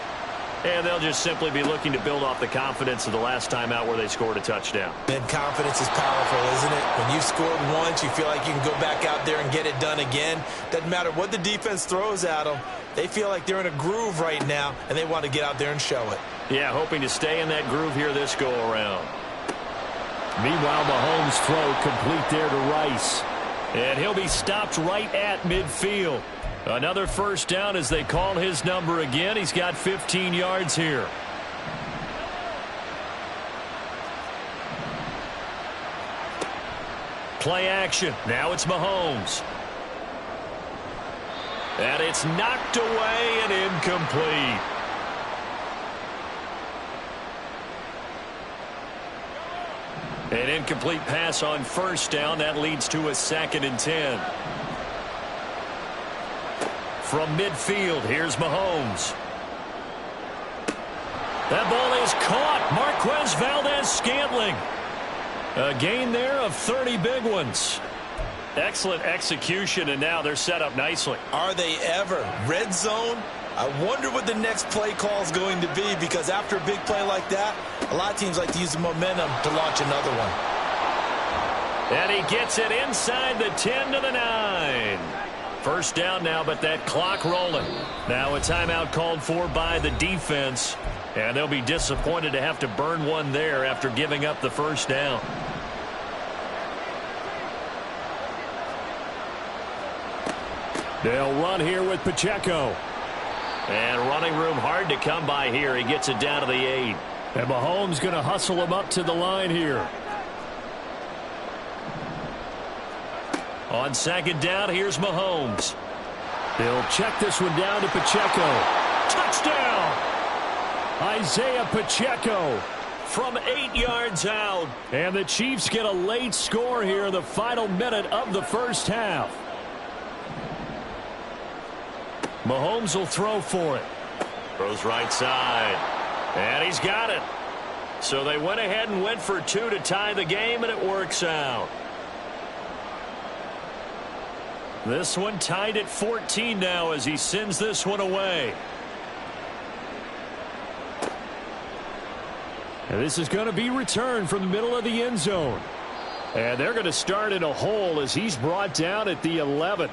And they'll just simply be looking to build off the confidence of the last time out where they scored a touchdown. And confidence is powerful, isn't it? When you've scored once, you feel like you can go back out there and get it done again. Doesn't matter what the defense throws at them. They feel like they're in a groove right now, and they want to get out there and show it. Yeah, hoping to stay in that groove here this go-around. Meanwhile, Mahomes' throw complete there to Rice. And he'll be stopped right at midfield. Another first down as they call his number again. He's got 15 yards here. Play action. Now it's Mahomes. And it's knocked away and incomplete. An incomplete pass on first down. That leads to a 2nd and 10. From midfield, here's Mahomes. That ball is caught. Marquez Valdez-Scantling. A gain there of 30 big ones. Excellent execution, and now they're set up nicely. Are they ever? Red zone? I wonder what the next play call is going to be, because after a big play like that, a lot of teams like to use the momentum to launch another one. And he gets it inside the 10 to the 9. First down now, but that clock rolling. Now a timeout called for by the defense, and they'll be disappointed to have to burn one there after giving up the first down. They'll run here with Pacheco. And running room hard to come by here. He gets it down to the 8. And Mahomes going to hustle him up to the line here. On 2nd down, here's Mahomes. They'll check this one down to Pacheco. Touchdown! Isaiah Pacheco from 8 yards out. And the Chiefs get a late score here in the final minute of the first half. Mahomes will throw for it. Throws right side. And he's got it. So they went ahead and went for 2 to tie the game, and it works out. This one tied at 14 now as he sends this one away. And this is going to be returned from the middle of the end zone. And they're going to start in a hole as he's brought down at the 11.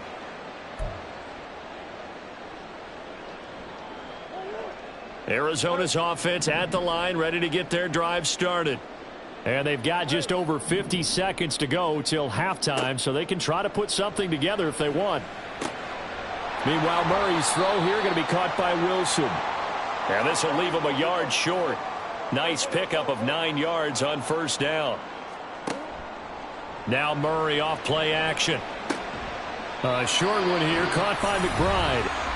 Arizona's offense at the line, ready to get their drive started. And they've got just over 50 seconds to go till halftime, so they can try to put something together if they want. Meanwhile, Murray's throw here going to be caught by Wilson. And this will leave him a yard short. Nice pickup of 9 yards on first down. Now Murray off play action. A short one here, caught by McBride.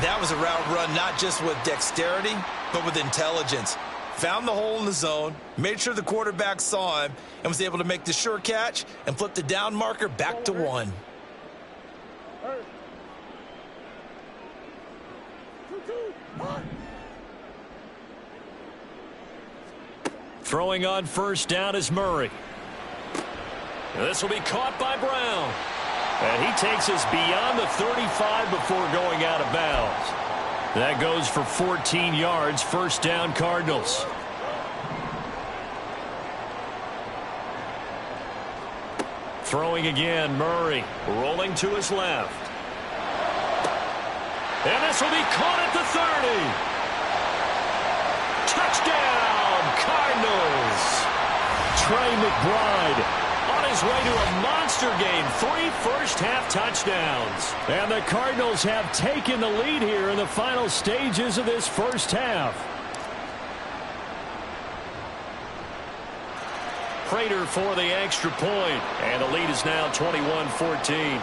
That was a route run not just with dexterity, but with intelligence. Found the hole in the zone, made sure the quarterback saw him, and was able to make the sure catch and flip the down marker back to 1. Throwing on first down is Murray. This will be caught by Brown. And he takes us beyond the 35 before going out of bounds. That goes for 14 yards. First down, Cardinals. Throwing again, Murray. Rolling to his left. And this will be caught at the 30. Touchdown, Cardinals. Trey McBride on his way to a monster game. 3 first-half touchdowns. And the Cardinals have taken the lead here in the final stages of this first half. Prater for the extra point. And the lead is now 21-14.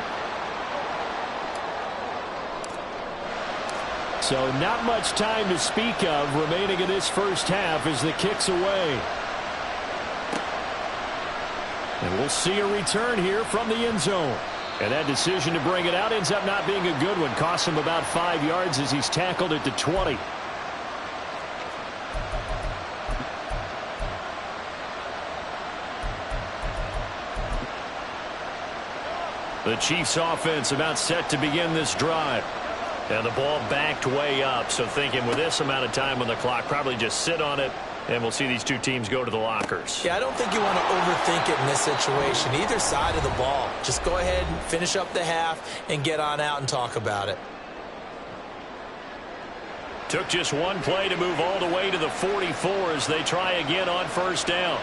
So not much time to speak of remaining in this first half as the kick's away. And we'll see a return here from the end zone. And that decision to bring it out ends up not being a good one. Costs him about 5 yards as he's tackled at the 20. The Chiefs offense about set to begin this drive. And the ball backed way up, so thinking with this amount of time on the clock, probably just sit on it, and we'll see these two teams go to the lockers. Yeah, I don't think you want to overthink it in this situation. Either side of the ball. Just go ahead and finish up the half and get on out and talk about it. Took just one play to move all the way to the 44 as they try again on first down.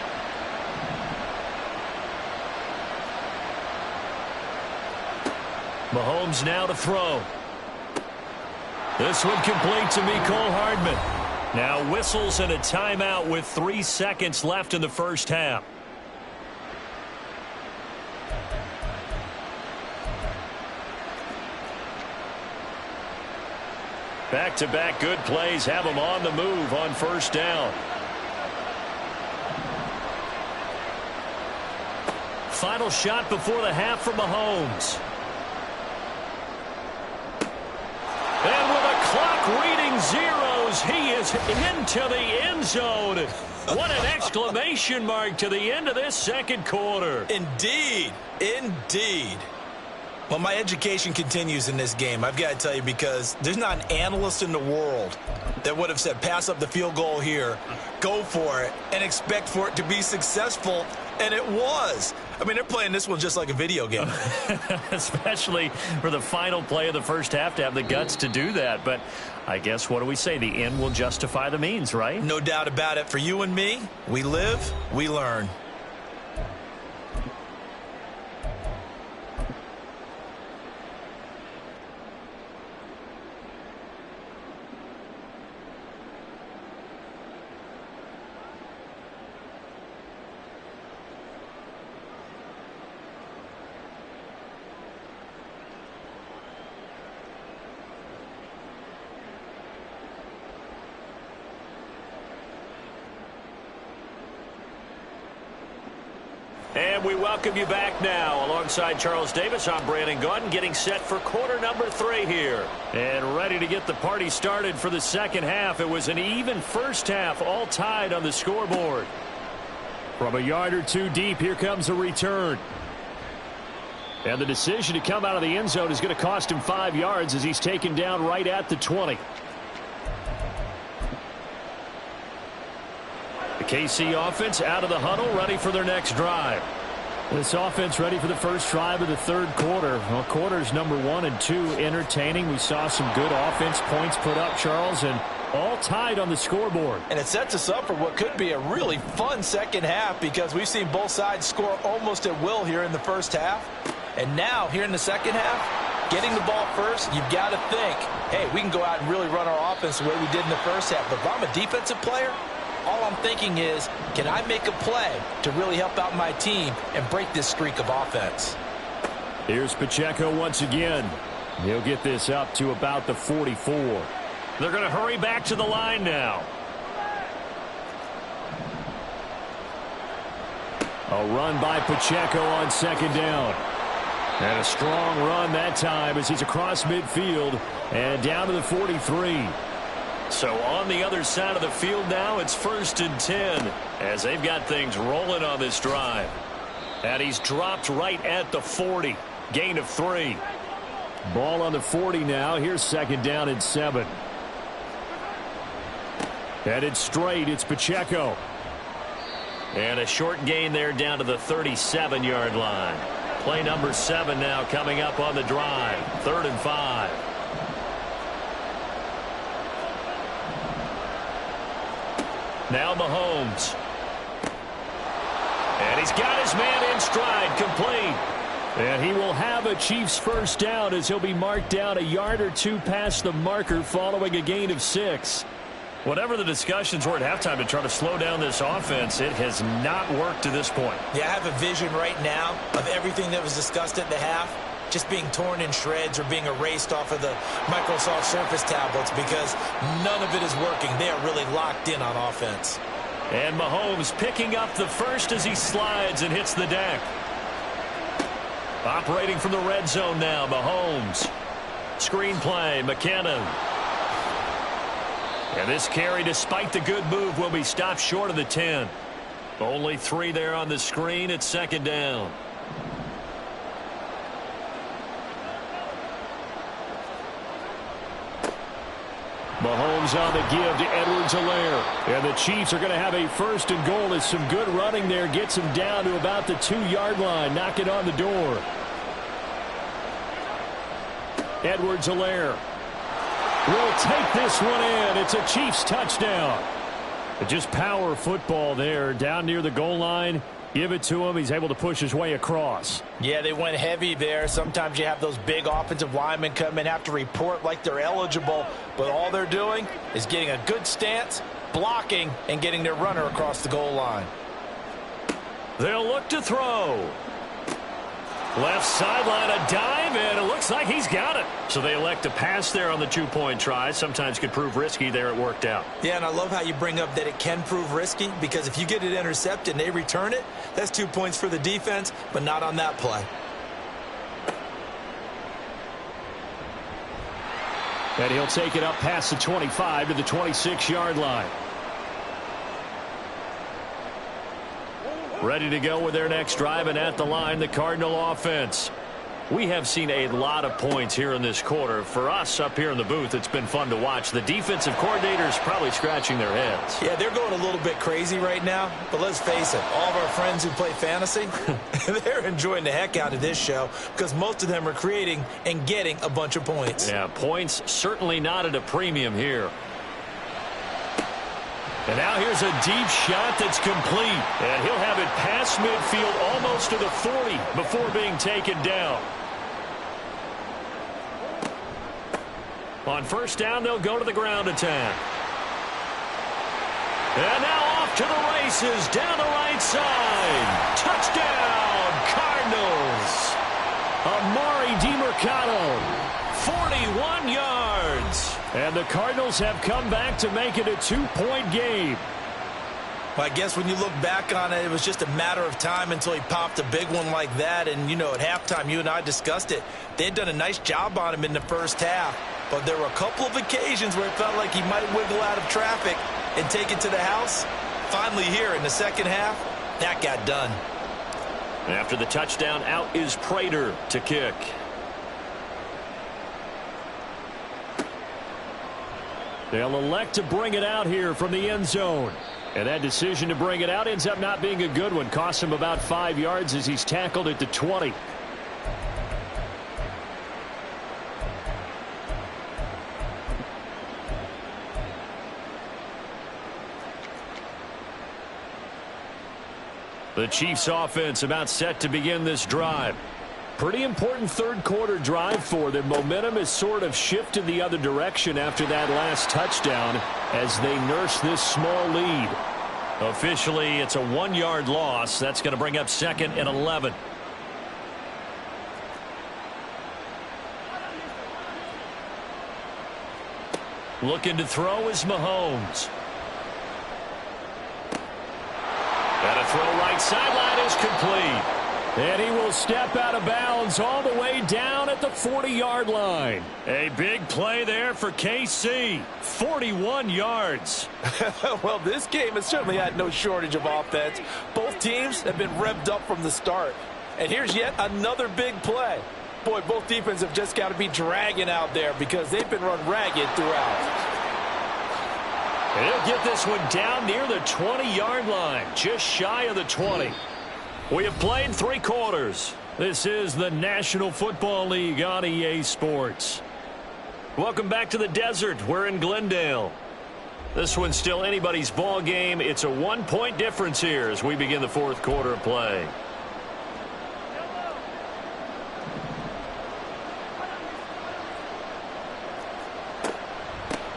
Mahomes now to throw. This one complete to Mecole Hardman. Now whistles and a timeout with 3 seconds left in the first half. Back-to-back good plays have them on the move on first down. Final shot before the half for Mahomes. And with a clock reading zeros, he is into the end zone. What an exclamation mark to the end of this second quarter. Indeed. Indeed. Well, my education continues in this game, I've got to tell you, because there's not an analyst in the world that would have said pass up the field goal here, go for it, and expect for it to be successful, and it was. I mean, they're playing this one just like a video game. Especially for the final play of the first half to have the guts to do that. But I guess, what do we say? The end will justify the means, right? No doubt about it. For you and me, we live, we learn. And we welcome you back now. Alongside Charles Davis, I'm Brandon Gaudin, getting set for quarter number 3 here. And ready to get the party started for the second half. It was an even first half, all tied on the scoreboard. From a yard or two deep, here comes a return. And the decision to come out of the end zone is going to cost him 5 yards as he's taken down right at the 20. The KC offense out of the huddle, ready for their next drive. This offense ready for the first drive of the third quarter. Well, quarters number 1 and 2 entertaining. We saw some good offense points put up, Charles, and all tied on the scoreboard. And it sets us up for what could be a really fun second half, because we've seen both sides score almost at will here in the first half. And now, here in the second half, getting the ball first, you've got to think, hey, we can go out and really run our offense the way we did in the first half. But if I'm a defensive player, all I'm thinking is, can I make a play to really help out my team and break this streak of offense? Here's Pacheco once again. He'll get this up to about the 44. They're going to hurry back to the line now. A run by Pacheco on second down. And a strong run that time as he's across midfield and down to the 43. So on the other side of the field now, it's 1st and 10 as they've got things rolling on this drive. And he's dropped right at the 40. Gain of 3. Ball on the 40 now. Here's 2nd down and 7. Headed straight, it's Pacheco. And a short gain there down to the 37-yard line. Play number 7 now coming up on the drive. 3rd and 5. Now Mahomes. And he's got his man in stride, complete. And he will have a Chiefs first down as he'll be marked down a yard or 2 past the marker following a gain of 6. Whatever the discussions were at halftime to try to slow down this offense, it has not worked to this point. Yeah, I have a vision right now of everything that was discussed at the half just being torn in shreds or being erased off of the Microsoft Surface tablets, because none of it is working. They are really locked in on offense. And Mahomes picking up the first as he slides and hits the deck. Operating from the red zone now, Mahomes. Screen play, McKinnon. And this carry, despite the good move, will be stopped short of the 10. Only 3 there on the screen. It's 2nd down. Mahomes on the give to Edwards-Helaire. And the Chiefs are going to have a first and goal as some good running there gets him down to about the 2-yard line. Knock it on the door. Edwards-Helaire will take this one in. It's a Chiefs touchdown. Just power football there down near the goal line. Give it to him. He's able to push his way across. Yeah, they went heavy there. Sometimes you have those big offensive linemen come in, have to report like they're eligible, but all they're doing is getting a good stance, blocking, and getting their runner across the goal line. They'll look to throw. Left sideline, a dive, and it looks like he's got it. So they elect to pass there on the 2-point try. Sometimes could prove risky there. It worked out. Yeah, and I love how you bring up that it can prove risky, because if you get it intercepted and they return it, that's 2 points for the defense, but not on that play. And he'll take it up past the 25 to the 26-yard line. Ready to go with their next drive, and at the line, the Cardinal offense. We have seen a lot of points here in this quarter. For us up here in the booth, it's been fun to watch. The defensive coordinators probably scratching their heads. Yeah, they're going a little bit crazy right now, but let's face it, all of our friends who play fantasy, they're enjoying the heck out of this show because most of them are creating and getting a bunch of points. Yeah, points certainly not at a premium here. And now here's a deep shot that's complete. And he'll have it past midfield almost to the 40 before being taken down. On first down, they'll go to the ground attack. And now off to the races down the right side. Touchdown, Cardinals. Amari DiMercato, 41 yards. And the Cardinals have come back to make it a 2-point game. Well, I guess when you look back on it, it was just a matter of time until he popped a big one like that. And, you know, at halftime, you and I discussed it. They had done a nice job on him in the first half. But there were a couple of occasions where it felt like he might wiggle out of traffic and take it to the house. Finally here in the second half, that got done. After the touchdown, out is Prater to kick. They'll elect to bring it out here from the end zone. And that decision to bring it out ends up not being a good one. Costs him about 5 yards as he's tackled at the 20. The Chiefs offense about set to begin this drive. Pretty important third-quarter drive for them. Momentum has sort of shifted the other direction after that last touchdown as they nurse this small lead. Officially, it's a 1-yard loss. That's going to bring up 2nd and 11. Looking to throw is Mahomes. And a throw right sideline is complete. And he will step out of bounds all the way down at the 40-yard line. A big play there for KC. 41 yards. Well, this game has certainly had no shortage of offense. Both teams have been revved up from the start. And here's yet another big play. Boy, both defenses have just got to be dragging out there because they've been run ragged throughout. And he'll get this one down near the 20-yard line, just shy of the 20. We have played 3 quarters. This is the National Football League on EA Sports. Welcome back to the desert. We're in Glendale. This one's still anybody's ball game. It's a 1-point difference here as we begin the 4th quarter of play.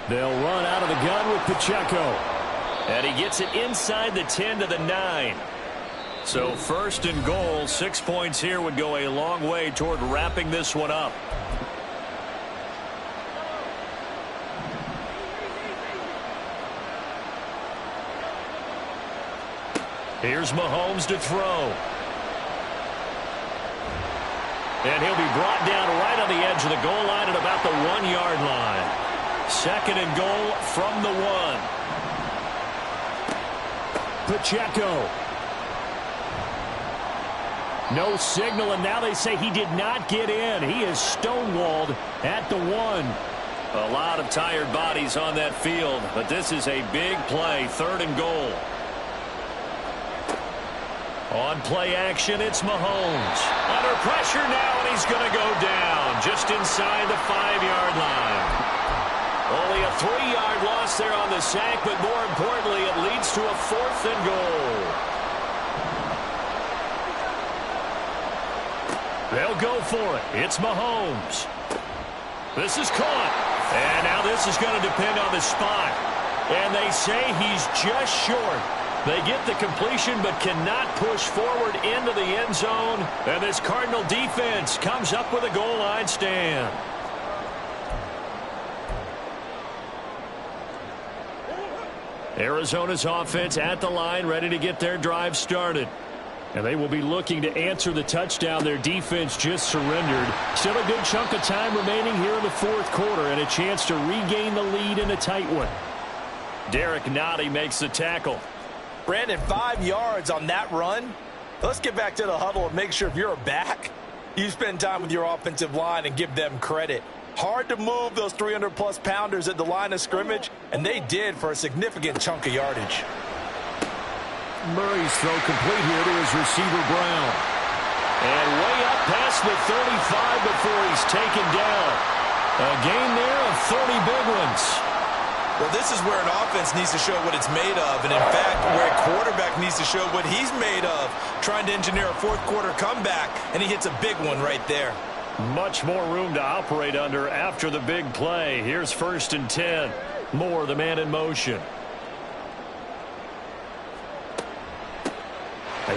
They'll run out of the gun with Pacheco. And he gets it inside the 10 to the 9. So 1st and goal, 6 points here would go a long way toward wrapping this one up. Here's Mahomes to throw. And he'll be brought down right on the edge of the goal line at about the 1-yard line. 2nd and goal from the 1. Pacheco. No signal, and now they say he did not get in. He is stonewalled at the 1. A lot of tired bodies on that field, but this is a big play, 3rd and goal. On play action, it's Mahomes. Under pressure now, and he's going to go down just inside the 5-yard line. Only a 3-yard loss there on the sack, but more importantly, it leads to a 4th and goal. They'll go for it. It's Mahomes. This is caught. And now this is going to depend on the spot. And they say he's just short. They get the completion but cannot push forward into the end zone. And this Cardinal defense comes up with a goal line stand. Arizona's offense at the line, ready to get their drive started. And they will be looking to answer the touchdown their defense just surrendered. Still a good chunk of time remaining here in the 4th quarter and a chance to regain the lead in a tight one. Derek Nottie makes the tackle. Brandon, 5 yards on that run. Let's get back to the huddle and make sure if you're a back, you spend time with your offensive line and give them credit. Hard to move those 300-plus pounders at the line of scrimmage, and they did for a significant chunk of yardage. Murray's throw complete here to his receiver, Brown. And way up past the 35 before he's taken down. A gain there of 30 big ones. Well, this is where an offense needs to show what it's made of, and in fact, where a quarterback needs to show what he's made of, trying to engineer a 4th quarter comeback, and he hits a big one right there. Much more room to operate under after the big play. Here's 1st and 10. Moore, the man in motion.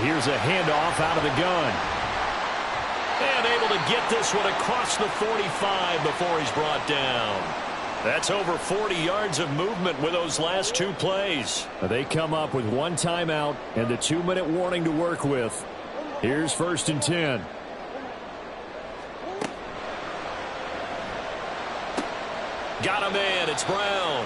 Here's a handoff out of the gun. And able to get this one across the 45 before he's brought down. That's over 40 yards of movement with those last 2 plays. They come up with 1 timeout and the 2-minute warning to work with. Here's 1st and 10. Got a man. It's Brown.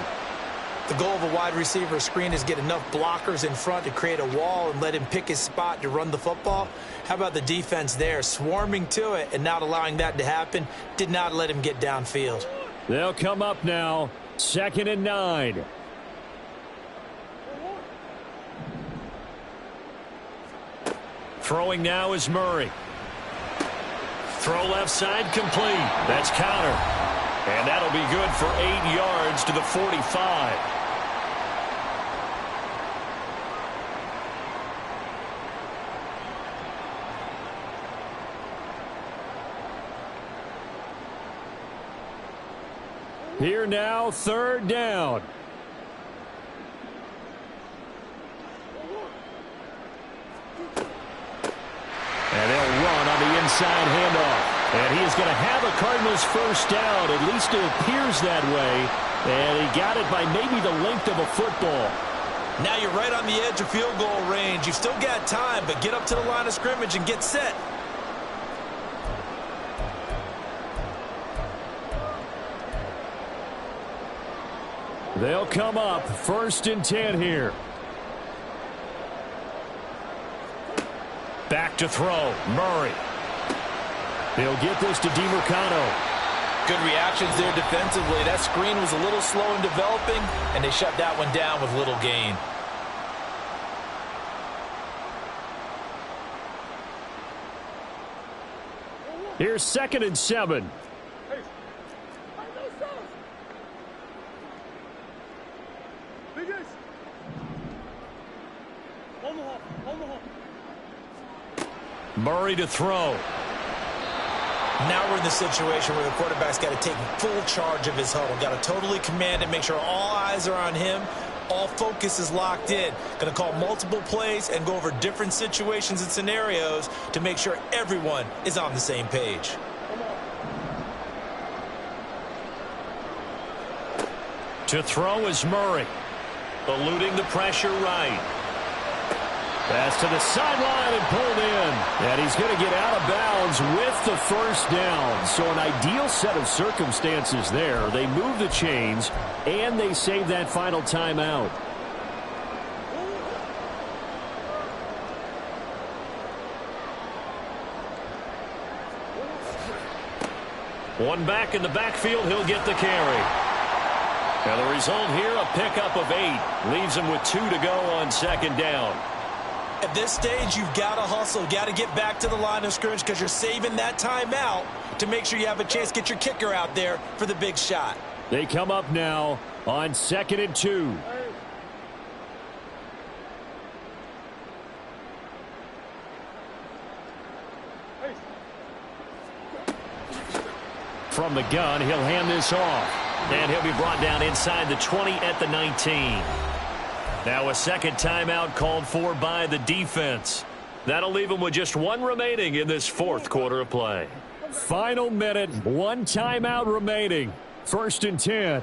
The goal of a wide receiver screen is get enough blockers in front to create a wall and let him pick his spot to run the football. How about the defense there, swarming to it and not allowing that to happen? Did not let him get downfield. They'll come up now, 2nd and 9. Throwing now is Murray. Throw left side complete. That's counter. And that'll be good for 8 yards to the 45. Here now, 3rd down. And they'll run on the inside handoff. And he is going to have a Cardinals 1st down. At least it appears that way. And he got it by maybe the length of a football. Now you're right on the edge of field goal range. You've still got time, but get up to the line of scrimmage and get set. They'll come up 1st and 10 here. Back to throw. Murray. They'll get this to DeMarcano. Good reactions there defensively. That screen was a little slow in developing, and they shut that one down with little gain. Here's 2nd and 7. Murray to throw. Now we're in the situation where the quarterback's got to take full charge of his huddle. Got to totally command it, make sure all eyes are on him. All focus is locked in. Going to call multiple plays and go over different situations and scenarios to make sure everyone is on the same page. To throw is Murray. Eluding the pressure right. Pass to the sideline and pulled in. And he's going to get out of bounds with the 1st down. So an ideal set of circumstances there. They move the chains, and they save that final timeout. One back in the backfield. He'll get the carry. Now the result here, a pickup of 8. Leaves him with 2 to go on second down. At this stage, you've got to hustle. You've got to get back to the line of scrimmage because you're saving that timeout to make sure you have a chance to get your kicker out there for the big shot. They come up now on 2nd and 2. From the gun, he'll hand this off. And he'll be brought down inside the 20 at the 19. Now a second timeout called for by the defense. That'll leave him with just 1 remaining in this 4th quarter of play. Final minute, 1 timeout remaining. 1st and 10.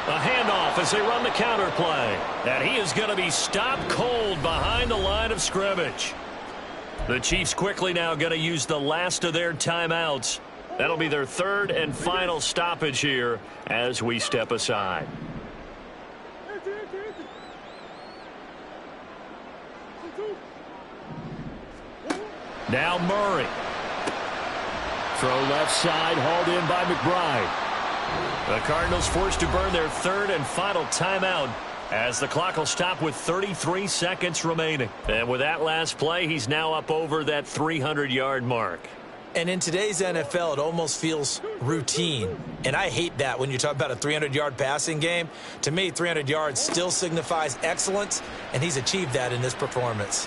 A handoff as they run the counter play. And he is going to be stopped cold behind the line of scrimmage. The Chiefs quickly now going to use the last of their timeouts. That'll be their 3rd and final stoppage here as we step aside. Now Murray. Throw left side, hauled in by McBride. The Cardinals forced to burn their 3rd and final timeout as the clock will stop with 33 seconds remaining. And with that last play, he's now up over that 300-yard mark. And in today's NFL, it almost feels routine. And I hate that when you talk about a 300-yard passing game. To me, 300 yards still signifies excellence, and he's achieved that in this performance.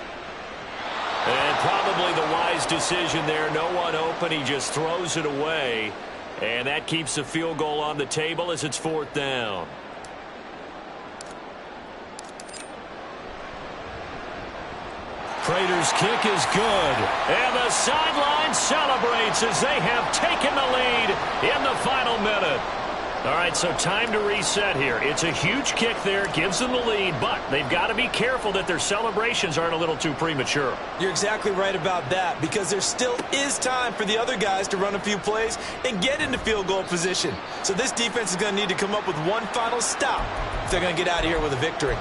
And probably the wise decision there. No one open. He just throws it away. And that keeps the field goal on the table as it's 4th down. Prater's kick is good. And the sideline celebrates as they have taken the lead in the final minute. All right, so time to reset here. It's a huge kick there, gives them the lead, but they've got to be careful that their celebrations aren't a little too premature. You're exactly right about that, because there still is time for the other guys to run a few plays and get into field goal position. So this defense is going to need to come up with one final stop if they're going to get out of here with a victory.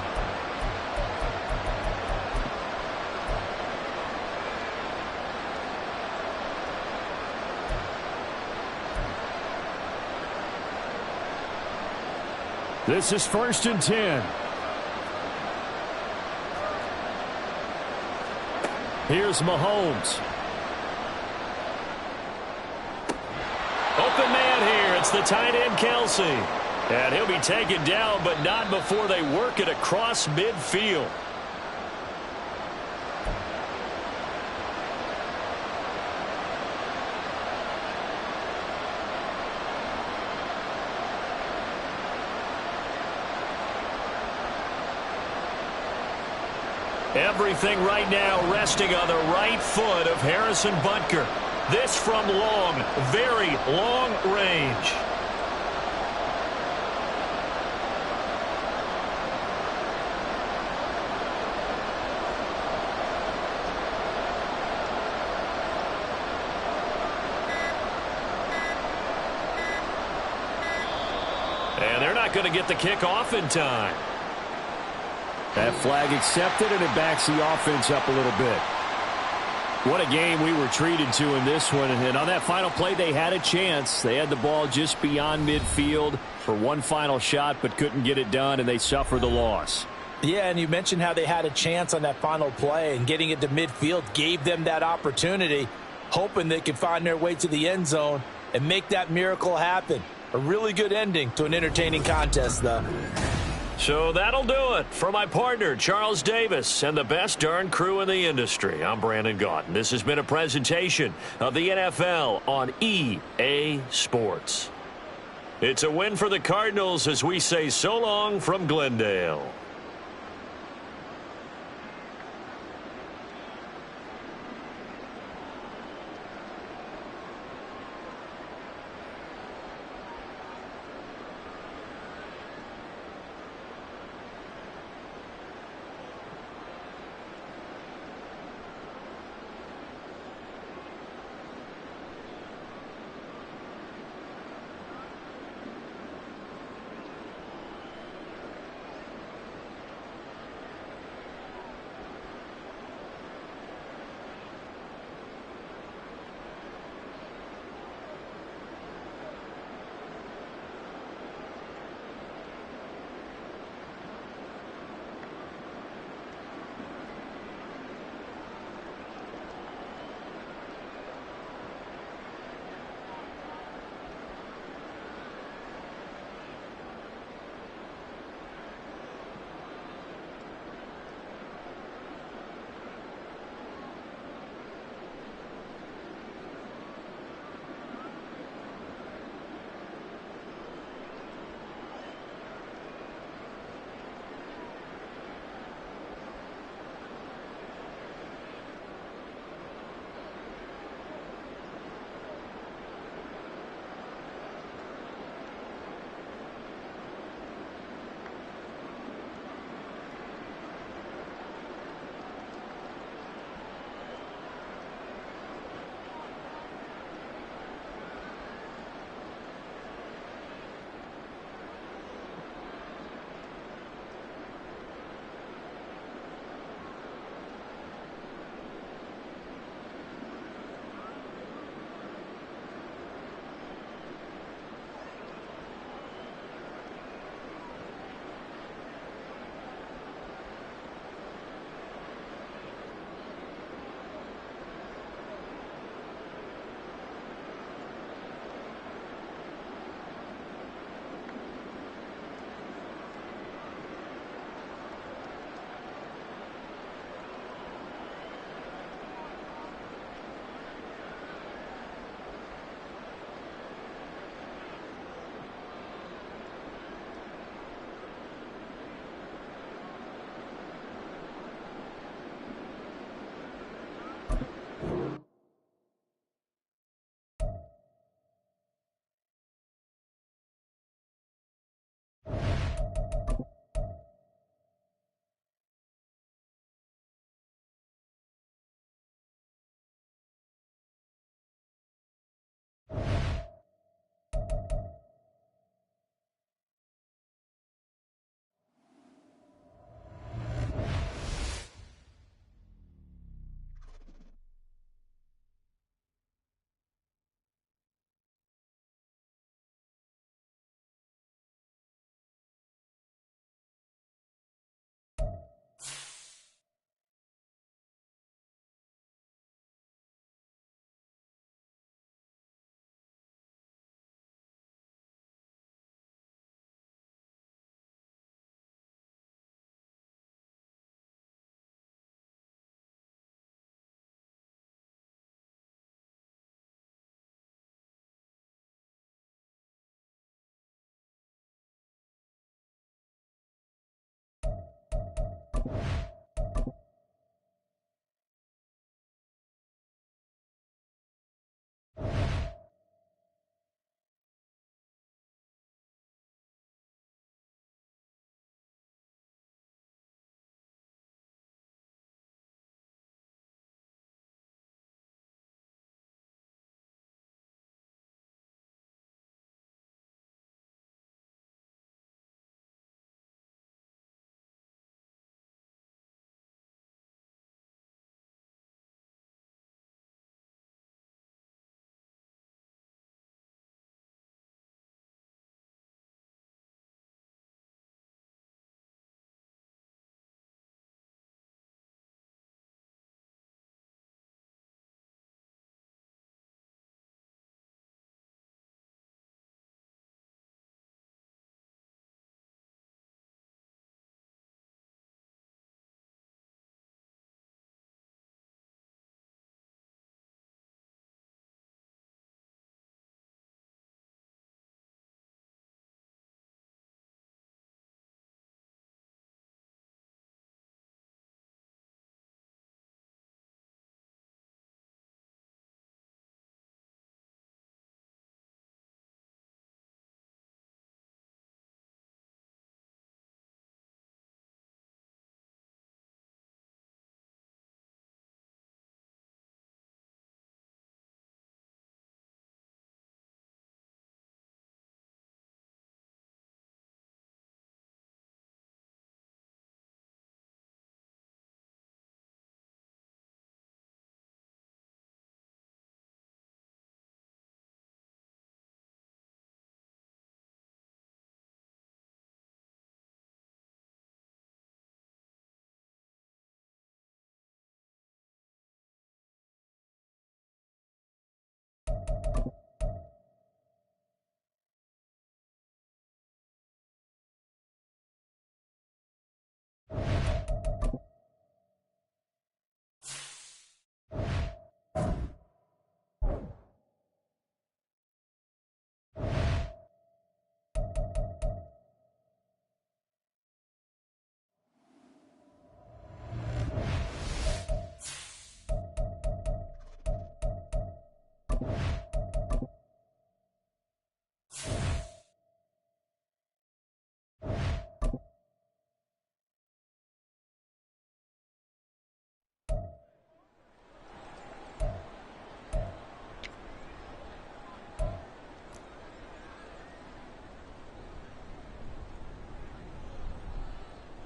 This is 1st and 10. Here's Mahomes. Open man here. It's the tight end, Kelsey. And he'll be taken down, but not before they work it across midfield. Everything right now resting on the right foot of Harrison Butker. This from long, very long range. And they're not going to get the kick off in time. That flag accepted, and it backs the offense up a little bit. What a game we were treated to in this one. And on that final play, they had a chance. They had the ball just beyond midfield for one final shot, but couldn't get it done, and they suffered the loss. Yeah, and you mentioned how they had a chance on that final play, and getting it to midfield gave them that opportunity, hoping they could find their way to the end zone and make that miracle happen. A really good ending to an entertaining contest, though. So that'll do it for my partner, Charles Davis, and the best darn crew in the industry. I'm Brandon Gaudin. This has been a presentation of the NFL on EA Sports. It's a win for the Cardinals as we say so long from Glendale.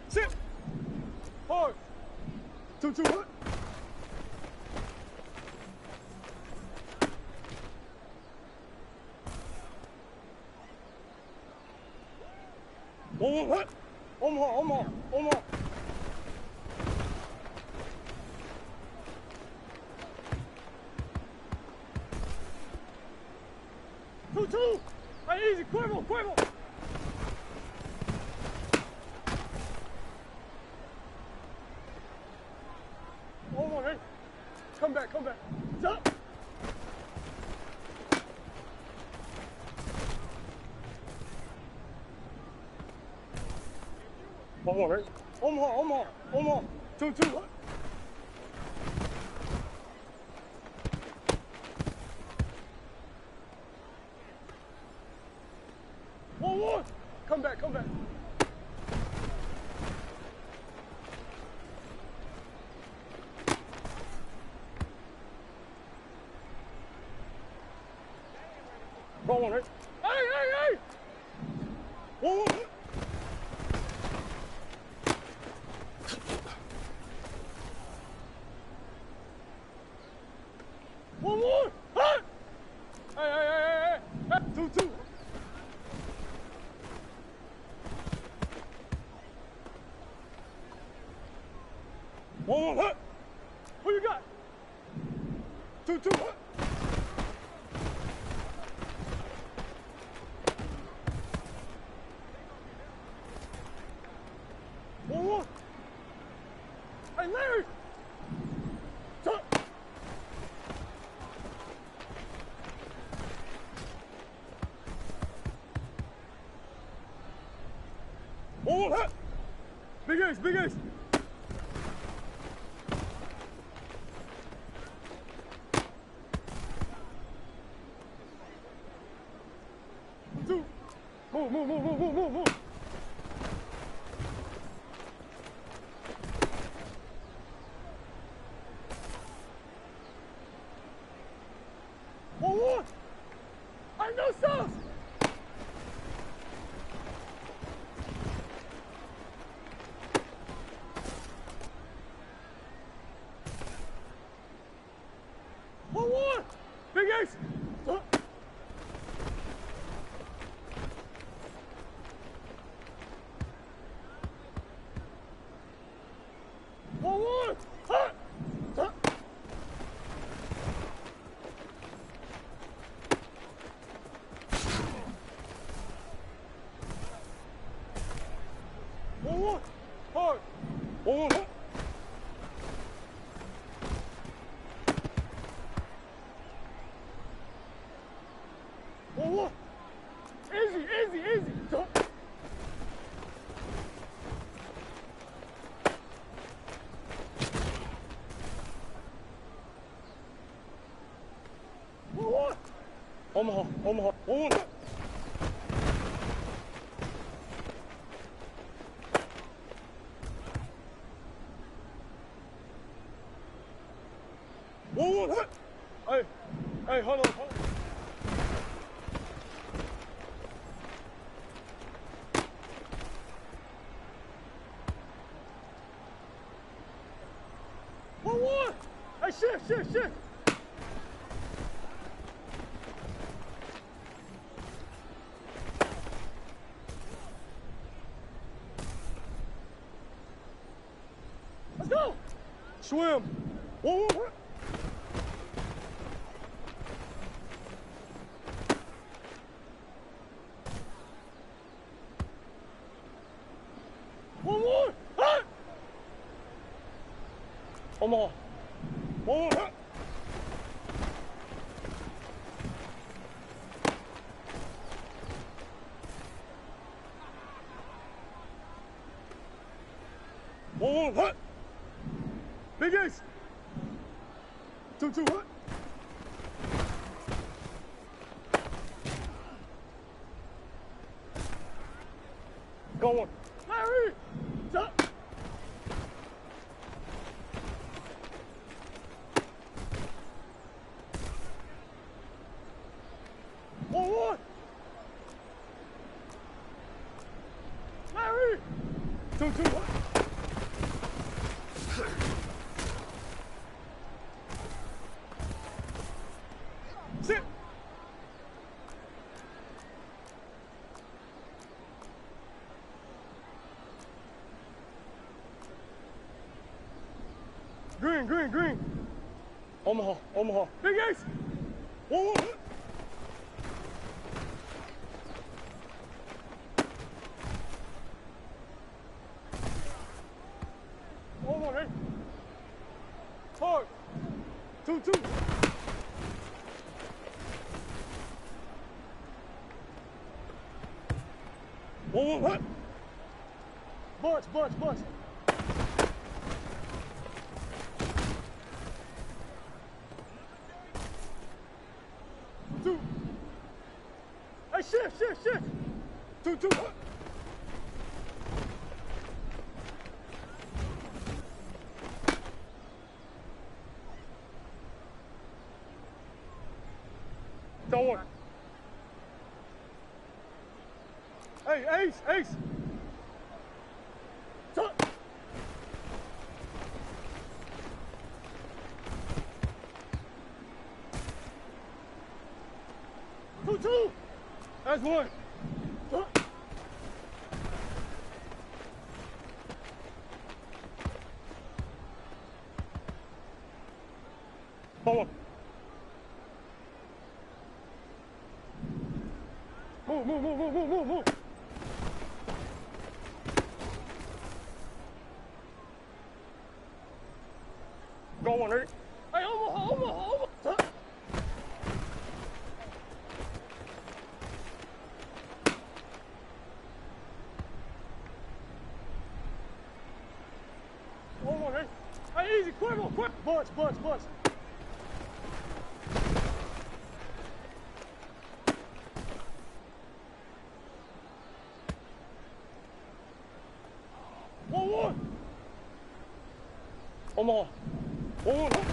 Sit. Hard. 2, 2, 1. One more. One more. One more. One more. Two, two. Hey, easy. Quiver, quiver. One more, hey. Come back, come back. Stop. One more, hey. One more, one more, one more. 2, 2, 1. One more. Come back, come back. One more, hey. Hey, hey, hey. One more. One more! Hey! Hey, hey, hey, hey, hey! 2, 2. One more, hey! Who you got? 2, 2, hey! One more! Hey, Larry! Stop! One more, hey! Big ace, big ace! Two. Move, move, move, move, move, move, move. One more! I know sauce! One more! Big ace! One more! One more! Hard! One more! One more! Easy, easy, easy! One more! One more, one more, one more! One more! Hey, hey, hold on, hold on. One more! Hey, shift, shift, shift! Let's go! Swim! One more! One more! Hey! One more! One more! Hey! One more! Hey! Big ace! 2, 2, hey! Going. Larry! Stop! 1-1! Larry! 2-2. Sit! Green, green, green. Omaha, Omaha. Big Ace! 1-1. Hey. Hard. 2-2. What? Bunch. 2. Hey, shit. 2-2. Don't worry. Hey, Ace. Tuck. 2-2. That's 1. Tuck. Hold on. Move. Go on, Eric. Hey, Omaha. Tuck. Hold on, Eric. Hey, easy, quick. Bunch. 1-1. Omaha. 1-1.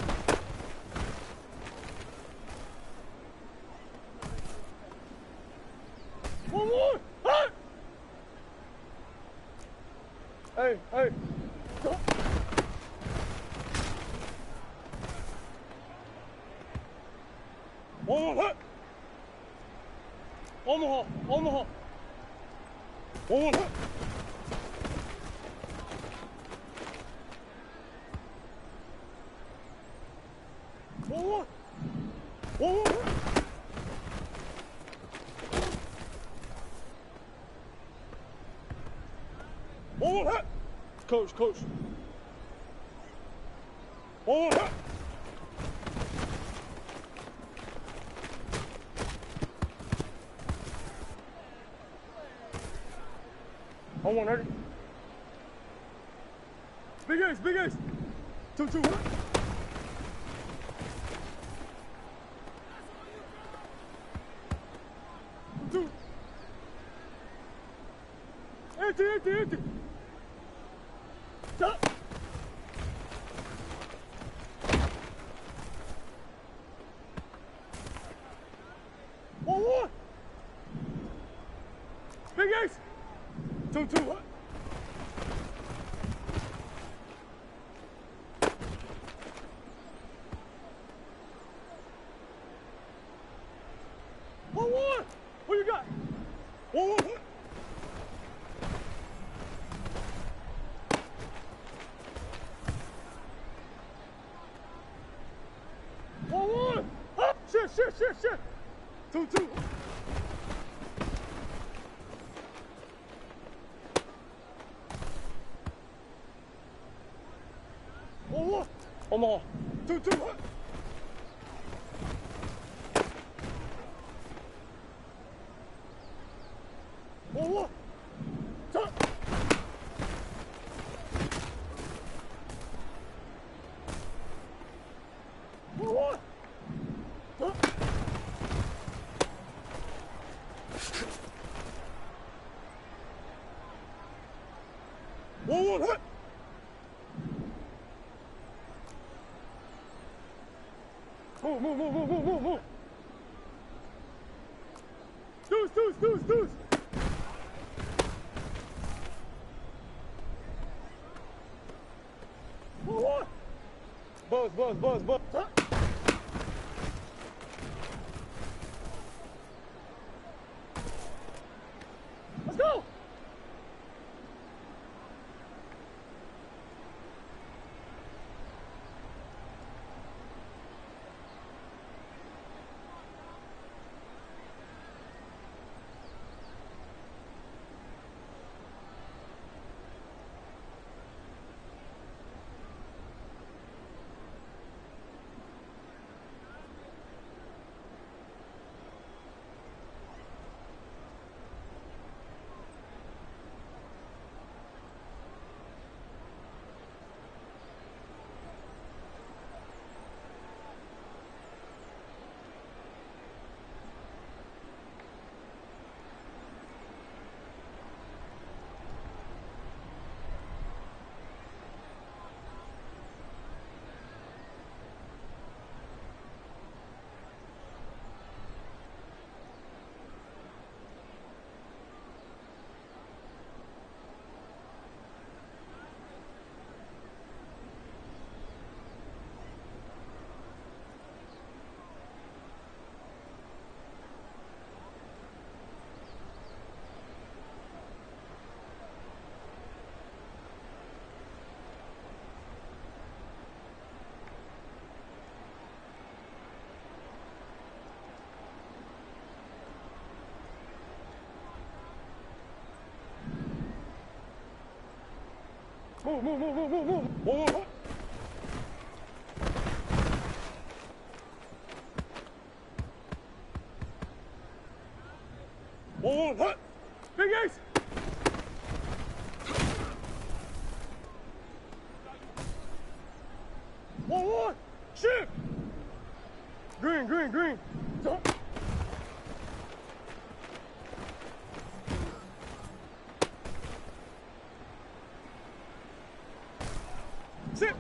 Hey. 1-1. Omaha. 1-1. 1-1. Coach. 1-1. On 180. Big Ace. 2-2. 2. Empty. Stop. 1-1. Big Ace. 2-2. 1-1. What you got? 1-1. 1-1. Shit. 2-2. 1-1. Omaha. 2-2. 1-1. Tuck. 1-1. Tuck. 1-1. Move, move, move, move, move, move, move. Deuce, deuce, deuce, deuce. What? Buzz, buzz, buzz, buzz. Huh? Let's go. Move, move, move, move, move, move. Move. Move. Hut. Big Ace. One. Shift. Green, green, green. Sit.